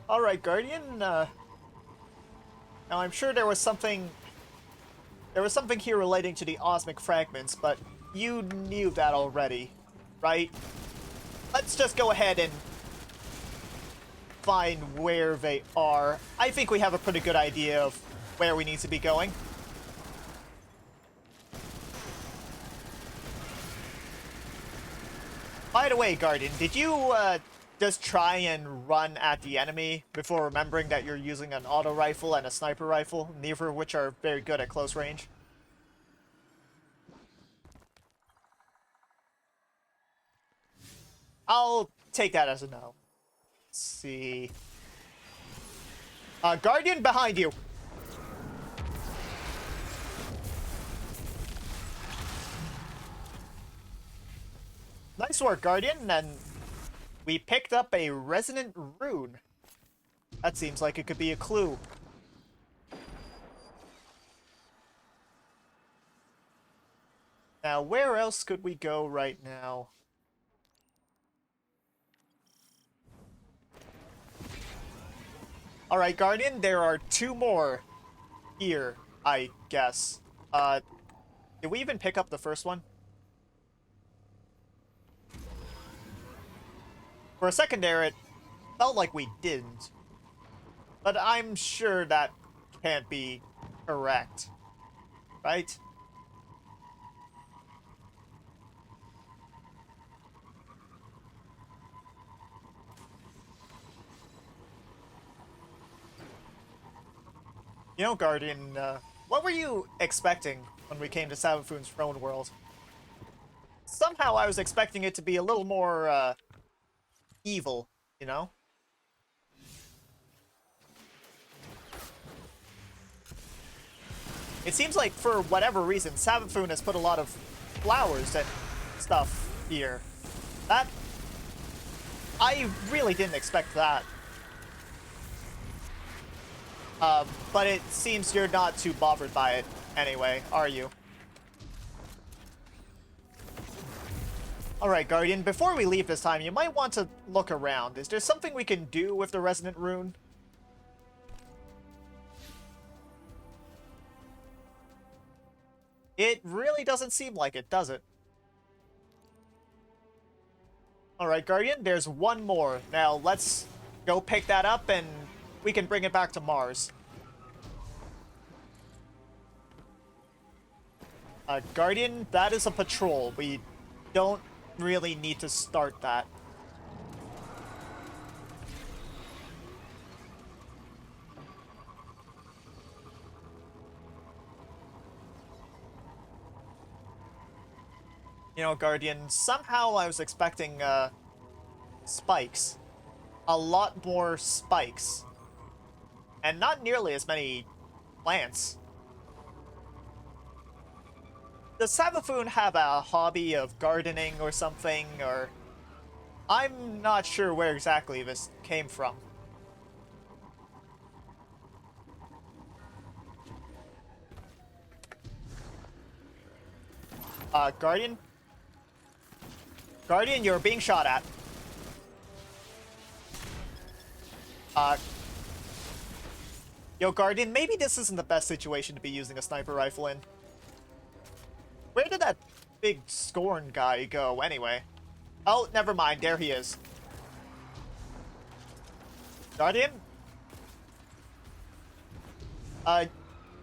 Alright, Guardian, now I'm sure there was something here relating to the Osmic Fragments, but you knew that already, right? Let's just go ahead and find where they are. I think we have a pretty good idea of where we need to be going. By the way, Guardian, did you just try and run at the enemy before remembering that you're using an auto rifle and a sniper rifle, neither of which are very good at close range? I'll take that as a no. Let's see. Guardian behind you! Nice work, Guardian, and we picked up a resonant rune. That seems like it could be a clue. Now, where else could we go right now? Alright, Guardian, there are 2 more here, I guess. Did we even pick up the first one? For a second there, it felt like we didn't. But I'm sure that can't be correct. Right? You know, Guardian, what were you expecting when we came to Savathûn's throne world? Somehow I was expecting it to be a little more, evil, you know? It seems like, for whatever reason, Savathûn has put a lot of flowers and stuff here. That... I really didn't expect that. But it seems you're not too bothered by it anyway, are you? Alright, Guardian, before we leave this time, you might want to look around. Is there something we can do with the Resonant Rune? It really doesn't seem like it, does it? Alright, Guardian, there's one more. Now, let's go pick that up and we can bring it back to Mars. Guardian, that is a patrol. We don't really need to start that. You know, Guardian, somehow I was expecting, spikes. A lot more spikes. And not nearly as many plants. Does Savathûn have a hobby of gardening or something, or... I'm not sure where exactly this came from. Guardian? Guardian, you're being shot at. Yo, Guardian, maybe this isn't the best situation to be using a sniper rifle in. Where did that big Scorn guy go, anyway? Oh, never mind. There he is. Guardian?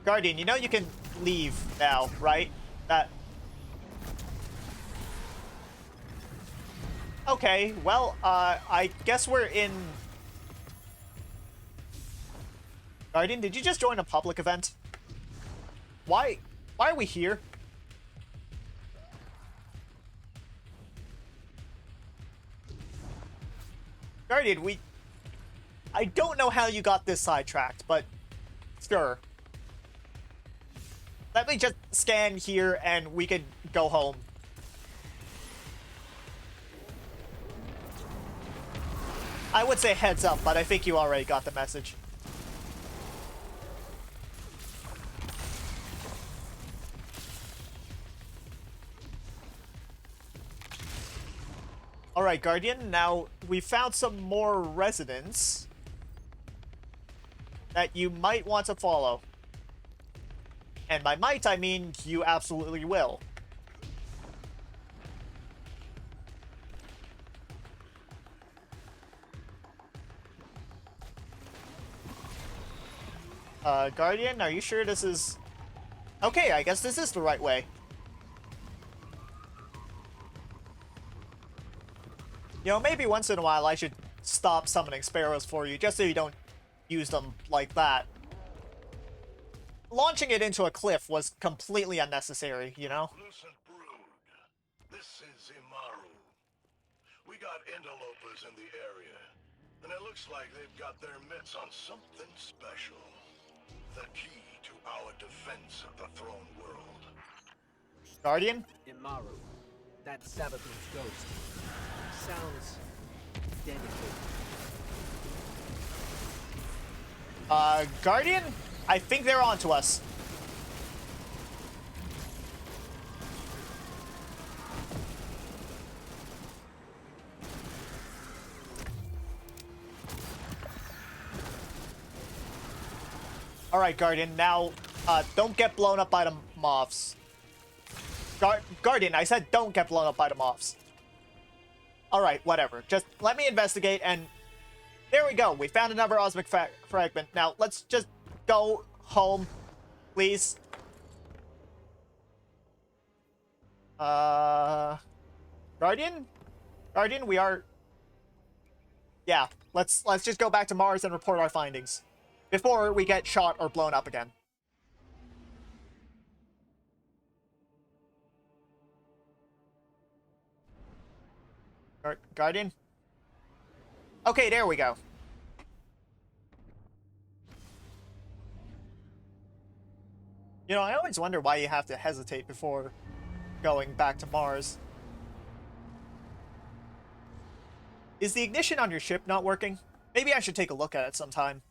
Guardian, you know you can leave now, right? Okay, well, I guess we're in... Guardian, did you just join a public event? Why are we here? Guardian, I don't know how you got this sidetracked, but sure. Let me just scan here and we can go home. I would say heads up, but I think you already got the message. Alright, Guardian, now we found some more residents that you might want to follow. And by might, I mean you absolutely will. Guardian, are you sure this is... Okay, I guess this is the right way. You know, maybe once in a while I should stop summoning sparrows for you, just so you don't use them like that. Launching it into a cliff was completely unnecessary, you know? Lucent Brood, this is Imaru. We got interlopers in the area, and it looks like they've got their mitts on something special. The key to our defense of the throne world. Guardian? Imaru. That Savathun's ghost. Sounds dedicated. Guardian? I think they're onto us. Alright, Guardian, now, don't get blown up by the moths. Guardian, I said don't get blown up by the moths. Alright, whatever. Just let me investigate, and there we go. We found another Osmic Fragment. Now, let's just go home, please. Guardian? Guardian, we are... Yeah, let's just go back to Mars and report our findings. Before we get shot or blown up again. Guardian? Okay, there we go. You know, I always wonder why you have to hesitate before going back to Mars. Is the ignition on your ship not working? Maybe I should take a look at it sometime.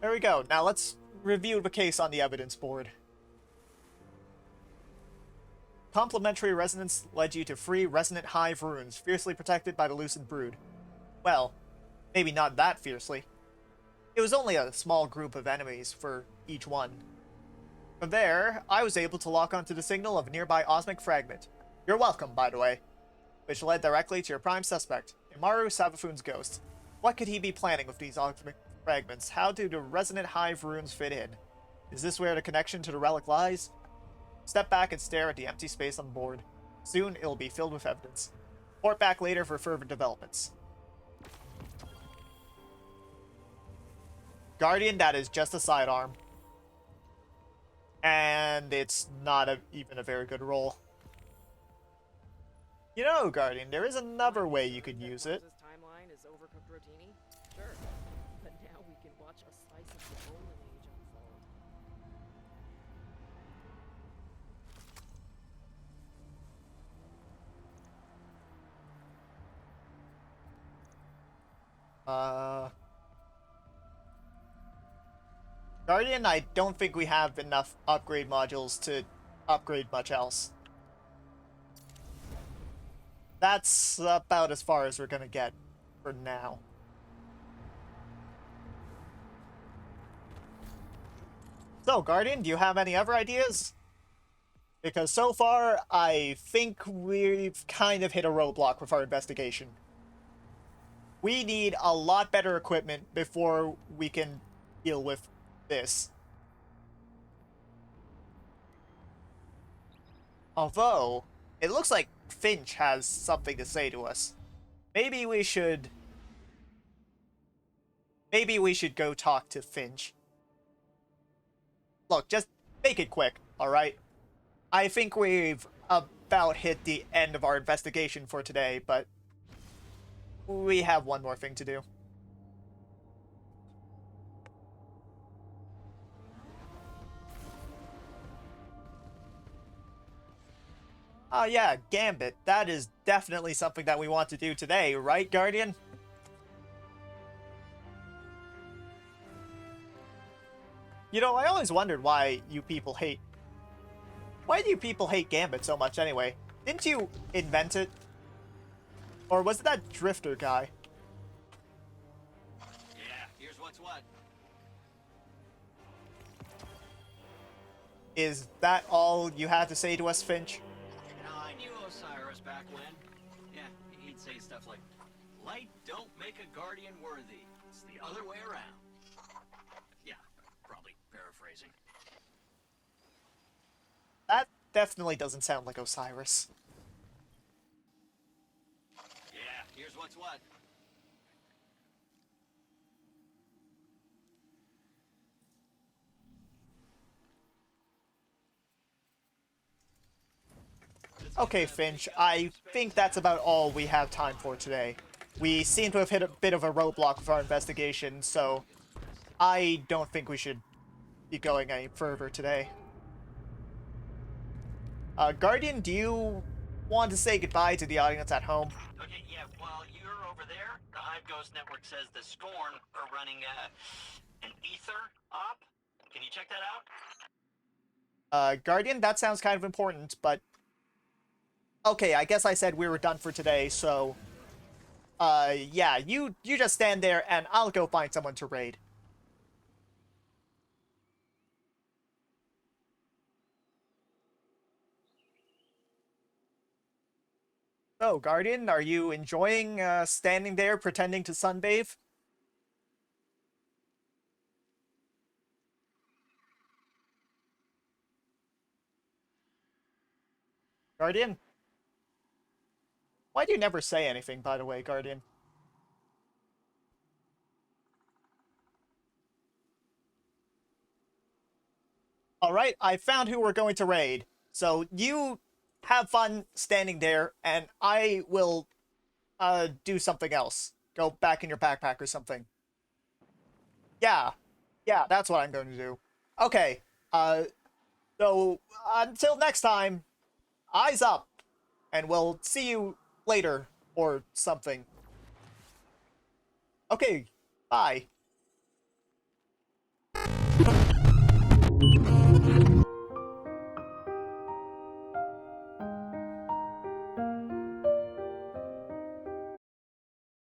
There we go. Now let's review the case on the evidence board. Complementary resonance led you to free resonant hive runes, fiercely protected by the Lucent Brood. Well, maybe not that fiercely. It was only a small group of enemies for each one. From there, I was able to lock onto the signal of a nearby Osmic Fragment. You're welcome, by the way. Which led directly to your prime suspect, Imaru Savathun's ghost. What could he be planning with these Osmic Fragments? How do the resonant hive runes fit in? Is this where the connection to the relic lies? Step back and stare at the empty space on board. Soon, it'll be filled with evidence. Report back later for further developments. Guardian, that is just a sidearm. And it's not even a very good roll. You know, Guardian, there is another way you could use it. This timeline is overcooked rotini? Sure. But now we can watch a slice of the golden age unfold. Guardian, I don't think we have enough upgrade modules to upgrade much else. That's about as far as we're gonna get for now. So, Guardian, do you have any other ideas? Because so far, I think we've kind of hit a roadblock with our investigation. We need a lot better equipment before we can deal with this. Although, it looks like Finch has something to say to us. Maybe we should go talk to Finch. Look, just make it quick, alright? I think we've about hit the end of our investigation for today, but we have one more thing to do. Oh yeah, Gambit. That is definitely something that we want to do today, right, Guardian? You know, I always wondered why you people hate... Why do you people hate Gambit so much anyway? Didn't you invent it? Or was it that Drifter guy? Yeah, here's what's what. Is that all you have to say to us, Finch? I knew stuff like, light don't make a guardian worthy. It's the other way around. Yeah, probably paraphrasing. That definitely doesn't sound like Osiris. Yeah, here's what's what. Okay, Finch, I think that's about all we have time for today. We seem to have hit a bit of a roadblock with our investigation, so I don't think we should be going any further today. Guardian, do you want to say goodbye to the audience at home? Okay, yeah, while you're over there, the Hive Ghost Network says the Scorn are running an ether op. Can you check that out? Guardian, that sounds kind of important, but... Okay, I guess I said we were done for today, so... yeah, you just stand there, and I'll go find someone to raid. So, Guardian, are you enjoying, standing there pretending to sunbathe? Guardian? Why do you never say anything, by the way, Guardian? Alright, I found who we're going to raid. So, you have fun standing there, and I will, do something else. Go back in your backpack or something. Yeah, that's what I'm going to do. Okay, so, until next time, eyes up, and we'll see you later, or something. Okay, bye.